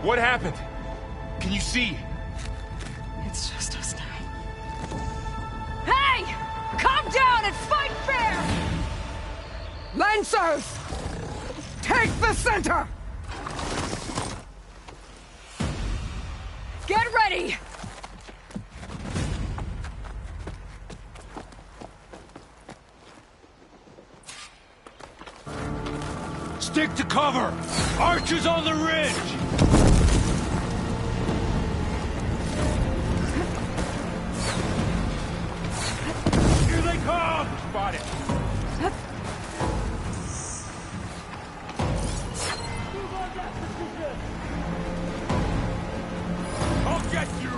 What happened? Can you see? It's just us now. Hey! Calm down and fight fair! Lancers! Take the center! Get ready! Stick to cover! Archers on the ridge! Here they come! Spotted! I'll get you!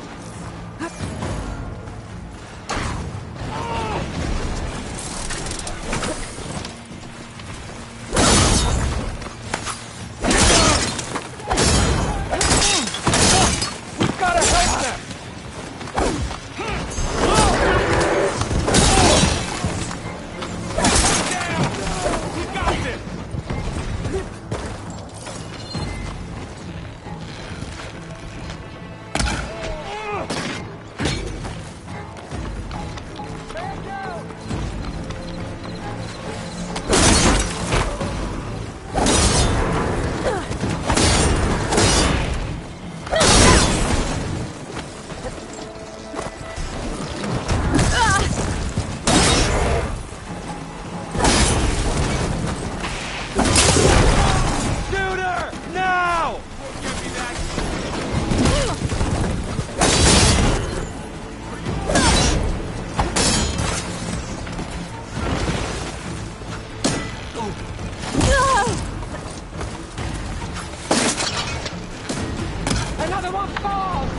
Another one falls!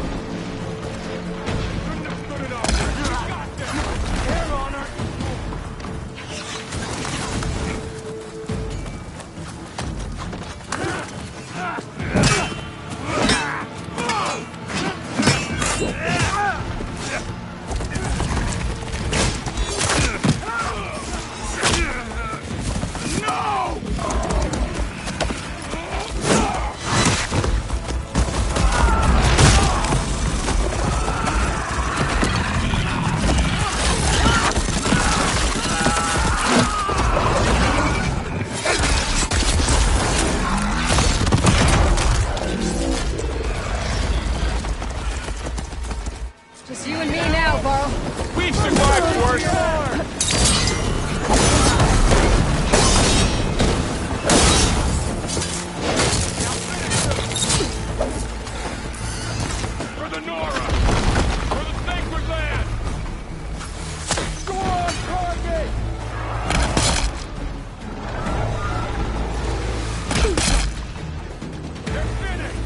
Just you and me now, Varl. We've survived worse. For the Nora! For the Sacred Land! Go on, Cargate! They're finished!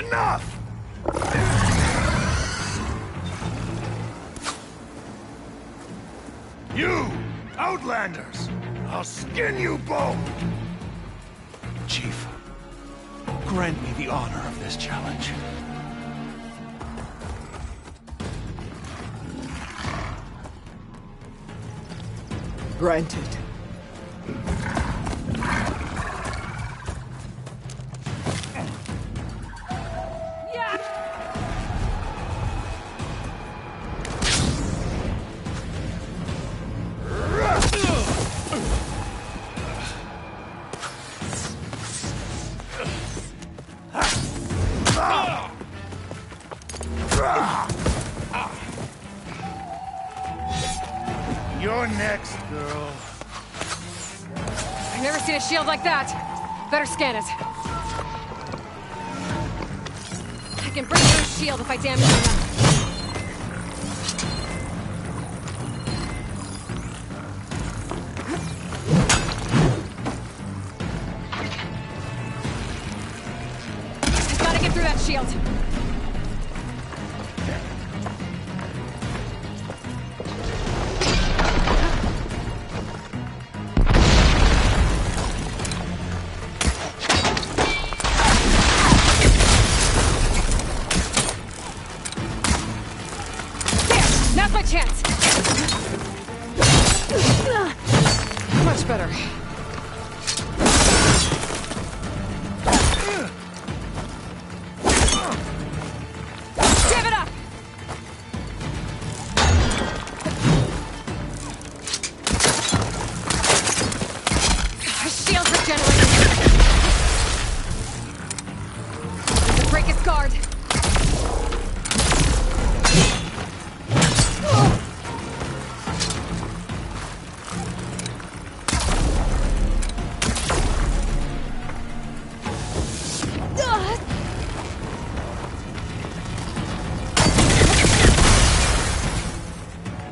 Enough! You, Outlanders! I'll skin you both! Chief, grant me the honor of this challenge. Granted. You're next, girl. I've never seen a shield like that. Better scan it. I can break through a shield if I damage it enough. I've gotta get through that shield. Now's my chance! Much better. Give it up! Shield's regenerating. Need to break its guard.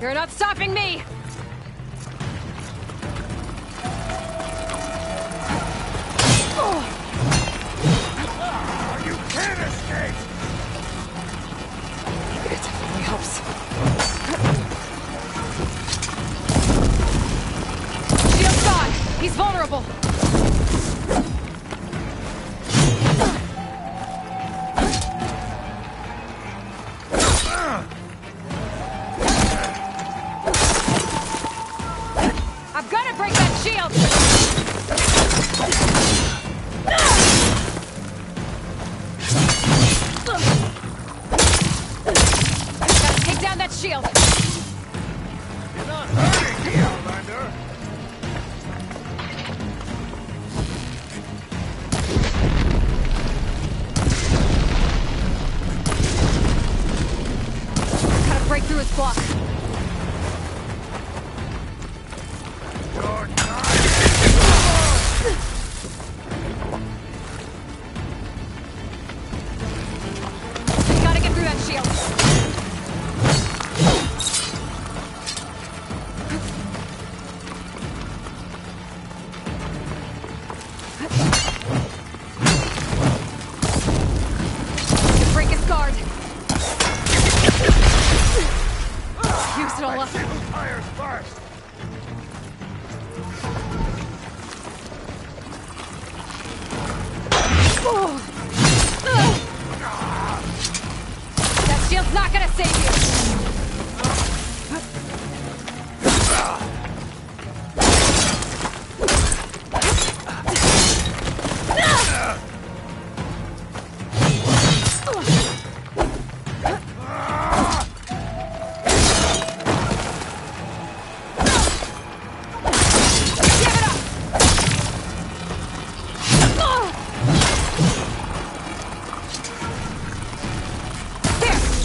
You're not stopping me! You can't escape! It definitely helps. Shield's gone! He's vulnerable! I've got to break that shield! Gotta take down that shield! You're not hurting me, Outlander! Gotta break through his block. Gotta get through that shield. Break his guard. Use it all up. Tires first! That shield's not gonna save you!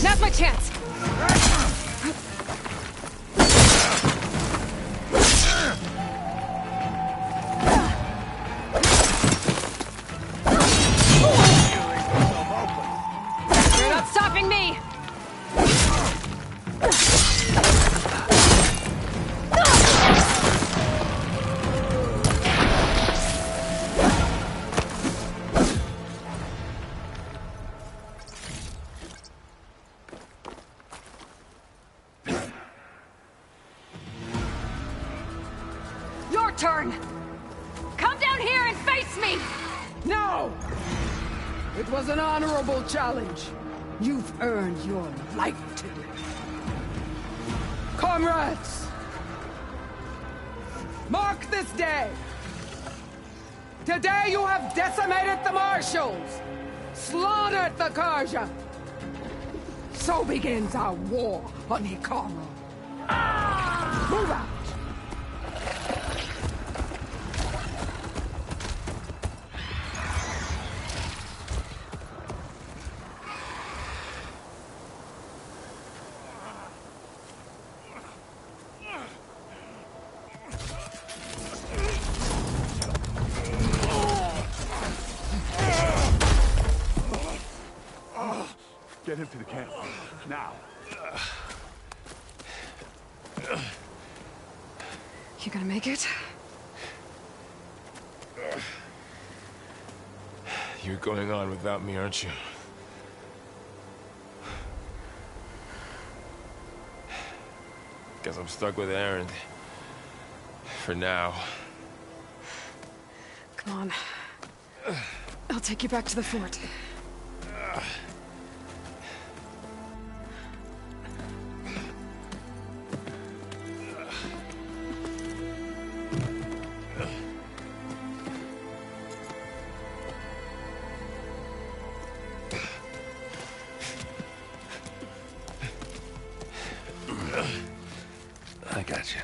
Now's my chance! You're not stopping me! turn! Come down here and face me! No! It was an honorable challenge. You've earned your life today. Comrades! Mark this day! Today you have decimated the Marshals! Slaughtered the Carja! So begins our war on Hikaru. Move out! Get him to the camp. Now. You gonna make it? You're going on without me, aren't you? Guess I'm stuck with Erend. For now. Come on. I'll take you back to the fort. I got you.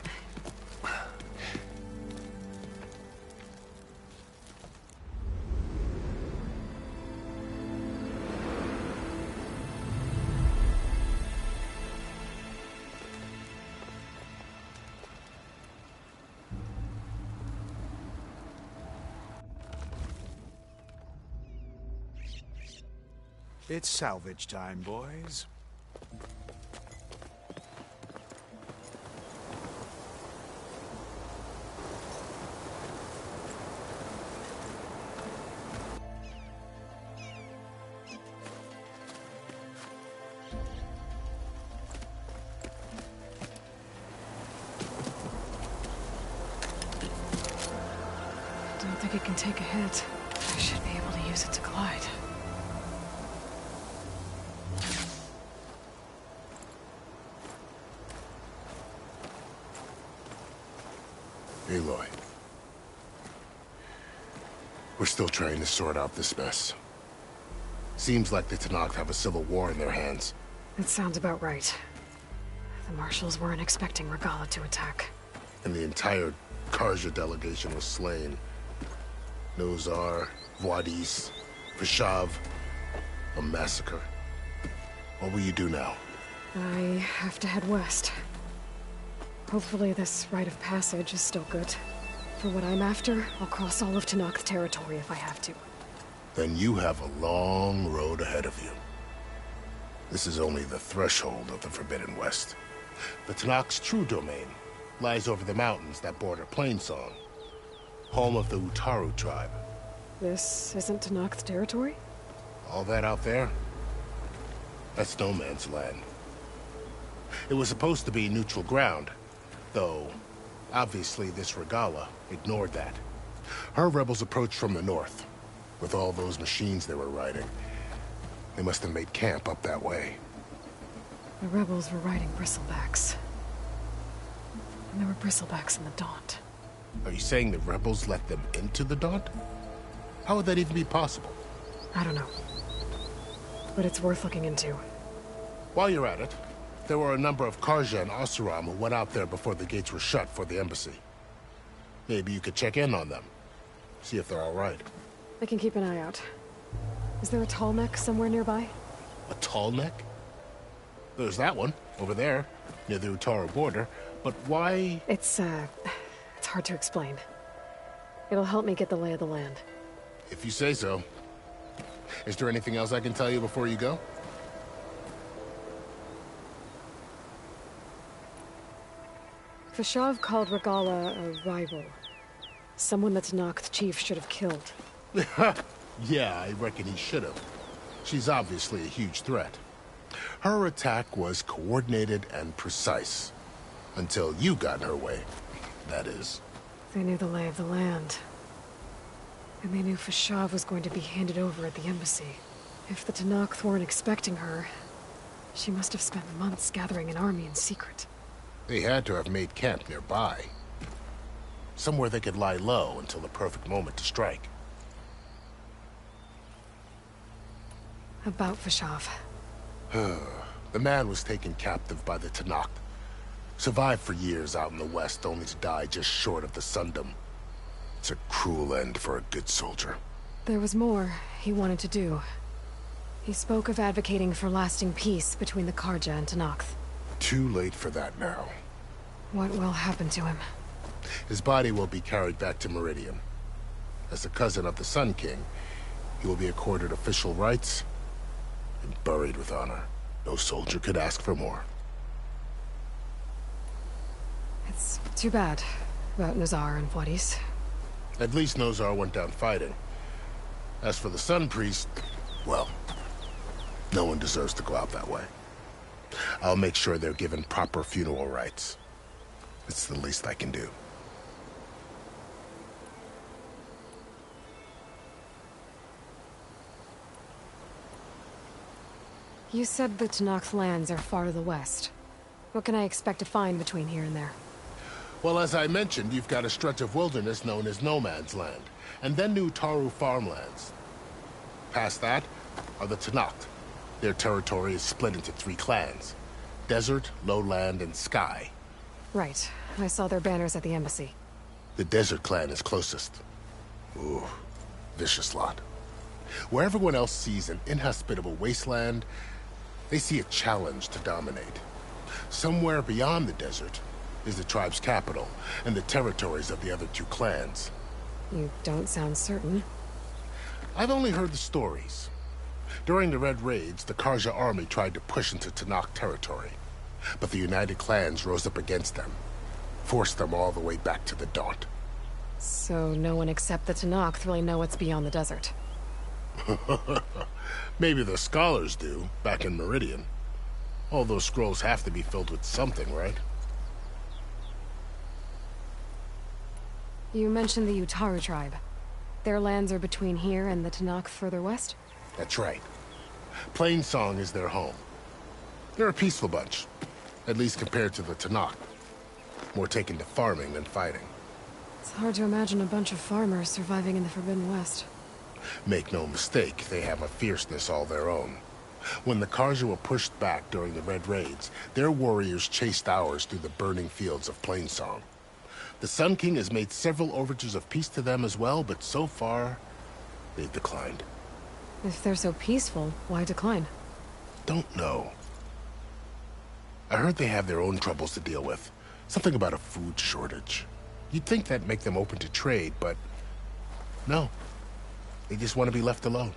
It's salvage time, boys. Don't think it can take a hit. I should be able to use it to glide. Aloy. We're still trying to sort out this mess. Seems like the Tenakth have a civil war in their hands. It sounds about right. The Marshals weren't expecting Regalla to attack. And the entire Carja delegation was slain. Nozar, Wadis, Prishav. A massacre. What will you do now? I have to head west. Hopefully this rite of passage is still good. For what I'm after, I'll cross all of Tenakth territory if I have to. Then you have a long road ahead of you. This is only the threshold of the Forbidden West. The Tenakth's true domain lies over the mountains that border Plainsong, home of the Utaru tribe. This isn't Tenakth territory? All that out there? That's no man's land. It was supposed to be neutral ground, though obviously this Regalla ignored that. Her rebels approached from the north, with all those machines they were riding. They must have made camp up that way. The rebels were riding bristlebacks. And there were bristlebacks in the Daunt. Are you saying the rebels let them into the Daunt? How would that even be possible? I don't know. But it's worth looking into. While you're at it, there were a number of Carja and Oseram who went out there before the gates were shut for the embassy. Maybe you could check in on them. See if they're all right. I can keep an eye out. Is there a tall neck somewhere nearby? A tall neck? There's that one, over there, near the Utaru border. But why? It's hard to explain. It'll help me get the lay of the land. If you say so. Is there anything else I can tell you before you go? Krishav called Regalla a rival. Someone that Tenakth chief should have killed. Yeah, I reckon he should have. She's obviously a huge threat. Her attack was coordinated and precise. Until you got in her way, that is. They knew the lay of the land. And they knew Fashav was going to be handed over at the embassy. If the Tenakth weren't expecting her, she must have spent months gathering an army in secret. They had to have made camp nearby. Somewhere they could lie low until the perfect moment to strike. About Fashav. The man was taken captive by the Tenakth. Survived for years out in the west, only to die just short of the Sundom. It's a cruel end for a good soldier. There was more he wanted to do. He spoke of advocating for lasting peace between the Carja and Tenakth. Too late for that now. What will happen to him? His body will be carried back to Meridian. As a cousin of the Sun King, he will be accorded official rights and buried with honor. No soldier could ask for more. It's too bad about Nazar and Wadis. At least Nozar went down fighting. As for the Sun Priest, well, no one deserves to go out that way. I'll make sure they're given proper funeral rites. It's the least I can do. You said the Tenakth lands are far to the west. What can I expect to find between here and there? Well, as I mentioned, you've got a stretch of wilderness known as No Man's Land, and then New Taru farmlands. Past that are the Tenakth. Their territory is split into 3 clans: Desert, Lowland, and Sky. Right. I saw their banners at the embassy. The Desert clan is closest. Ooh, vicious lot. Where everyone else sees an inhospitable wasteland, they see a challenge to dominate. Somewhere beyond the desert is the tribe's capital and the territories of the other 2 clans. You don't sound certain. I've only heard the stories. During the Red Raids, the Carja army tried to push into Tenakth territory, but the United Clans rose up against them, forced them all the way back to the Daunt. So no one except the Tenakth really know what's beyond the desert. Maybe the scholars do, back in Meridian. All those scrolls have to be filled with something, right? You mentioned the Utaru tribe. Their lands are between here and the Tenakth further west? That's right. Plainsong is their home. They're a peaceful bunch, at least compared to the Tenakth. More taken to farming than fighting. It's hard to imagine a bunch of farmers surviving in the Forbidden West. Make no mistake, they have a fierceness all their own. When the Carja were pushed back during the Red Raids, their warriors chased ours through the burning fields of Plainsong. The Sun King has made several overtures of peace to them as well, but so far, they've declined. If they're so peaceful, why decline? Don't know. I heard they have their own troubles to deal with. Something about a food shortage. You'd think that'd make them open to trade, but no. They just want to be left alone.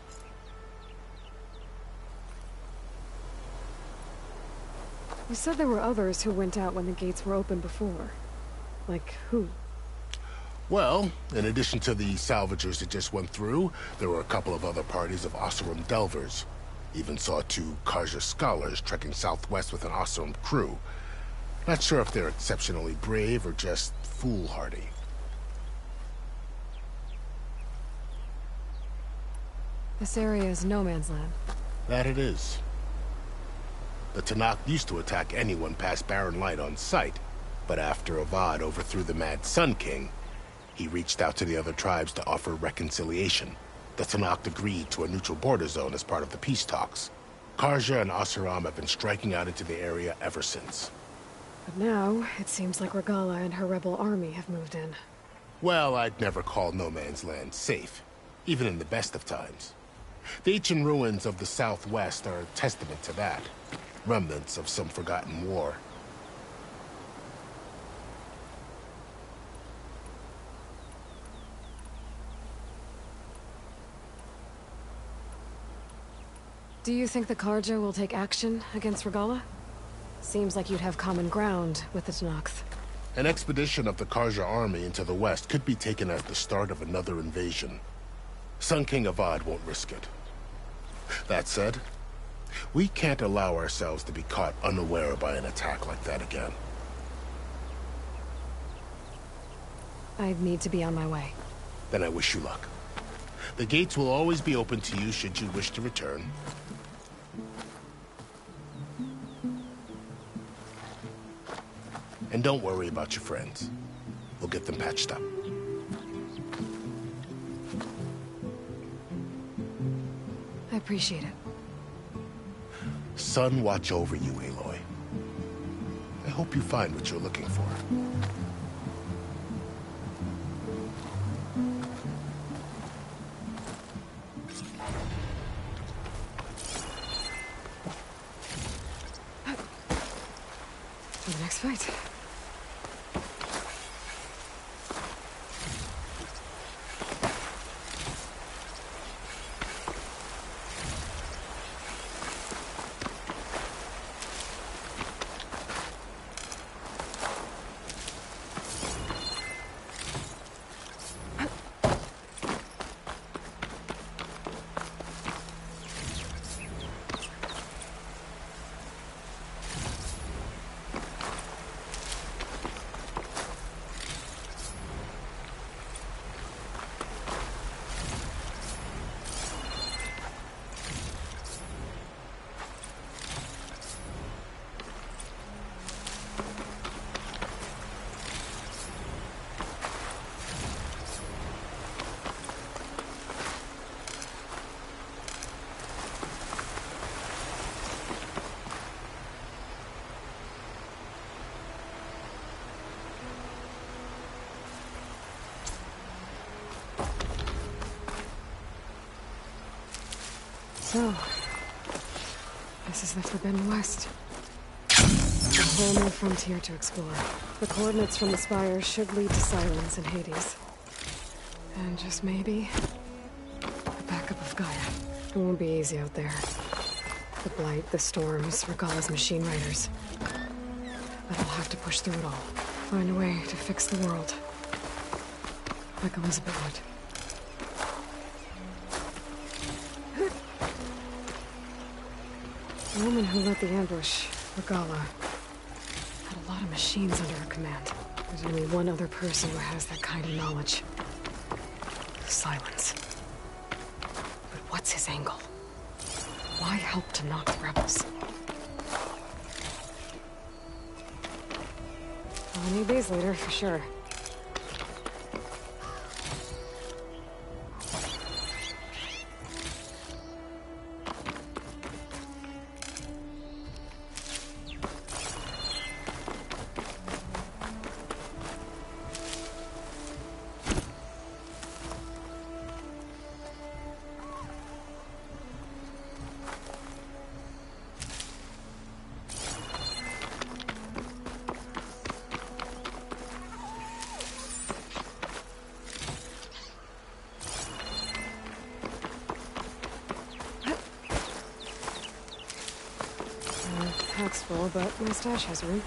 You said there were others who went out when the gates were open before. Like who? Well, in addition to the salvagers that just went through, there were a couple of other parties of Oseram Delvers. Even saw 2 Carja scholars trekking southwest with an Oseram crew. Not sure if they're exceptionally brave or just foolhardy. This area is no man's land. That it is. The Tenakth used to attack anyone past Barren Light on sight, but after Avad overthrew the Mad Sun King, he reached out to the other tribes to offer reconciliation. The Tenakth agreed to a neutral border zone as part of the peace talks. Carja and Oseram have been striking out into the area ever since. But now, it seems like Regalla and her rebel army have moved in. Well, I'd never call No Man's Land safe, even in the best of times. The ancient ruins of the Southwest are a testament to that. Remnants of some forgotten war. Do you think the Carja will take action against Regalla? Seems like you'd have common ground with the Tenakth. An expedition of the Carja army into the west could be taken at the start of another invasion. Sun King Avad won't risk it. That said, we can't allow ourselves to be caught unaware by an attack like that again. I need to be on my way. Then I wish you luck. The gates will always be open to you should you wish to return. And don't worry about your friends. We'll get them patched up. I appreciate it. Sun watch over you, Aloy. I hope you find what you're looking for. For the next fight. So, this is the Forbidden West. A whole new frontier to explore. The coordinates from the spires should lead to Silence and Hades. And just maybe, the backup of Gaia. It won't be easy out there. The Blight, the Storms, Regalla's machine riders. But I'll have to push through it all. Find a way to fix the world. Like Elizabeth would. The woman who led the ambush, Regalla, had a lot of machines under her command. There's only one other person who has that kind of knowledge. Silence. But what's his angle? Why help to knock the rebels? I'll need these later, for sure. Pack's full, but my stash has room.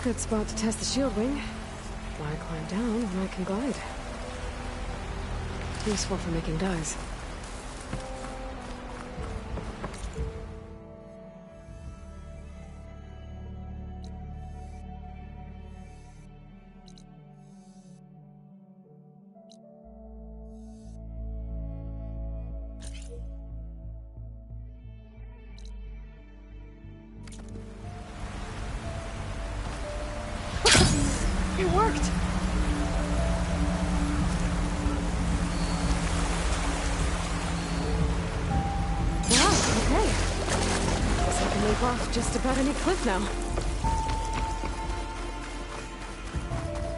Good spot to test the shield wing. Why climb down when I can glide? Useful for making dyes. It worked! Wow, okay. Guess I can leap off just about any cliff now.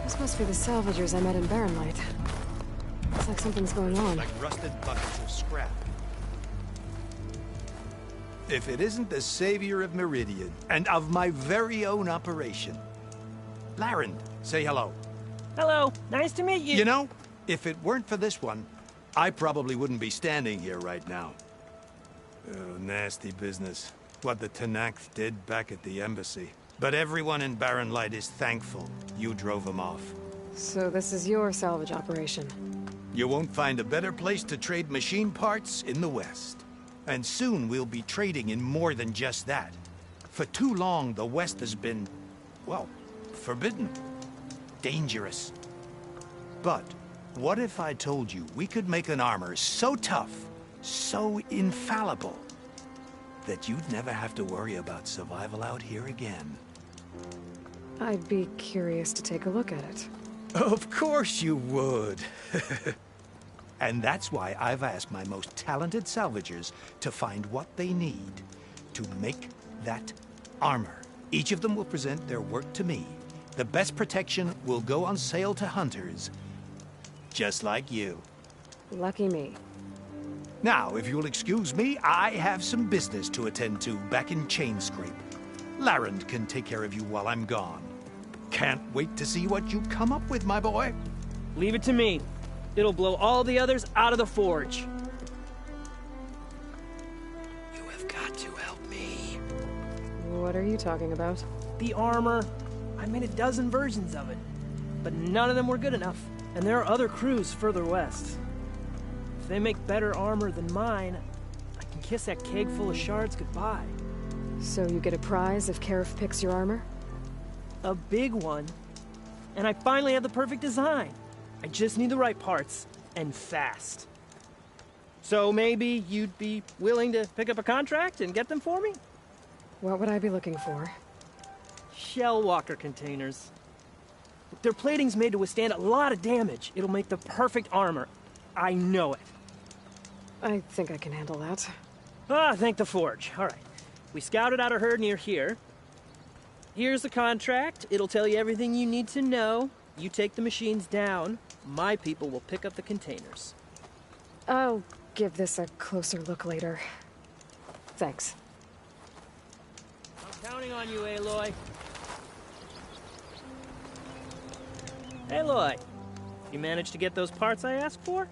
This must be the salvagers I met in Barren Light. Looks like something's going on. Like rusted buckets of scrap. If it isn't the savior of Meridian, and of my very own operation. Larend, say hello. Hello, nice to meet you. You know, if it weren't for this one, I probably wouldn't be standing here right now. Oh, nasty business. What the Tenakth did back at the embassy. But everyone in Barren Light is thankful you drove them off. So this is your salvage operation? You won't find a better place to trade machine parts in the West. And soon we'll be trading in more than just that. For too long, the West has been, well, forbidden. Dangerous. But what if I told you we could make an armor so tough, so infallible, that you'd never have to worry about survival out here again? I'd be curious to take a look at it. Of course you would. And that's why I've asked my most talented salvagers to find what they need to make that armor. Each of them will present their work to me. The best protection will go on sale to hunters, just like you. Lucky me. Now, if you'll excuse me, I have some business to attend to back in Chainscrape. Larend can take care of you while I'm gone. Can't wait to see what you come up with, my boy. Leave it to me. It'll blow all the others out of the forge. You have got to help me. What are you talking about? The armor. I made a dozen versions of it, but none of them were good enough. And there are other crews further west. If they make better armor than mine, I can kiss that keg full of shards goodbye. So you get a prize if Karif picks your armor? A big one. And I finally have the perfect design. I just need the right parts, and fast. So maybe you'd be willing to pick up a contract and get them for me? What would I be looking for? Shell walker containers. Their plating's made to withstand a lot of damage. It'll make the perfect armor. I know it. I think I can handle that. Ah, thank the forge. All right. We scouted out a herd near here. Here's the contract. It'll tell you everything you need to know. You take the machines down. My people will pick up the containers. I'll give this a closer look later. Thanks. I'm counting on you, Aloy. Aloy, you managed to get those parts I asked for?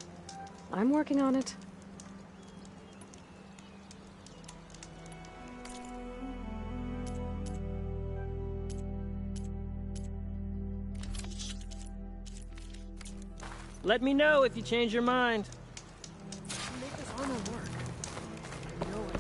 I'm working on it. Let me know if you change your mind. Make this armor work. I know it.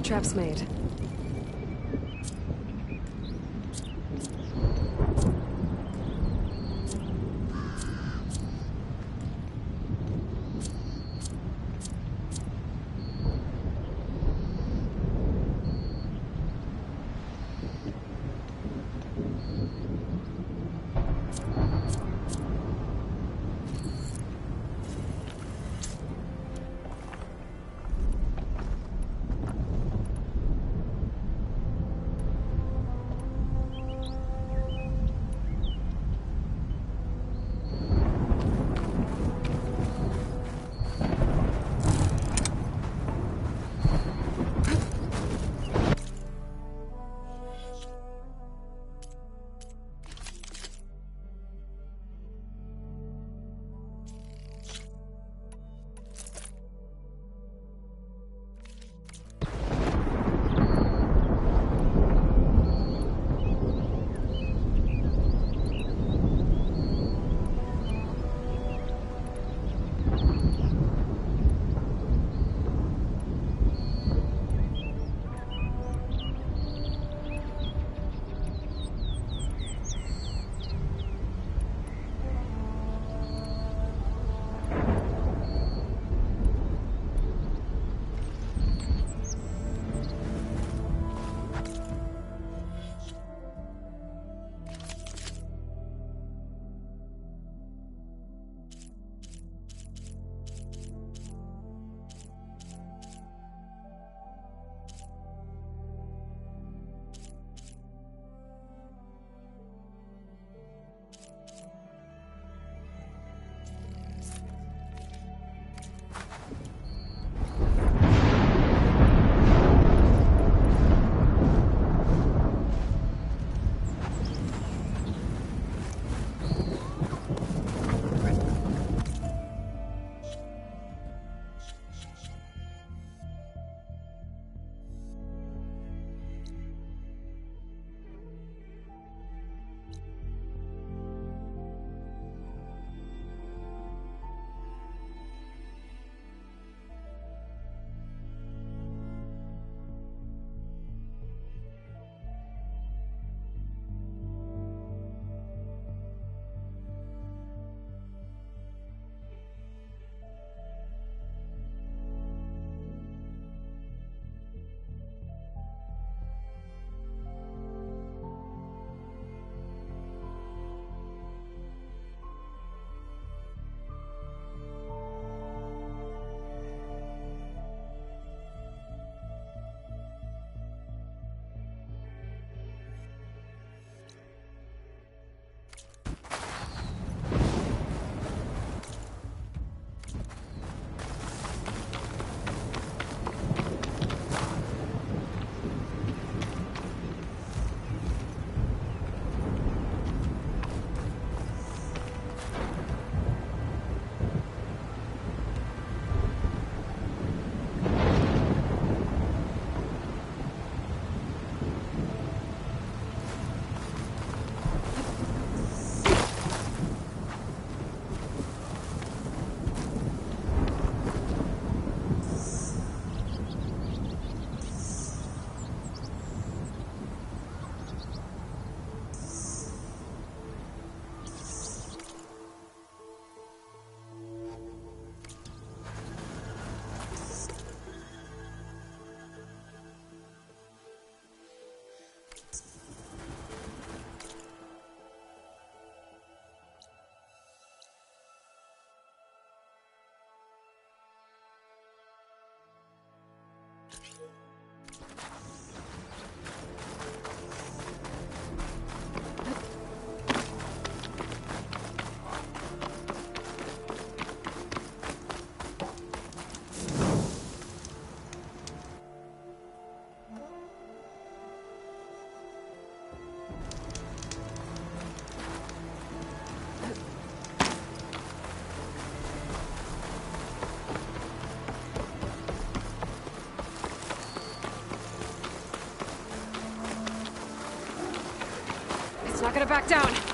Trap's made. not gonna back down.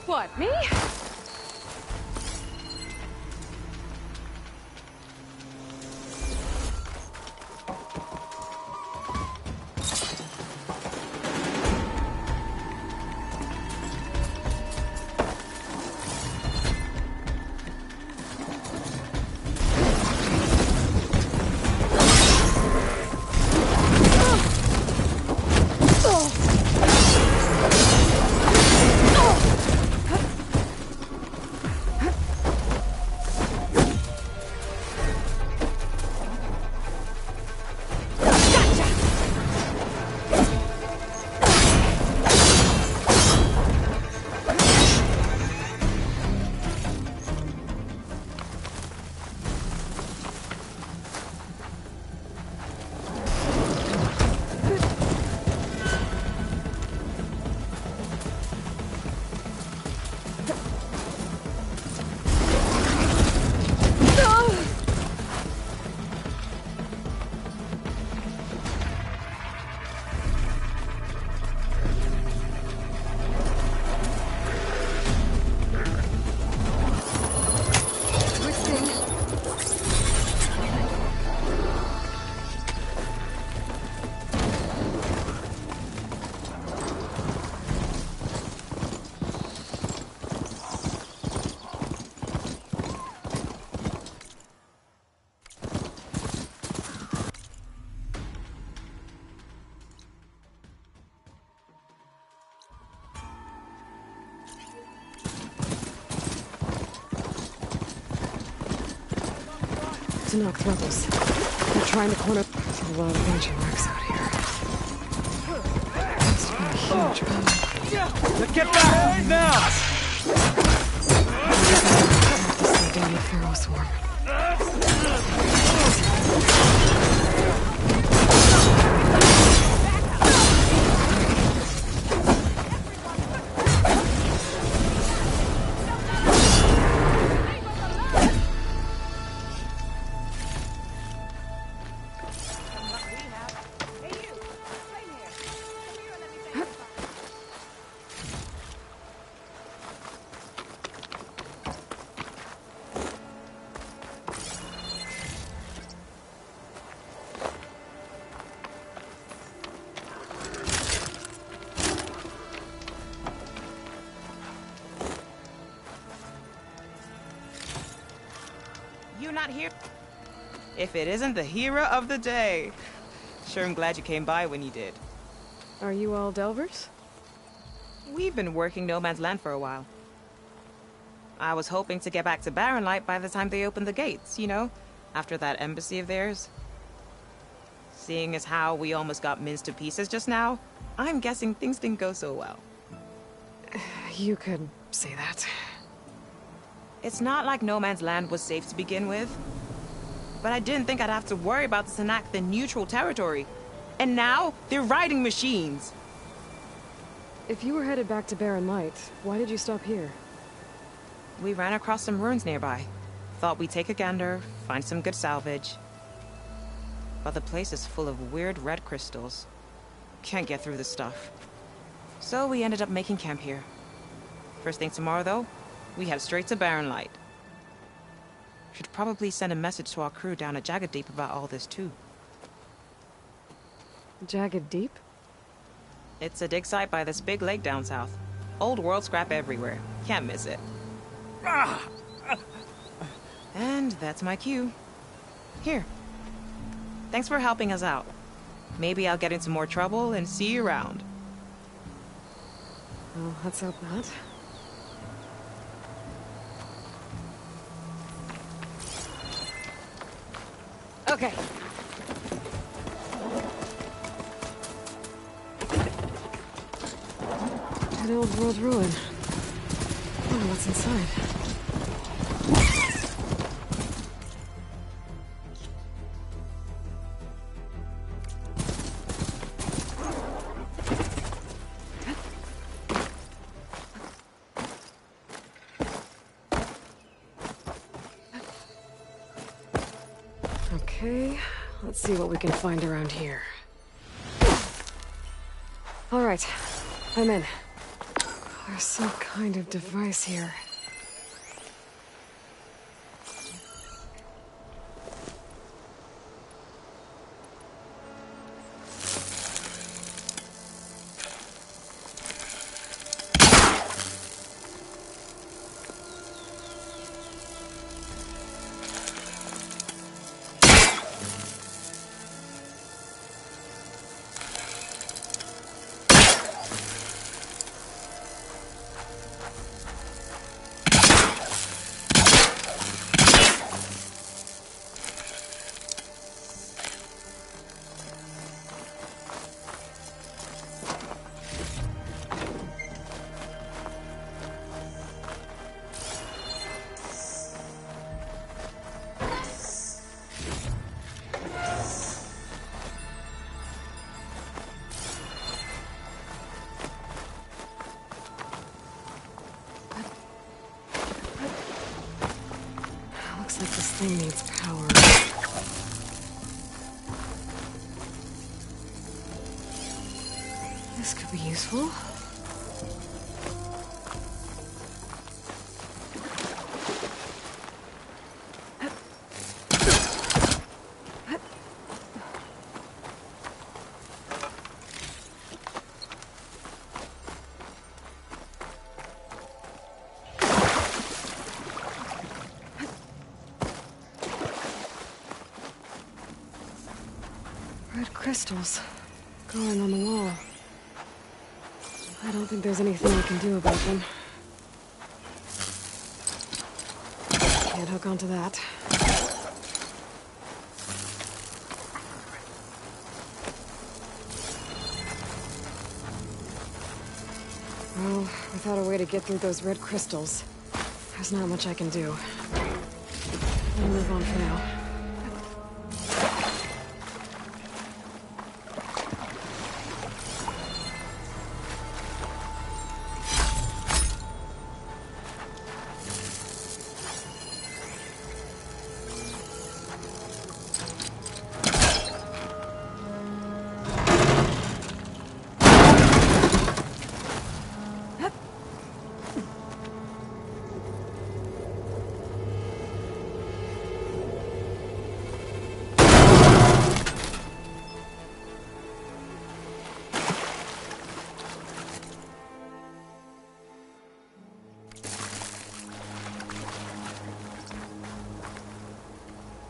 What, me? Tenakth rebels. They're trying to corner... There's a lot of branching marks out here. Must have been a huge battle. Let's get back! Now! Have to slow down the Pharaoh swarm. You not here? If it isn't the hero of the day. Sure, I'm glad you came by when you did. Are you all Delvers? We've been working No Man's Land for a while. I was hoping to get back to Barrenlight by the time they opened the gates, you know? After that embassy of theirs. Seeing as how we almost got minced to pieces just now, I'm guessing things didn't go so well. You could say that. It's not like No Man's Land was safe to begin with. But I didn't think I'd have to worry about the Tenakth in neutral territory. And now, they're riding machines. If you were headed back to Barrenlight, why did you stop here? We ran across some ruins nearby. Thought we'd take a gander, find some good salvage. But the place is full of weird red crystals. Can't get through the stuff. So we ended up making camp here. First thing tomorrow, though, we head straight to Barrenlight. Should probably send a message to our crew down at Jagged Deep about all this, too. Jagged Deep? It's a dig site by this big lake down south. Old world scrap everywhere. Can't miss it. And that's my cue. Here. Thanks for helping us out. Maybe I'll get into more trouble and see you around. Well, let's hope not. Okay. An old world ruin. Wonder what's inside. Okay, let's see what we can find around here. All right, I'm in. There's some kind of device here. Looks like this thing needs power. This could be useful. Red crystals growing on the wall. I don't think there's anything we can do about them. Can't hook onto that. Well, without a way to get through those red crystals, there's not much I can do. I'll move on for now.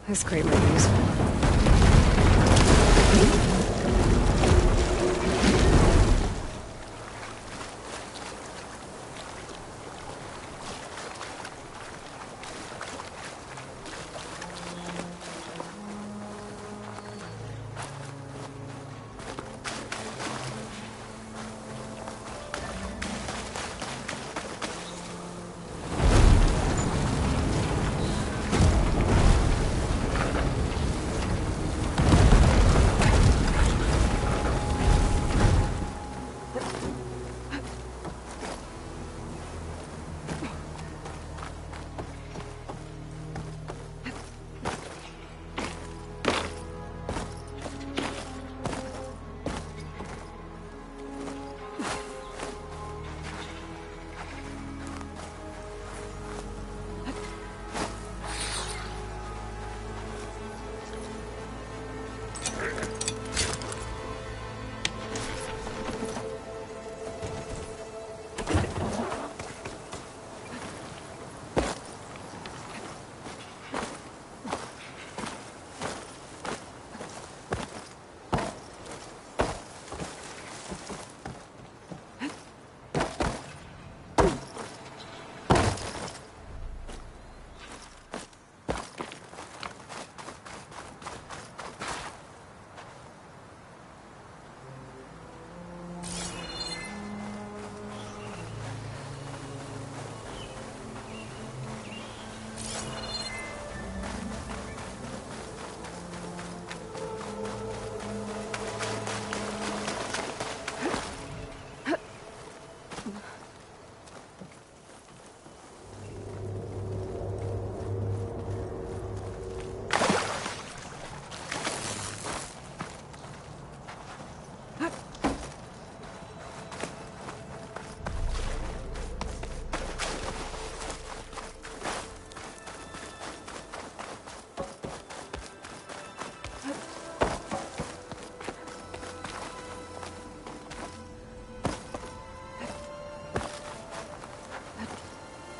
This crate might be useful.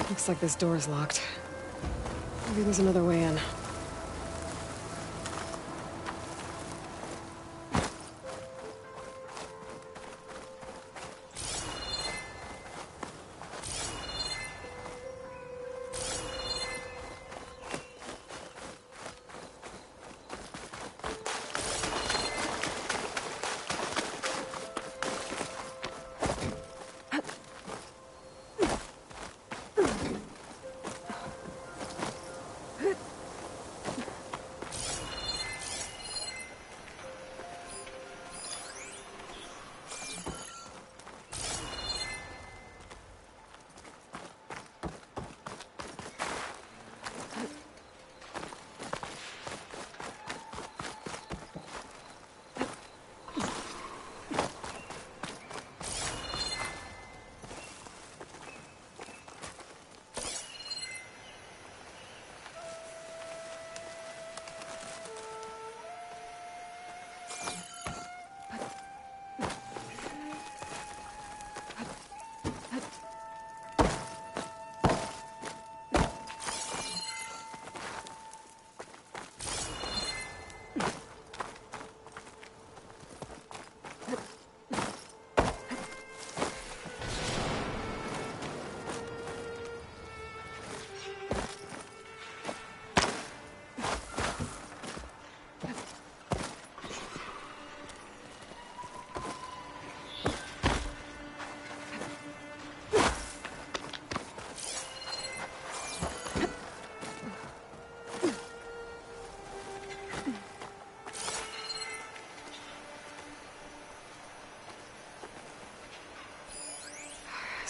Looks like this door is locked. Maybe there's another way in.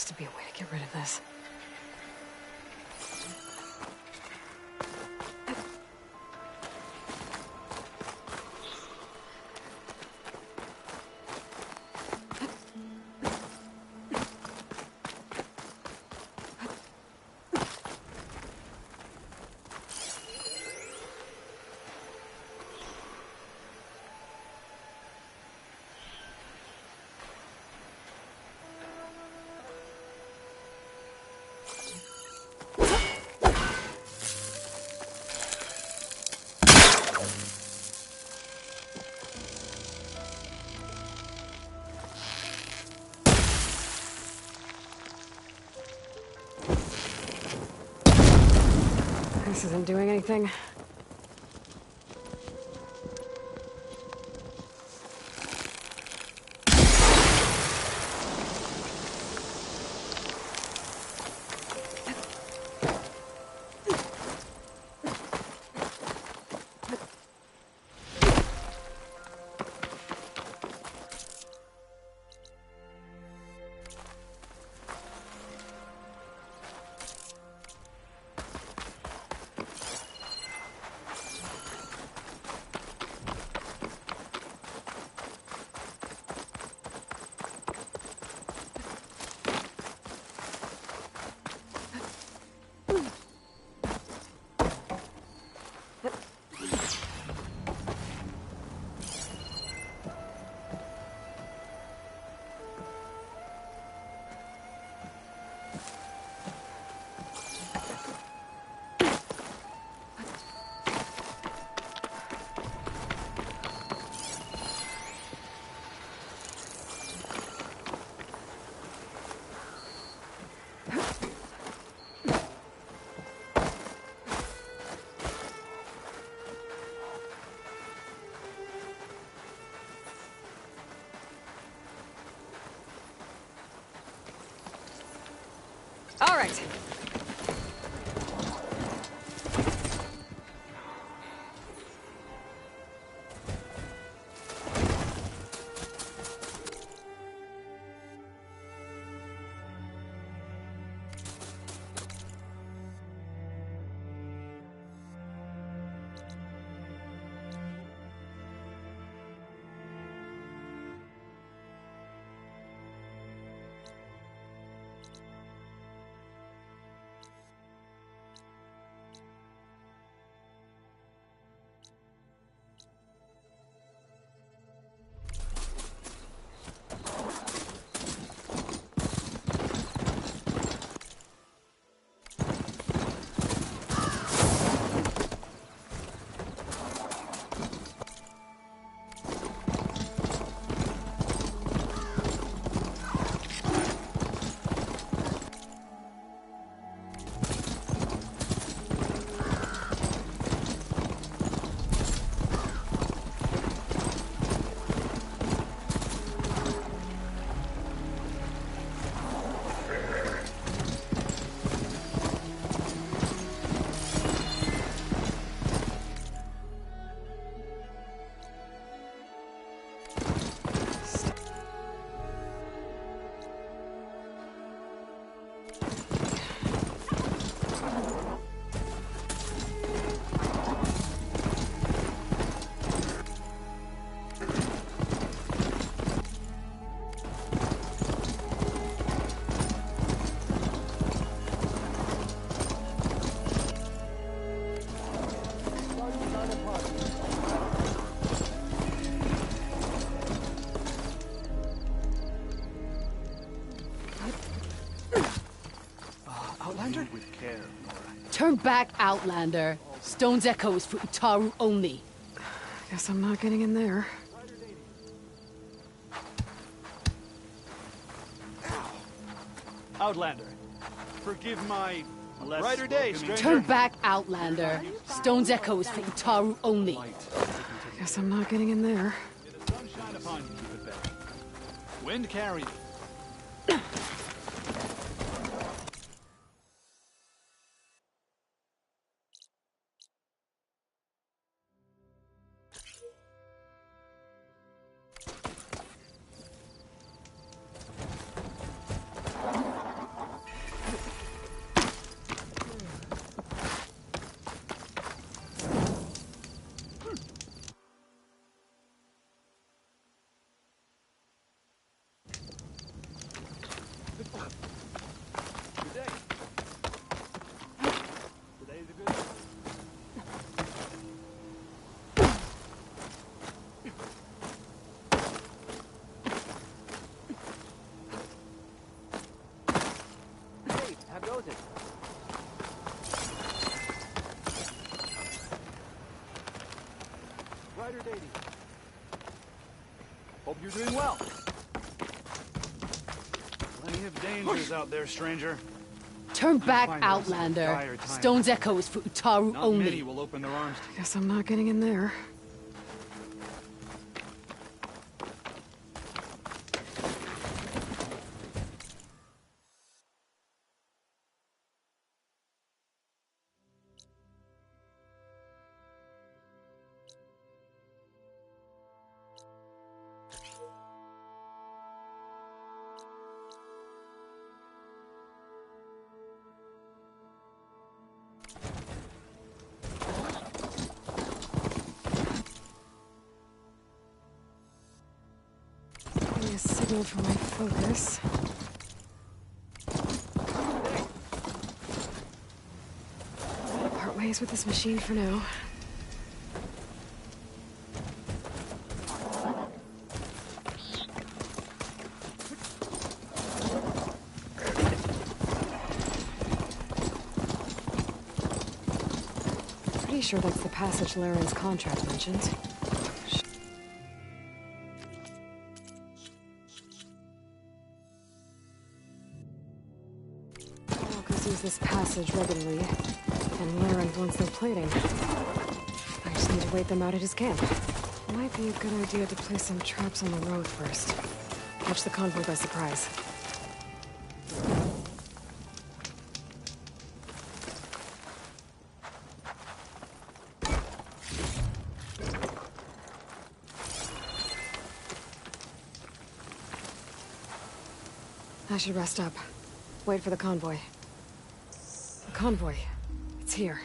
to be a way to get rid of this. This isn't doing anything. All right. Outlander? Turn back, Outlander. Stone's Echo is for Utaru only. Guess I'm not getting in there. Outlander, forgive my brighter day, stranger. Turn back, Outlander. Stone's Echo is for Utaru only. Guess I'm not getting in there. Sunshine upon you, keep it better. Wind carry you. Ryder Dating. Hope you're doing well. Plenty of dangers out there, stranger. Turn back, Find us in Outlander. dire times. Stone's Echo is for Utaru Not only. many will open their arms to Guess I'm not getting in there. A signal for my focus. Part ways with this machine for now. Pretty sure that's the passage Laren's contract mentioned. Use this passage regularly, and Laren wants their plating. I just need to wait them out at his camp. Might be a good idea to place some traps on the road first. Catch the convoy by surprise. I should rest up. Wait for the convoy. Convoy. It's here.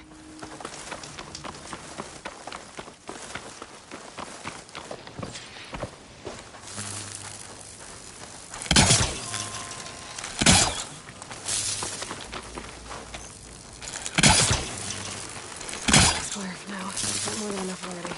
Square for now. Not more than enough already.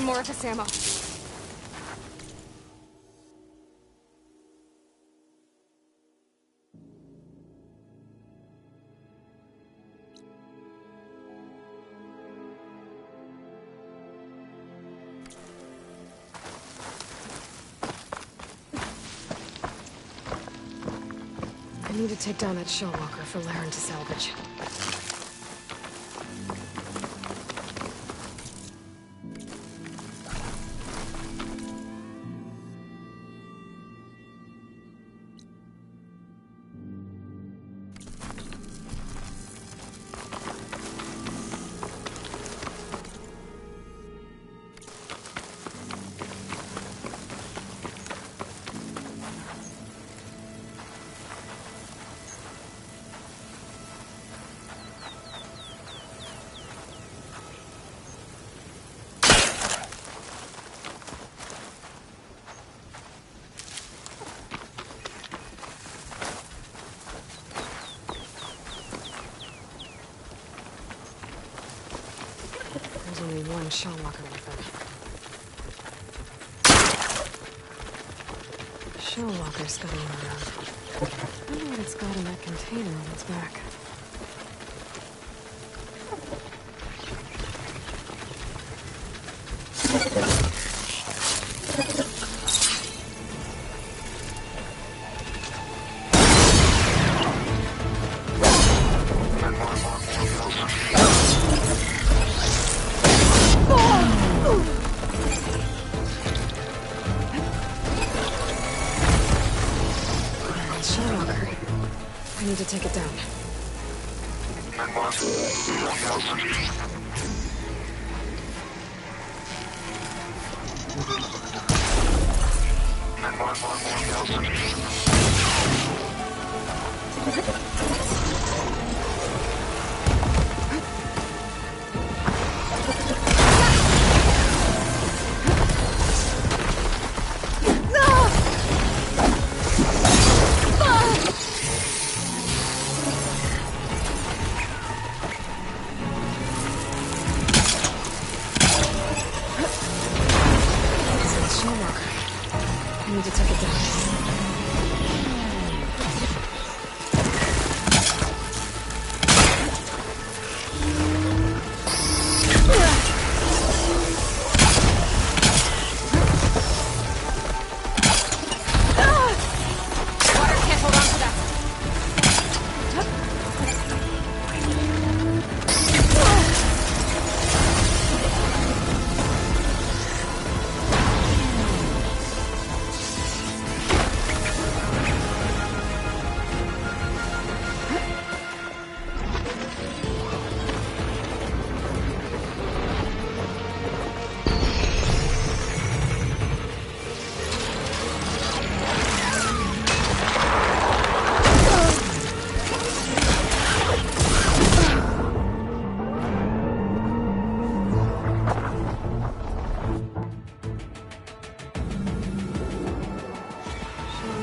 More of this ammo. I need to take down that shell walker for Laren to salvage. Only one shell walker weapon. Shell walker scuttling around. I wonder what it's got in that container on its back. Shell walker. I need to take it down. I need to take it down. Water can't hold on to that.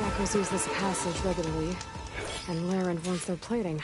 Walkers use this passage regularly, and Laren wants their plating.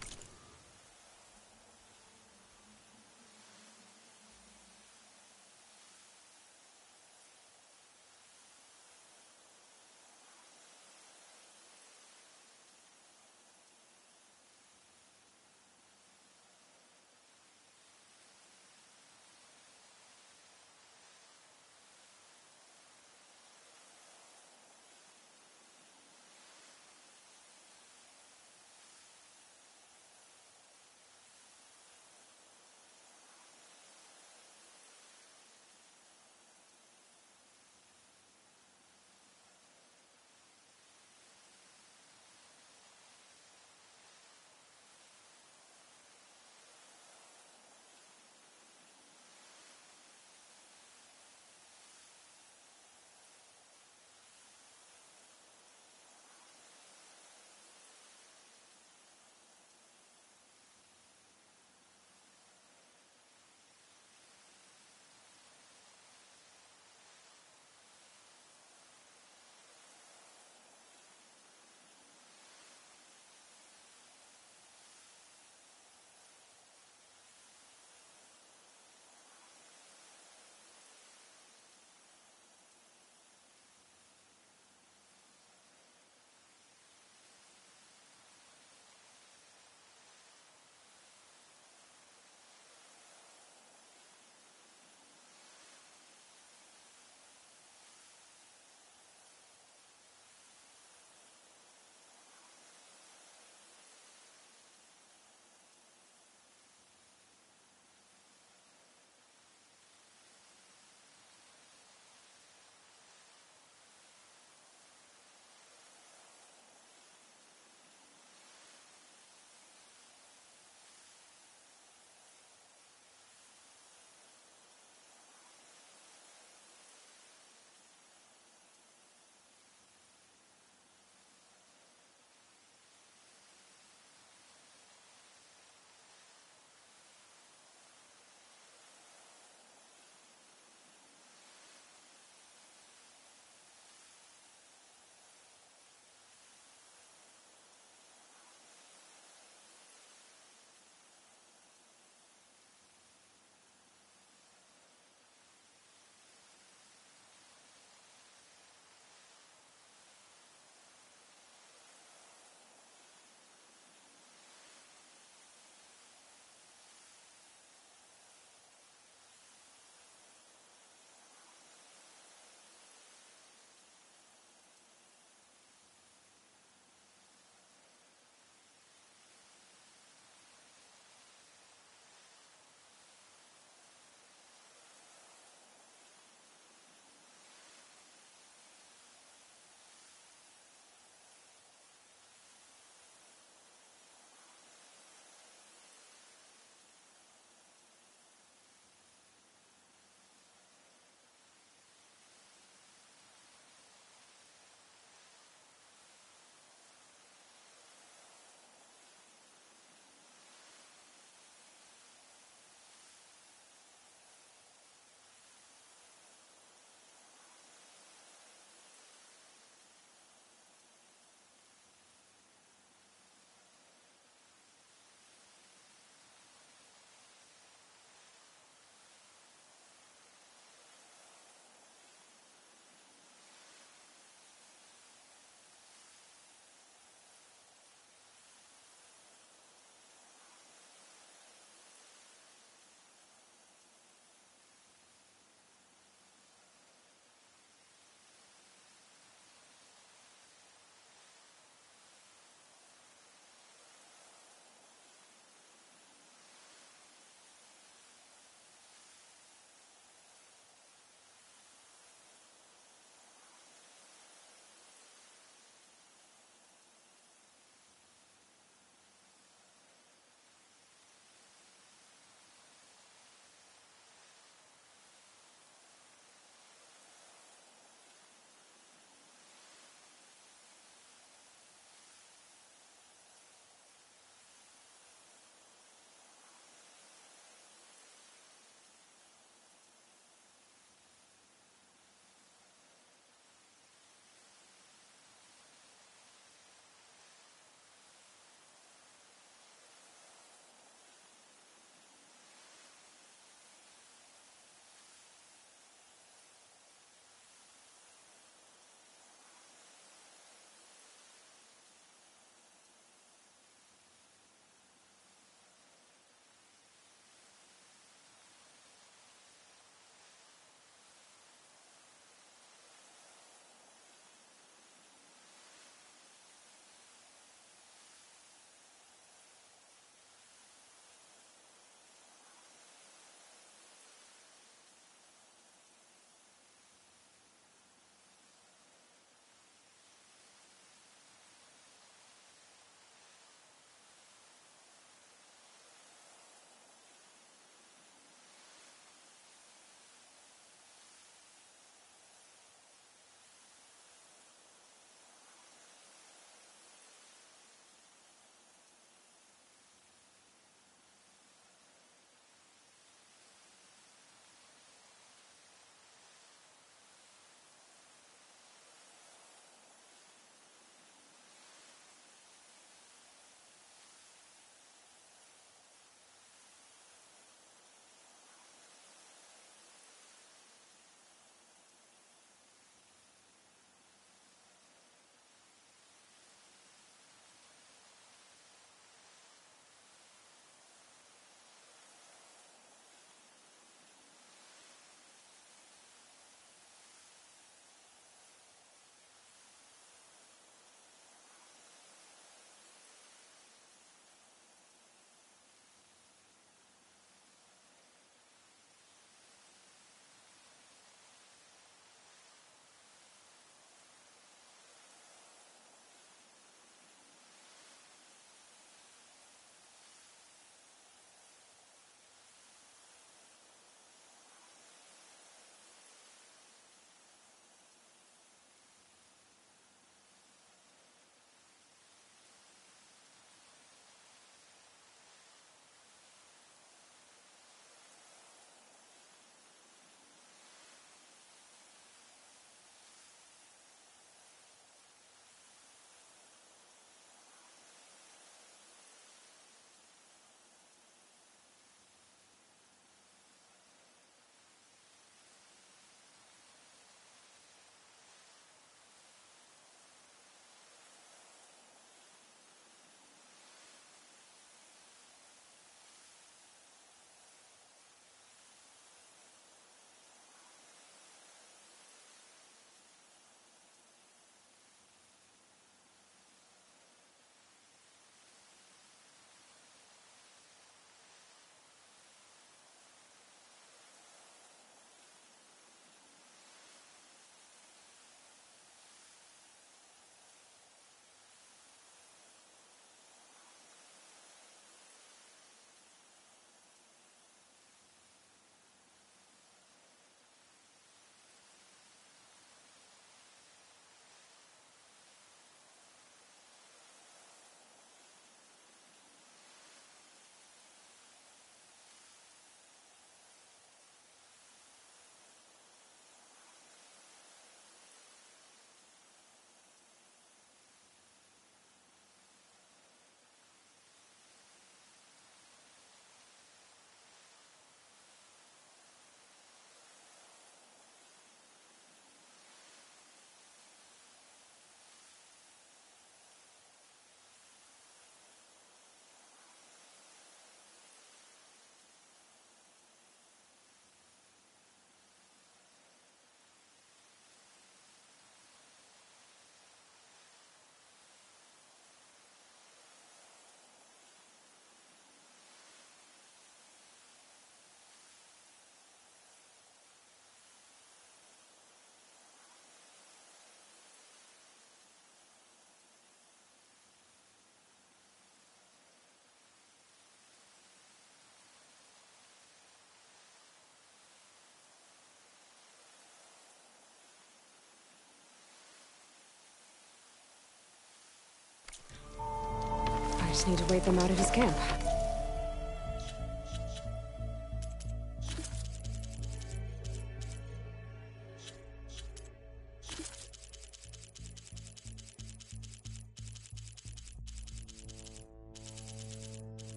just need to wait them out at his camp.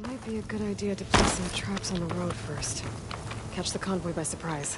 Might be a good idea to place some traps on the road first. Catch the convoy by surprise.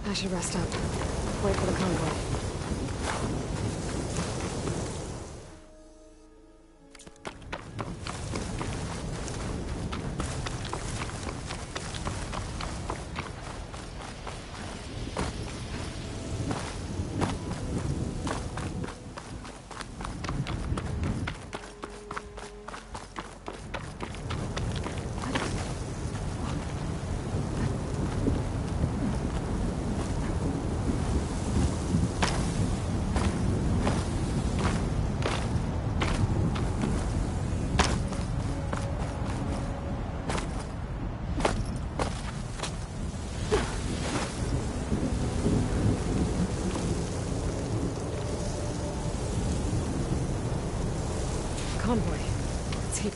I should rest up. Wait for the convoy. Convoy. It's here.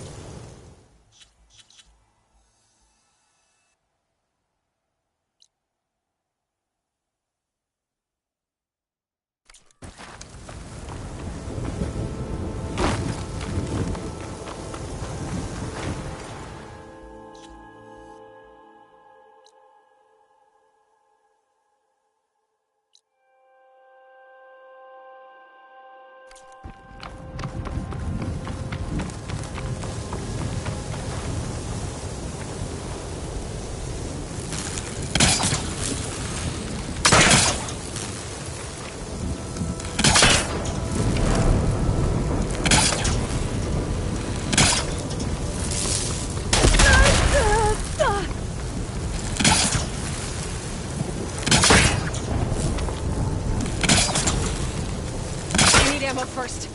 Ammo first.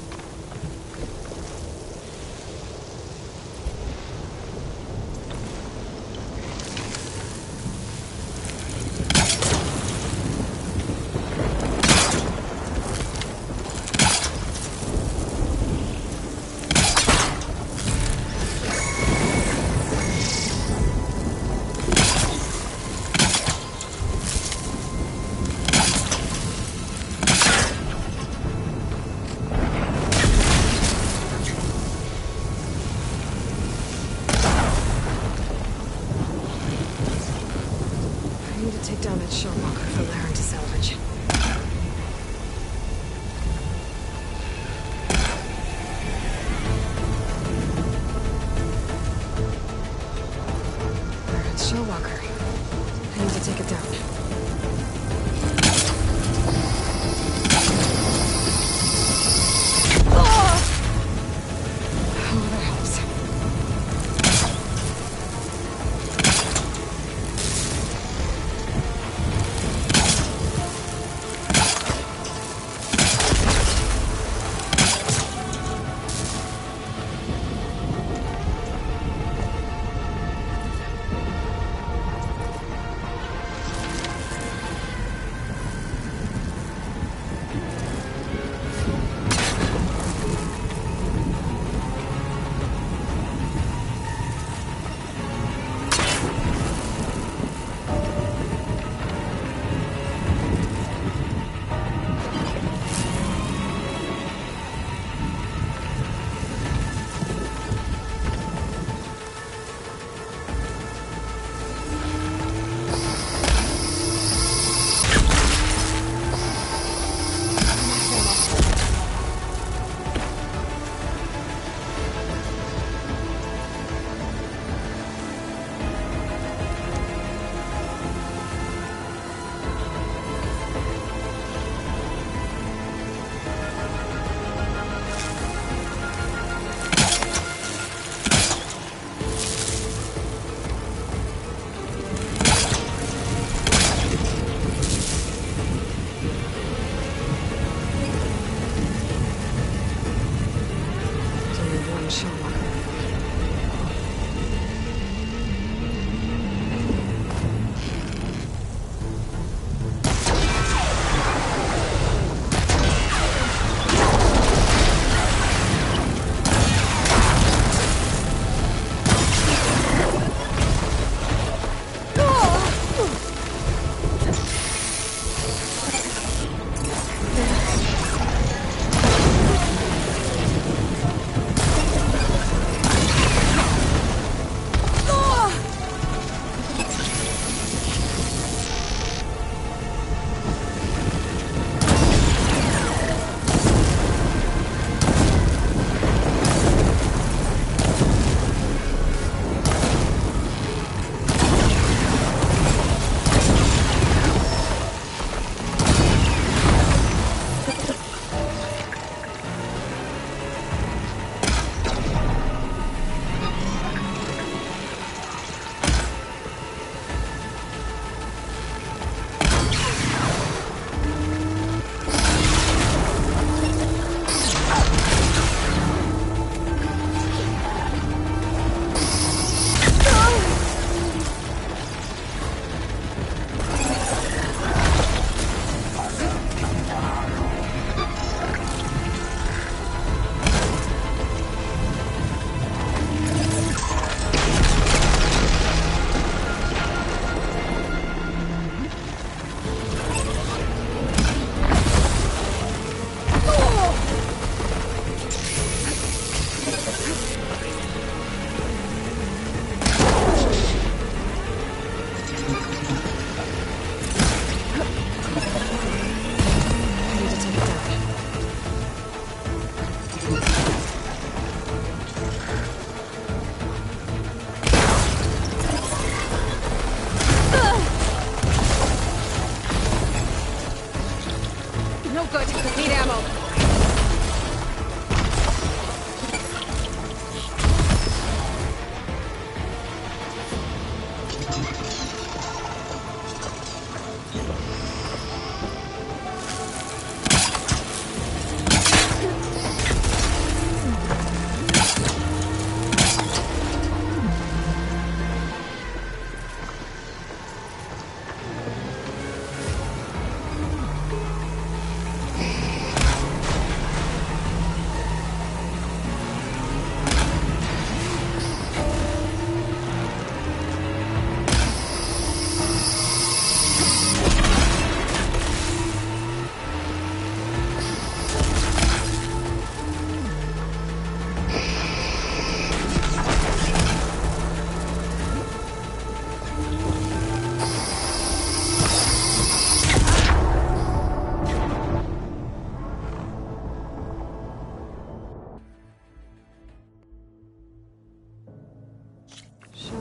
ammo.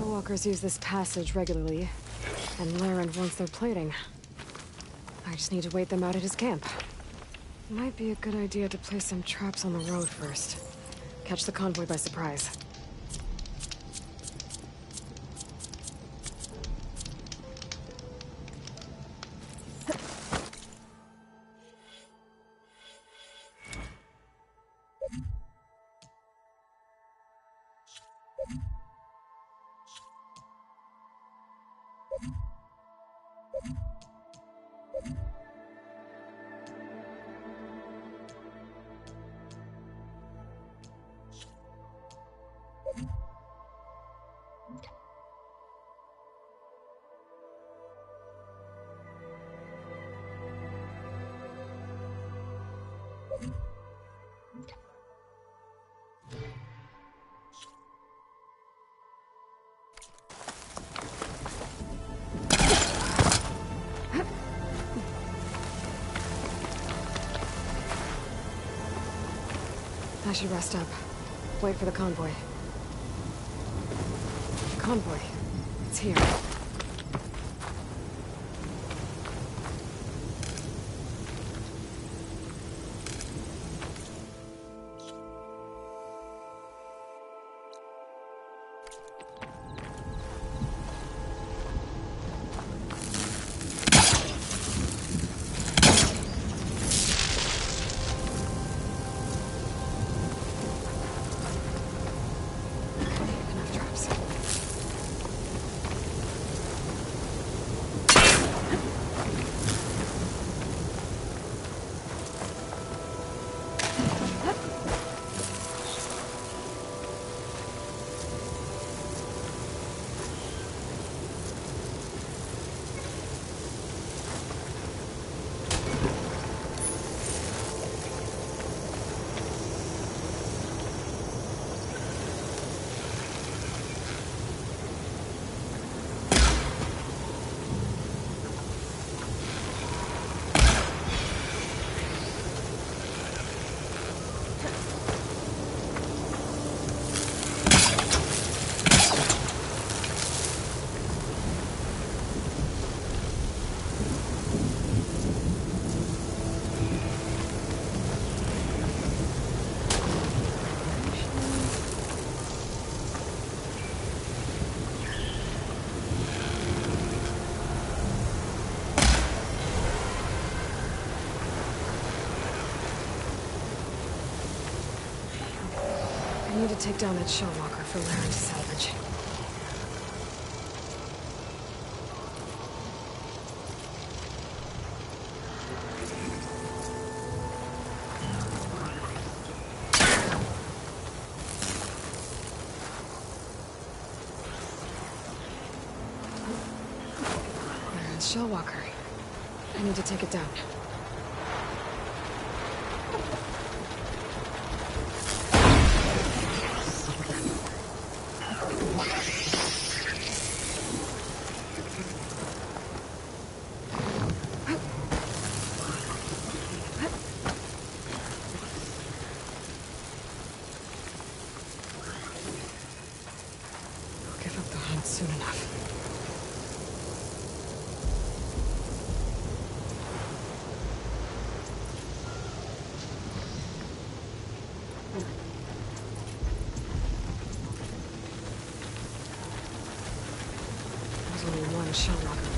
Walkers use this passage regularly, and Laren wants their plating. I just need to wait them out at his camp. Might be a good idea to place some traps on the road first. Catch the convoy by surprise. I should rest up. Wait for the convoy. Convoy. It's here. I need to take down that shell walker for Laren to salvage. Laren's shell walker. I need to take it down. Soon enough. Shell locker.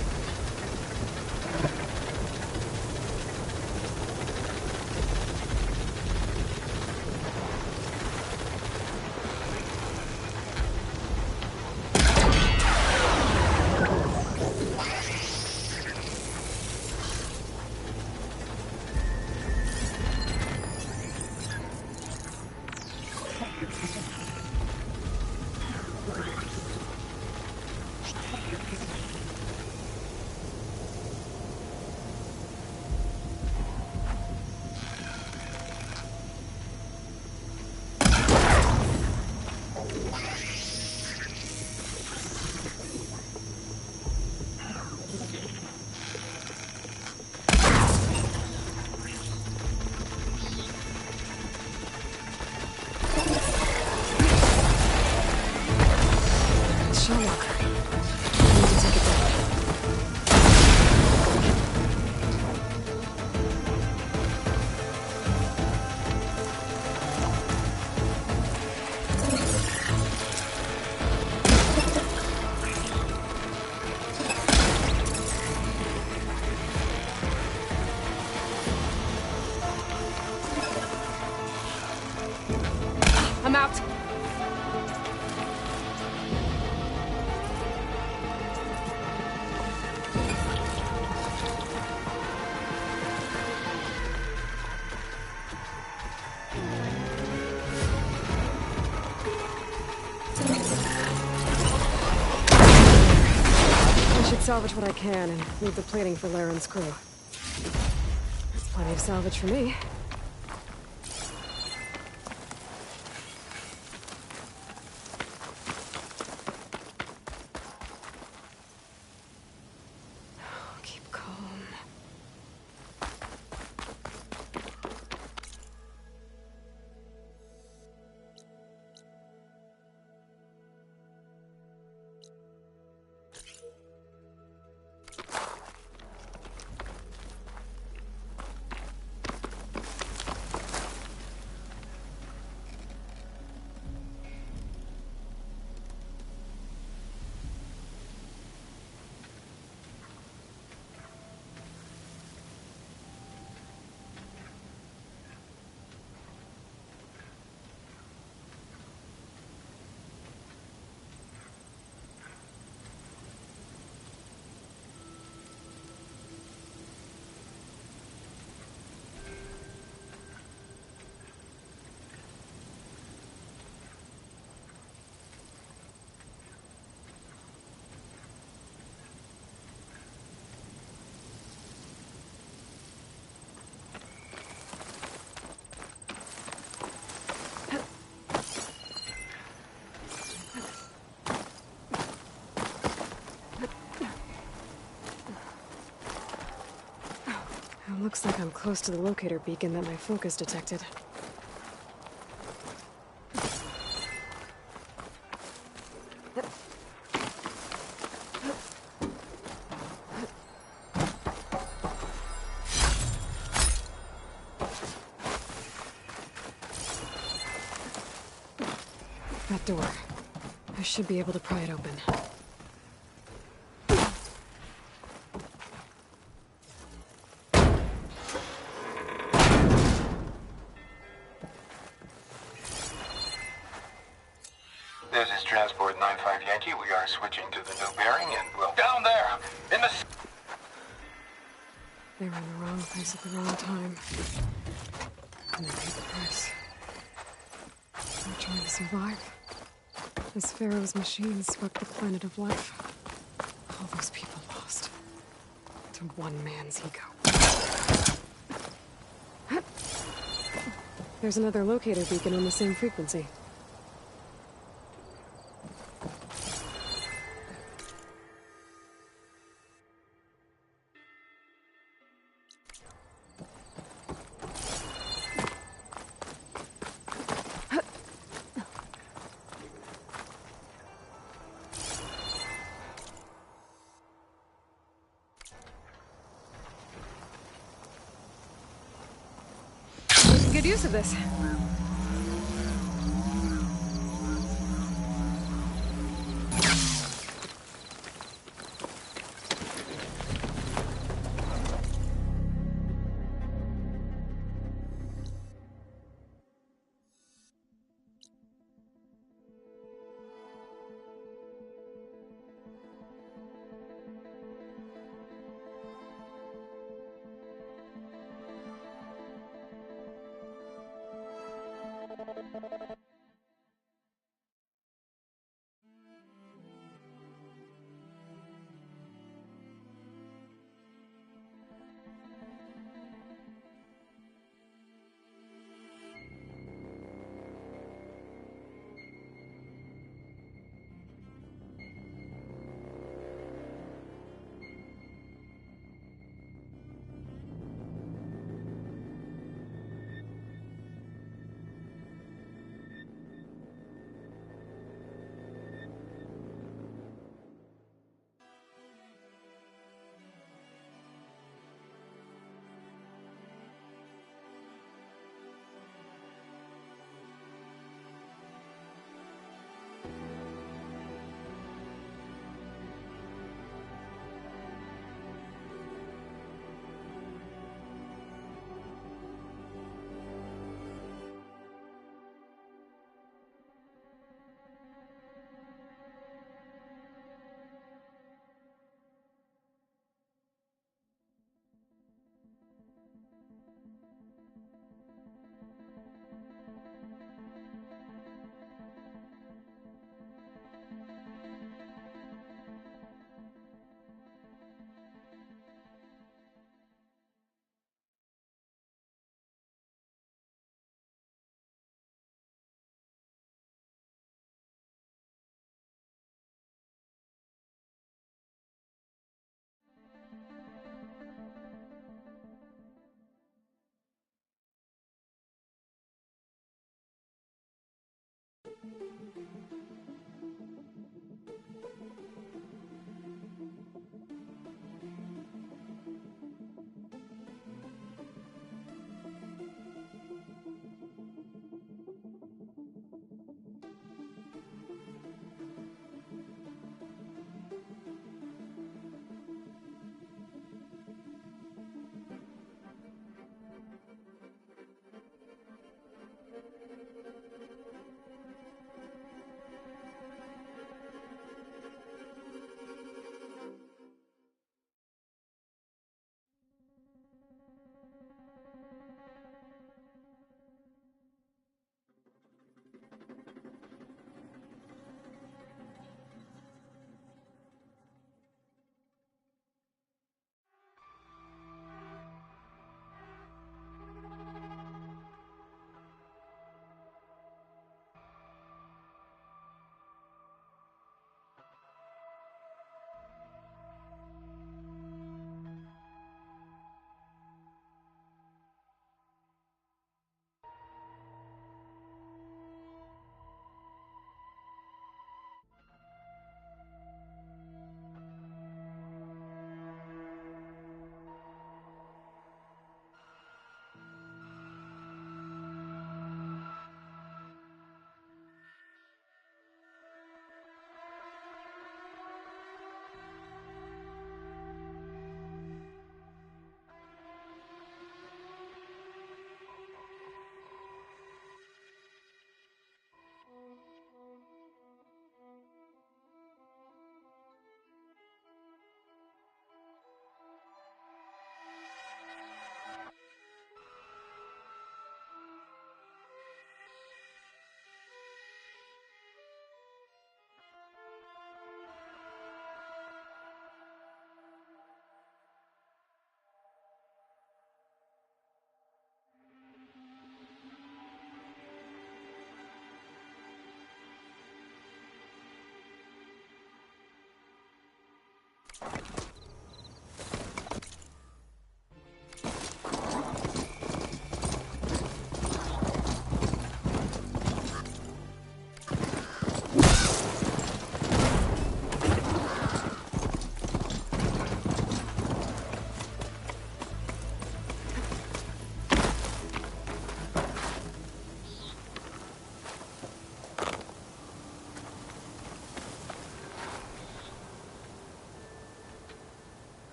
I'm out. I should salvage what I can and leave the plating for Laren's crew. That's plenty of salvage for me. Looks like I'm close to the locator beacon that my focus detected. That door. I should be able to pry it open. This is Transport 95 Yankee. We are switching to the new bearing and we'll... Down there! In the... They were in the wrong place at the wrong time. And they paid the price. They're trying to survive. As Pharaoh's machines swept the planet of life. All those people lost. To one man's ego. There's another locator beacon on the same frequency. Good use of this.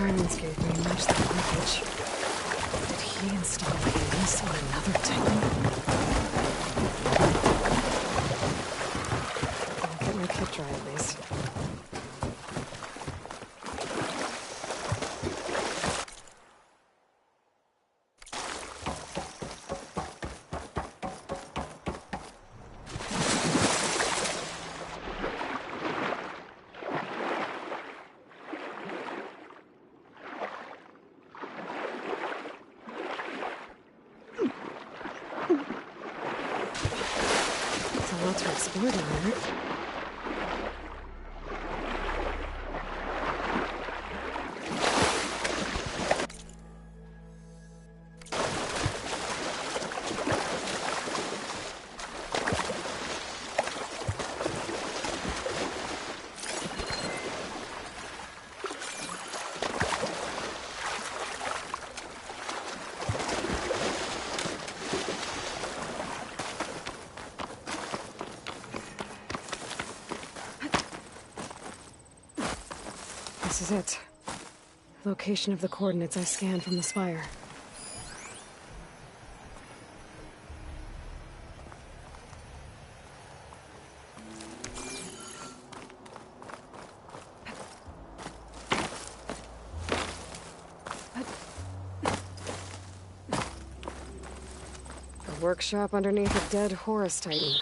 Silence gave me matched the wreckage. Did he install Hades on another Titan? I'll get my kit dry at least. To explore down there. This is it. Location of the coordinates I scanned from the spire. A workshop underneath a dead Horus Titan.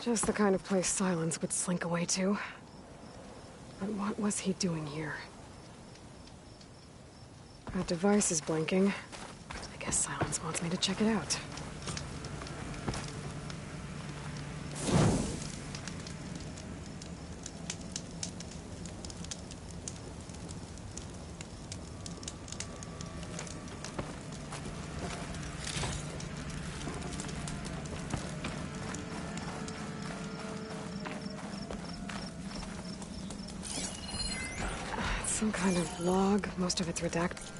Just the kind of place Silence would slink away to. But what was he doing here? That device is blinking. I guess Silence wants me to check it out. Some kind of log, most of it's redacted.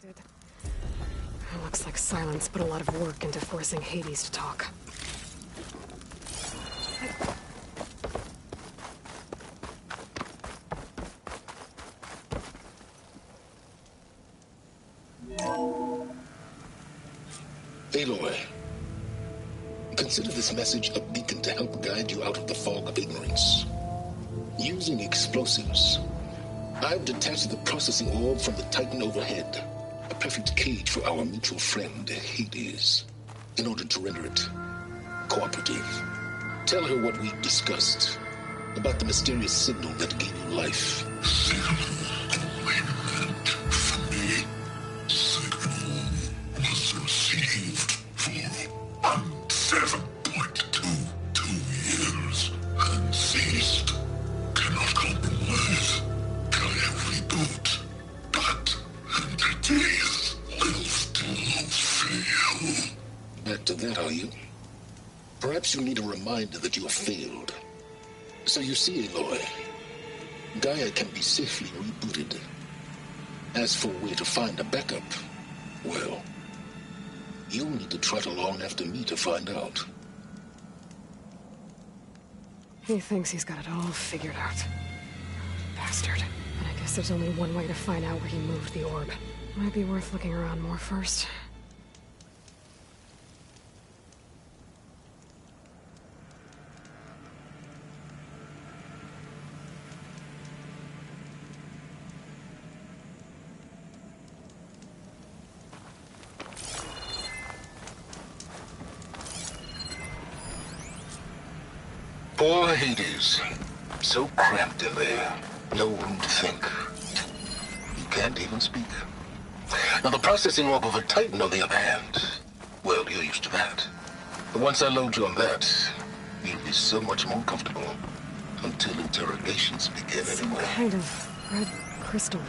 It looks like Silence put a lot of work into forcing Hades to talk. Aloy, consider this message a beacon to help guide you out of the fog of ignorance. Using explosives, I've detached the processing orb from the Titan overhead. A perfect cage for our mutual friend, Hades, in order to render it cooperative. Tell her what we discussed about the mysterious signal that gave you life. You need a reminder that you have failed. So you see, Aloy, Gaia can be safely rebooted As for where to find a backup, well, you'll need to trot along after me to find out. He thinks he's got it all figured out. Bastard. But I guess there's only one way to find out where he moved the orb. Might be worth looking around more first. Poor Hades. So cramped in there. No room to think. You can't even speak. Now the processing orb of a Titan, on the other hand, well, you're used to that. But once I load you on that, you'll be so much more comfortable. Until interrogations begin anyway. Some kind of red crystal.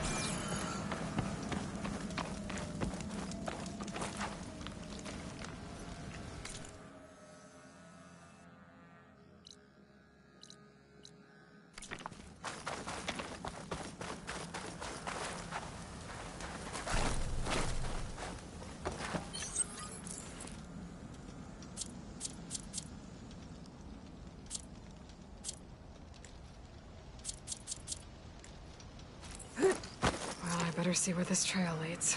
Better see where this trail leads.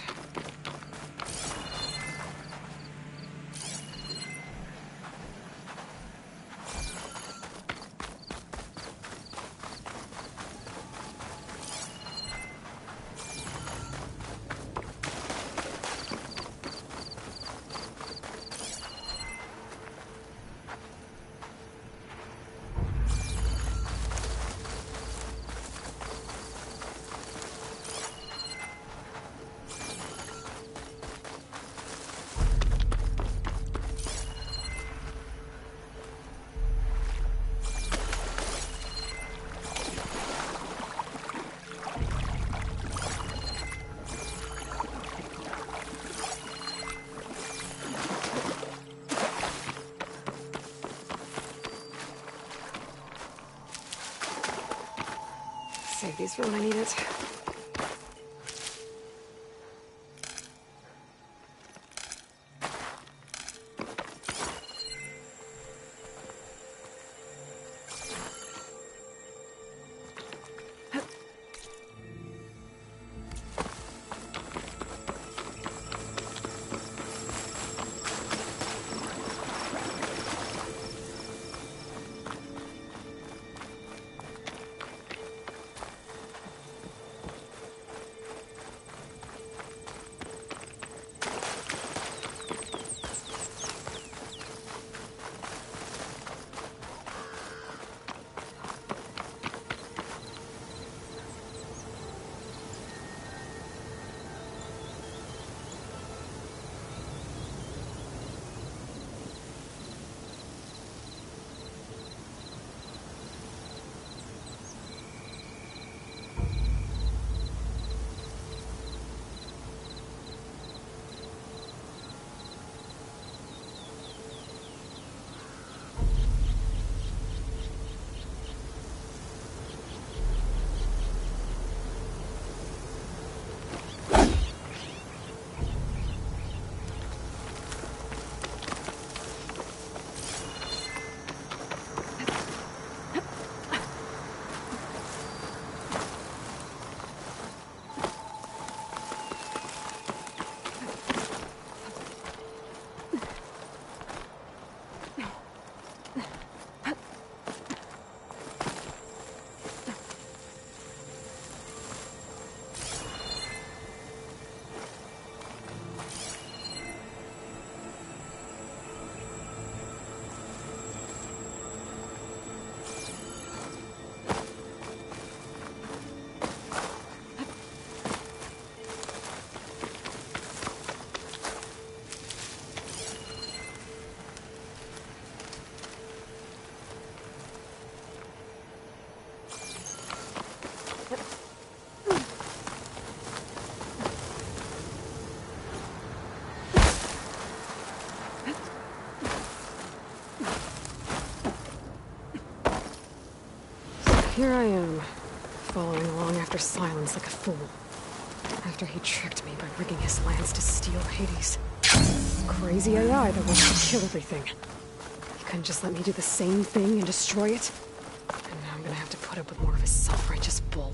Save these for when I need it. Here I am, following along after Silence like a fool. After he tricked me by rigging his lands to steal Hades. Crazy AI that wants to kill everything. He couldn't just let me do the same thing and destroy it? And now I'm gonna have to put up with more of his self-righteous bull.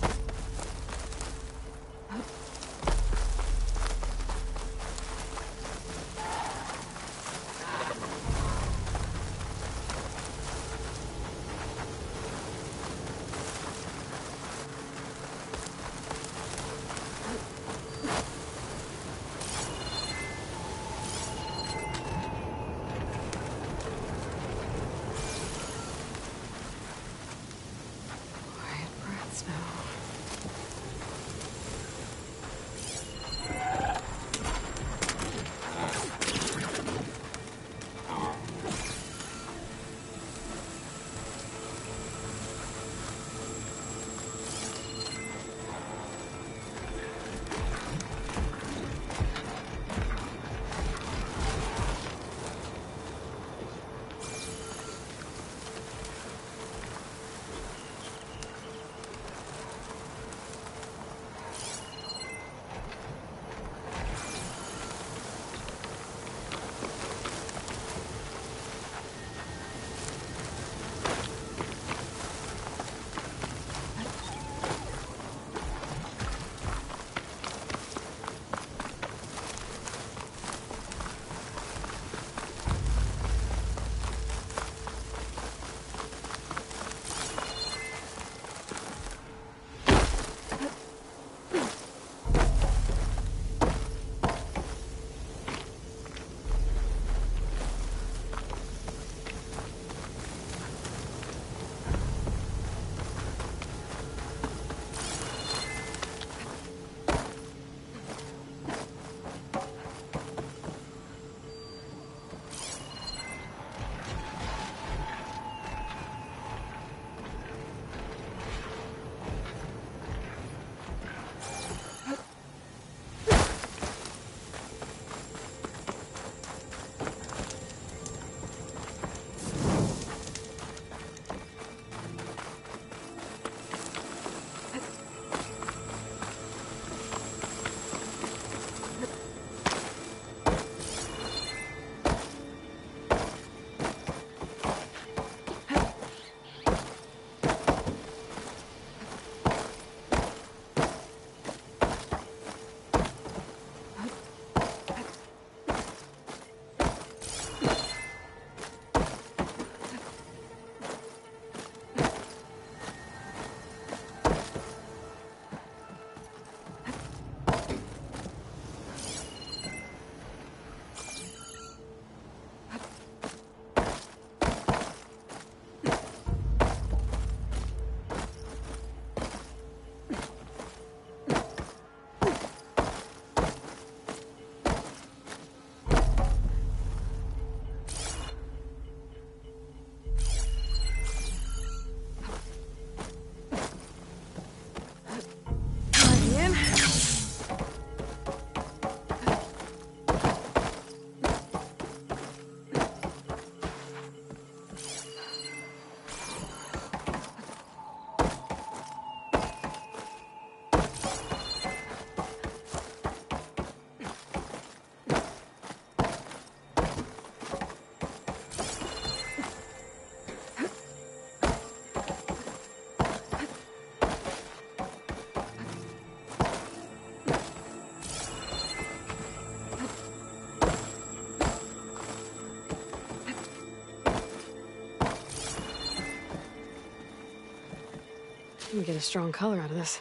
We get a strong color out of this.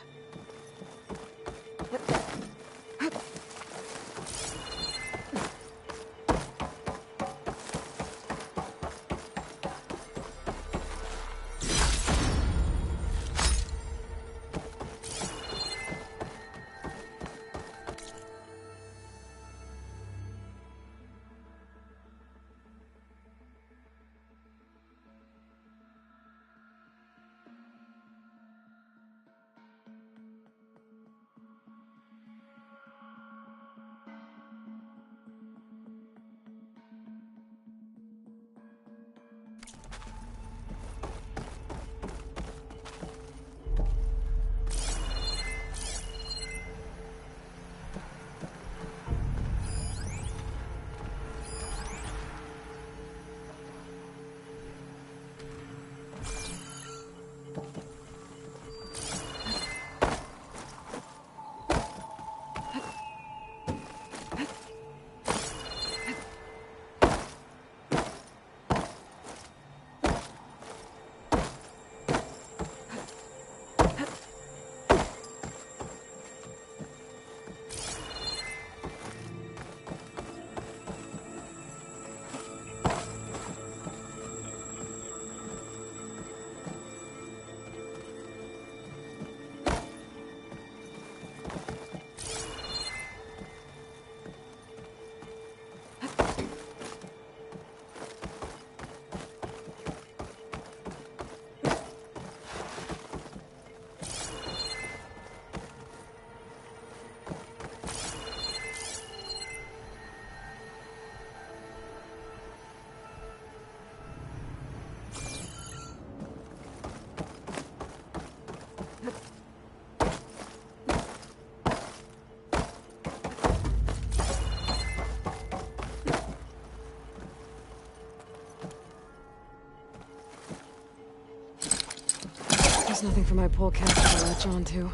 There's nothing for my polecaster to latch onto.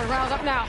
Rouse up now.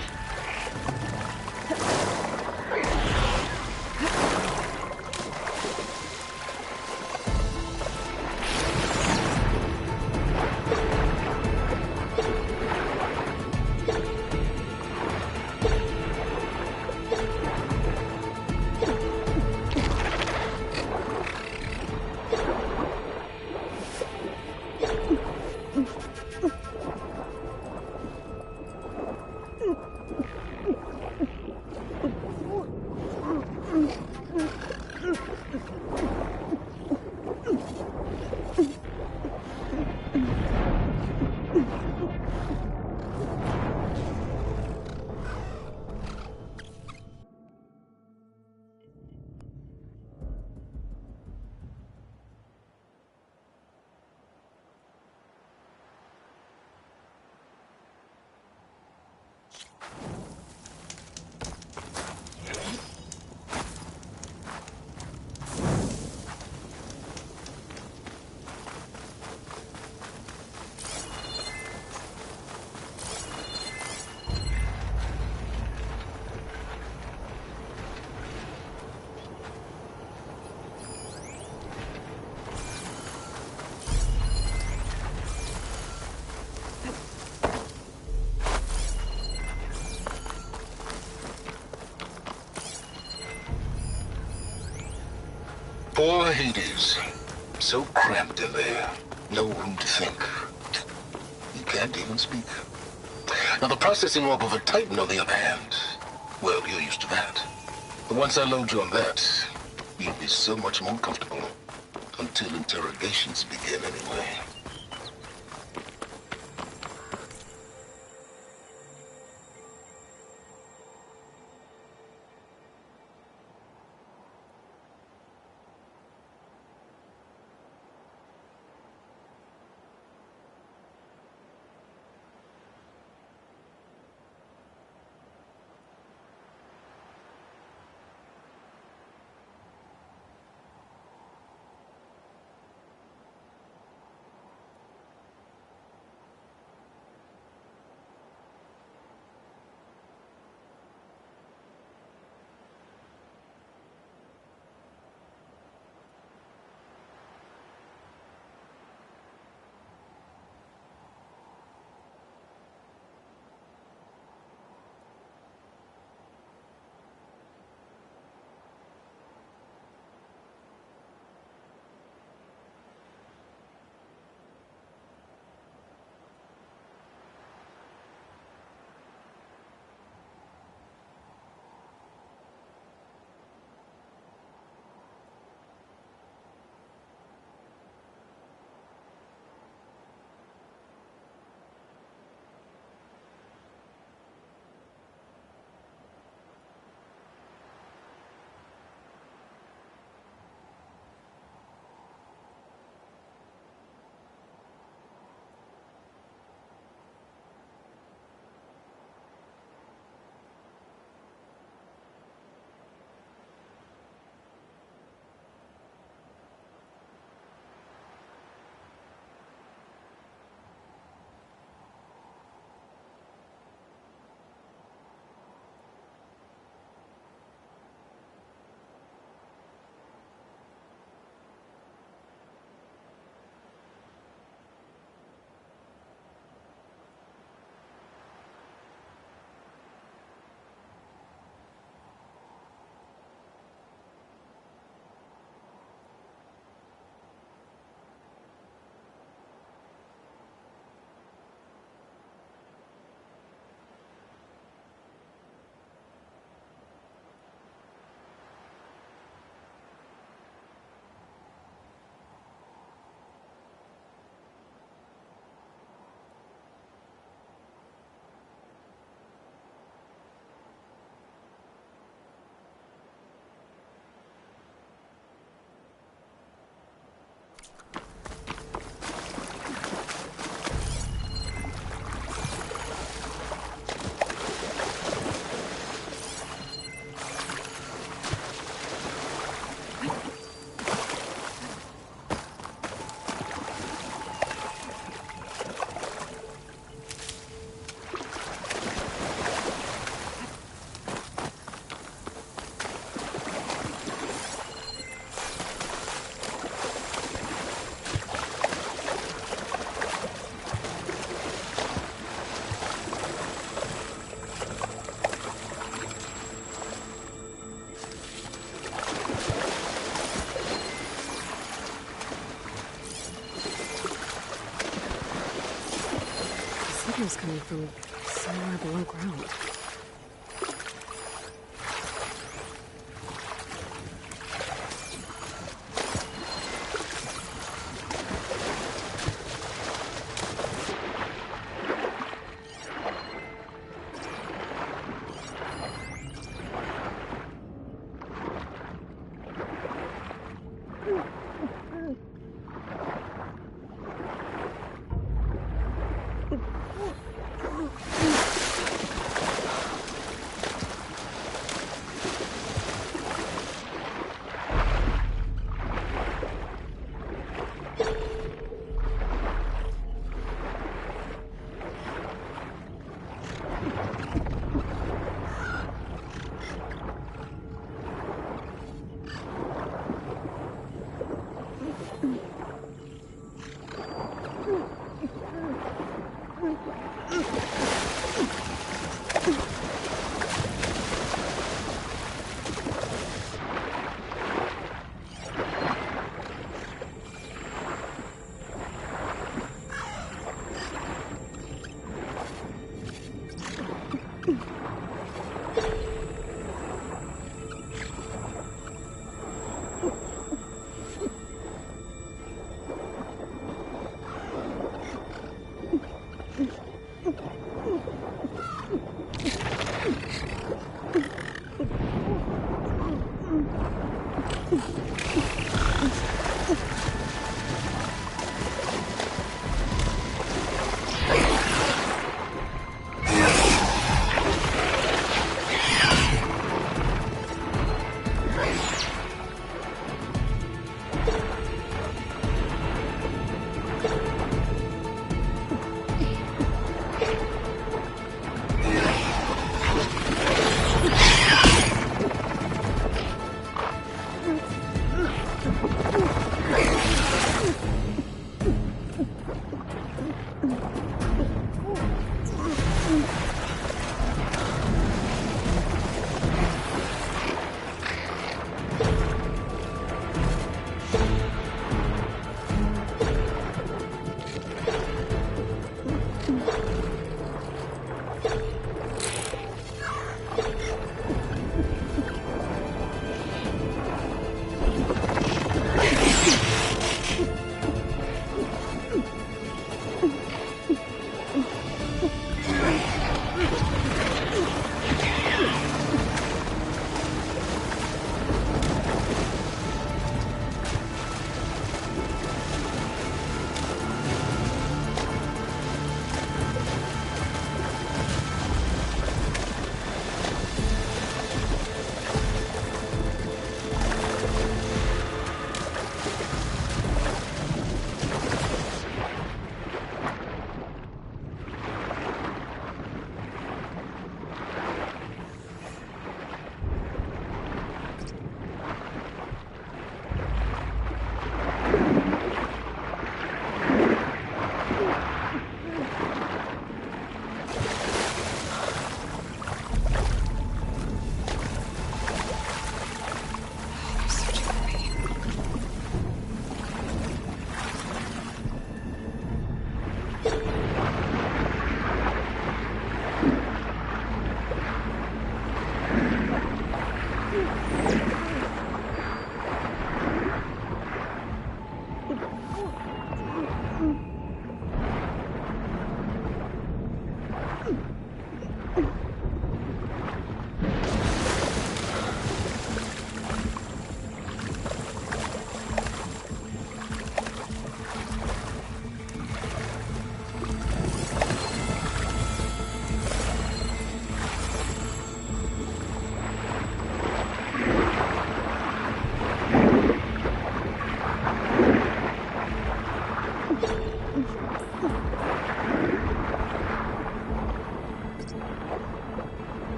Poor Hades. So cramped in there. No room to think. He can't even speak. Now the processing orb of a Titan, on the other hand, well, you're used to that. But once I load you on that, you'll be so much more comfortable. Until interrogations begin, anyway. Signal's coming from somewhere below ground.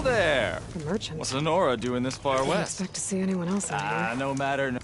There! The merchant. What's Lenora doing this far Didn't west? expect to see anyone else in here. No matter.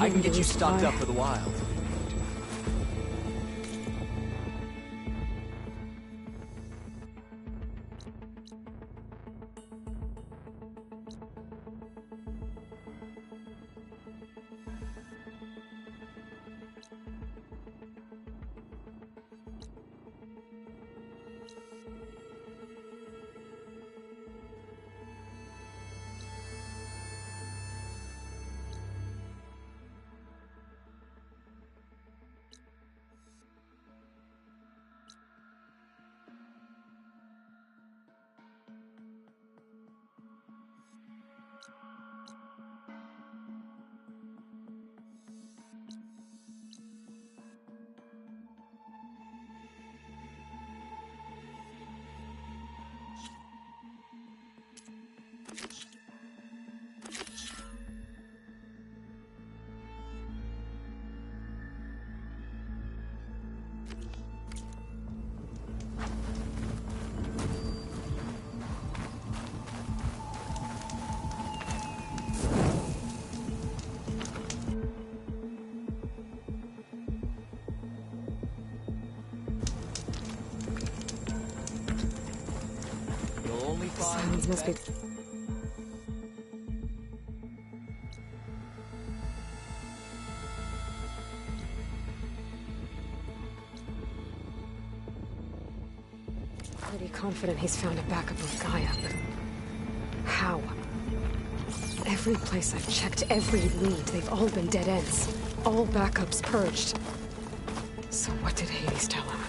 I can get you stocked up for the wild. Sounds must be... Pretty confident he's found a backup of Gaia, but... how? Every place I've checked, every lead, they've all been dead ends. All backups purged. So what did Hades tell him?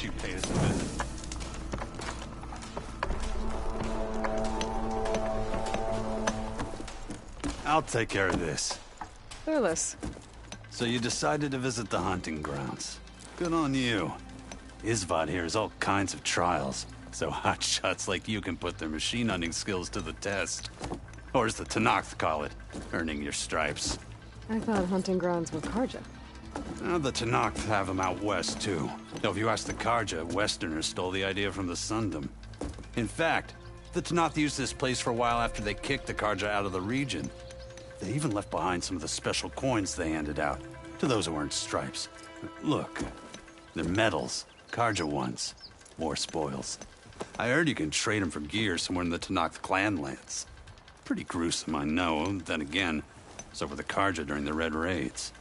You pay us a visit. I'll take care of this. Clueless. So you decided to visit the hunting grounds. Good on you. Isvad here has all kinds of trials, so hotshots like you can put their machine hunting skills to the test. Or as the Tenakth call it, earning your stripes. I thought hunting grounds were Karja. The Tenakth have them out west, too. Though if you ask the Karja, Westerners stole the idea from the Sundom. In fact, the Tenakth used this place for a while after they kicked the Karja out of the region. They even left behind some of the special coins they handed out, to those who earned stripes. Look, they're medals, Karja ones. war spoils. I heard you can trade them for gear somewhere in the Tenakth clan lands. Pretty gruesome, I know. Then again, so were the Carja during the Red Raids.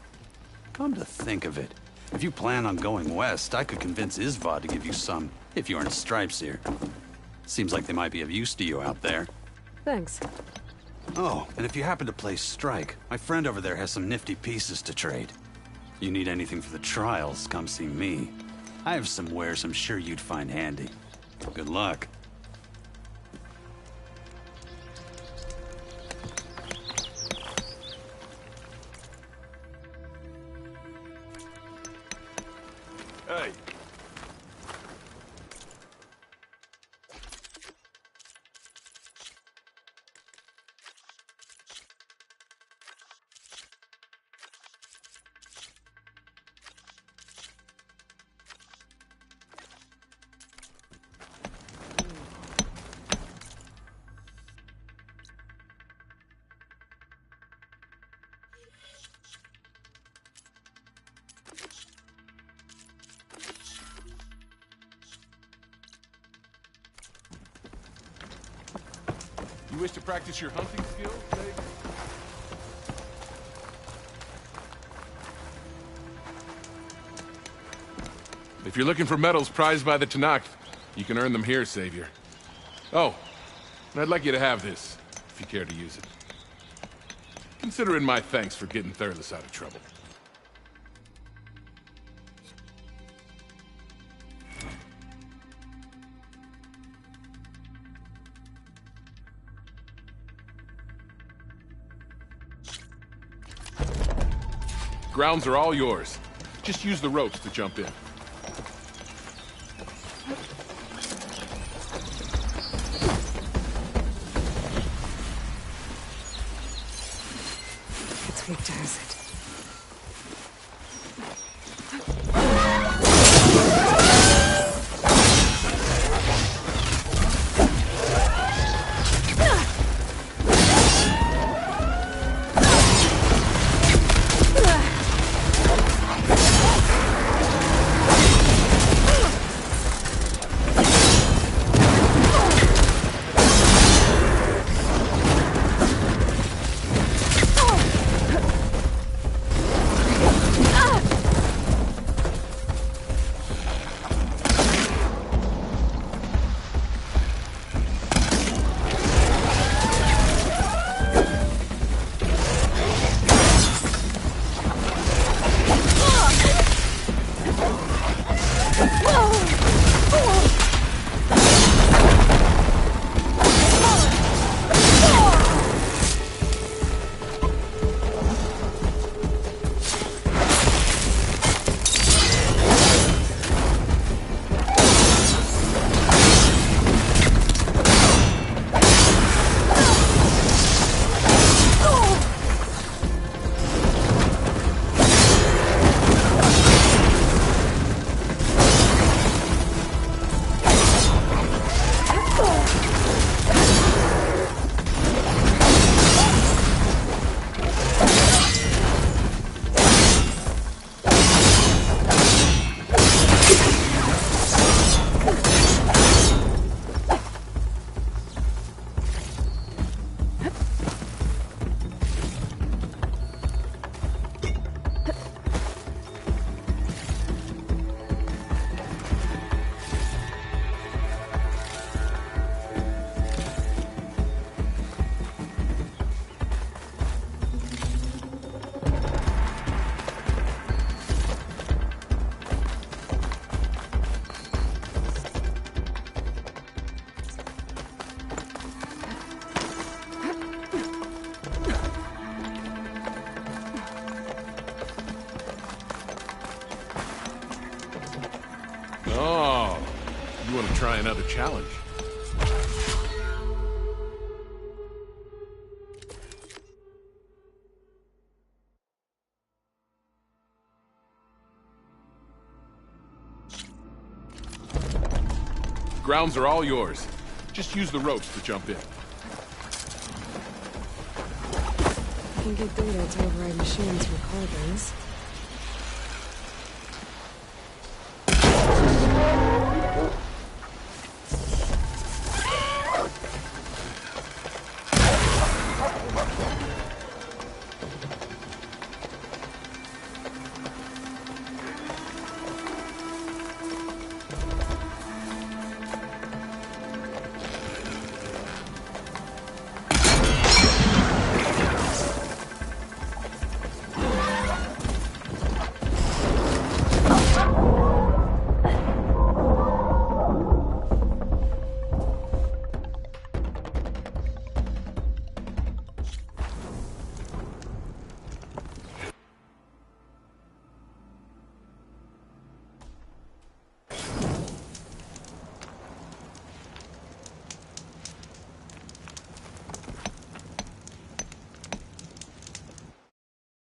Come to think of it, if you plan on going west, I could convince Isvad to give you some, if you aren't Stripes here. Seems like they might be of use to you out there. Thanks. Oh, and if you happen to play Strike, my friend over there has some nifty pieces to trade. You need anything for the trials, come see me. I have some wares I'm sure you'd find handy. Good luck. Hey. You wish to practice your hunting skills, Meg? If you're looking for medals prized by the Tenakth, you can earn them here, Savior. Oh, and I'd like you to have this, if you care to use it. Consider it my thanks for getting Thurles out of trouble. Grounds are all yours. Just use the ropes to jump in. It's weak to acid. Oh, you want to try another challenge? Grounds are all yours. Just use the ropes to jump in. I can get data to override machines for cargoes.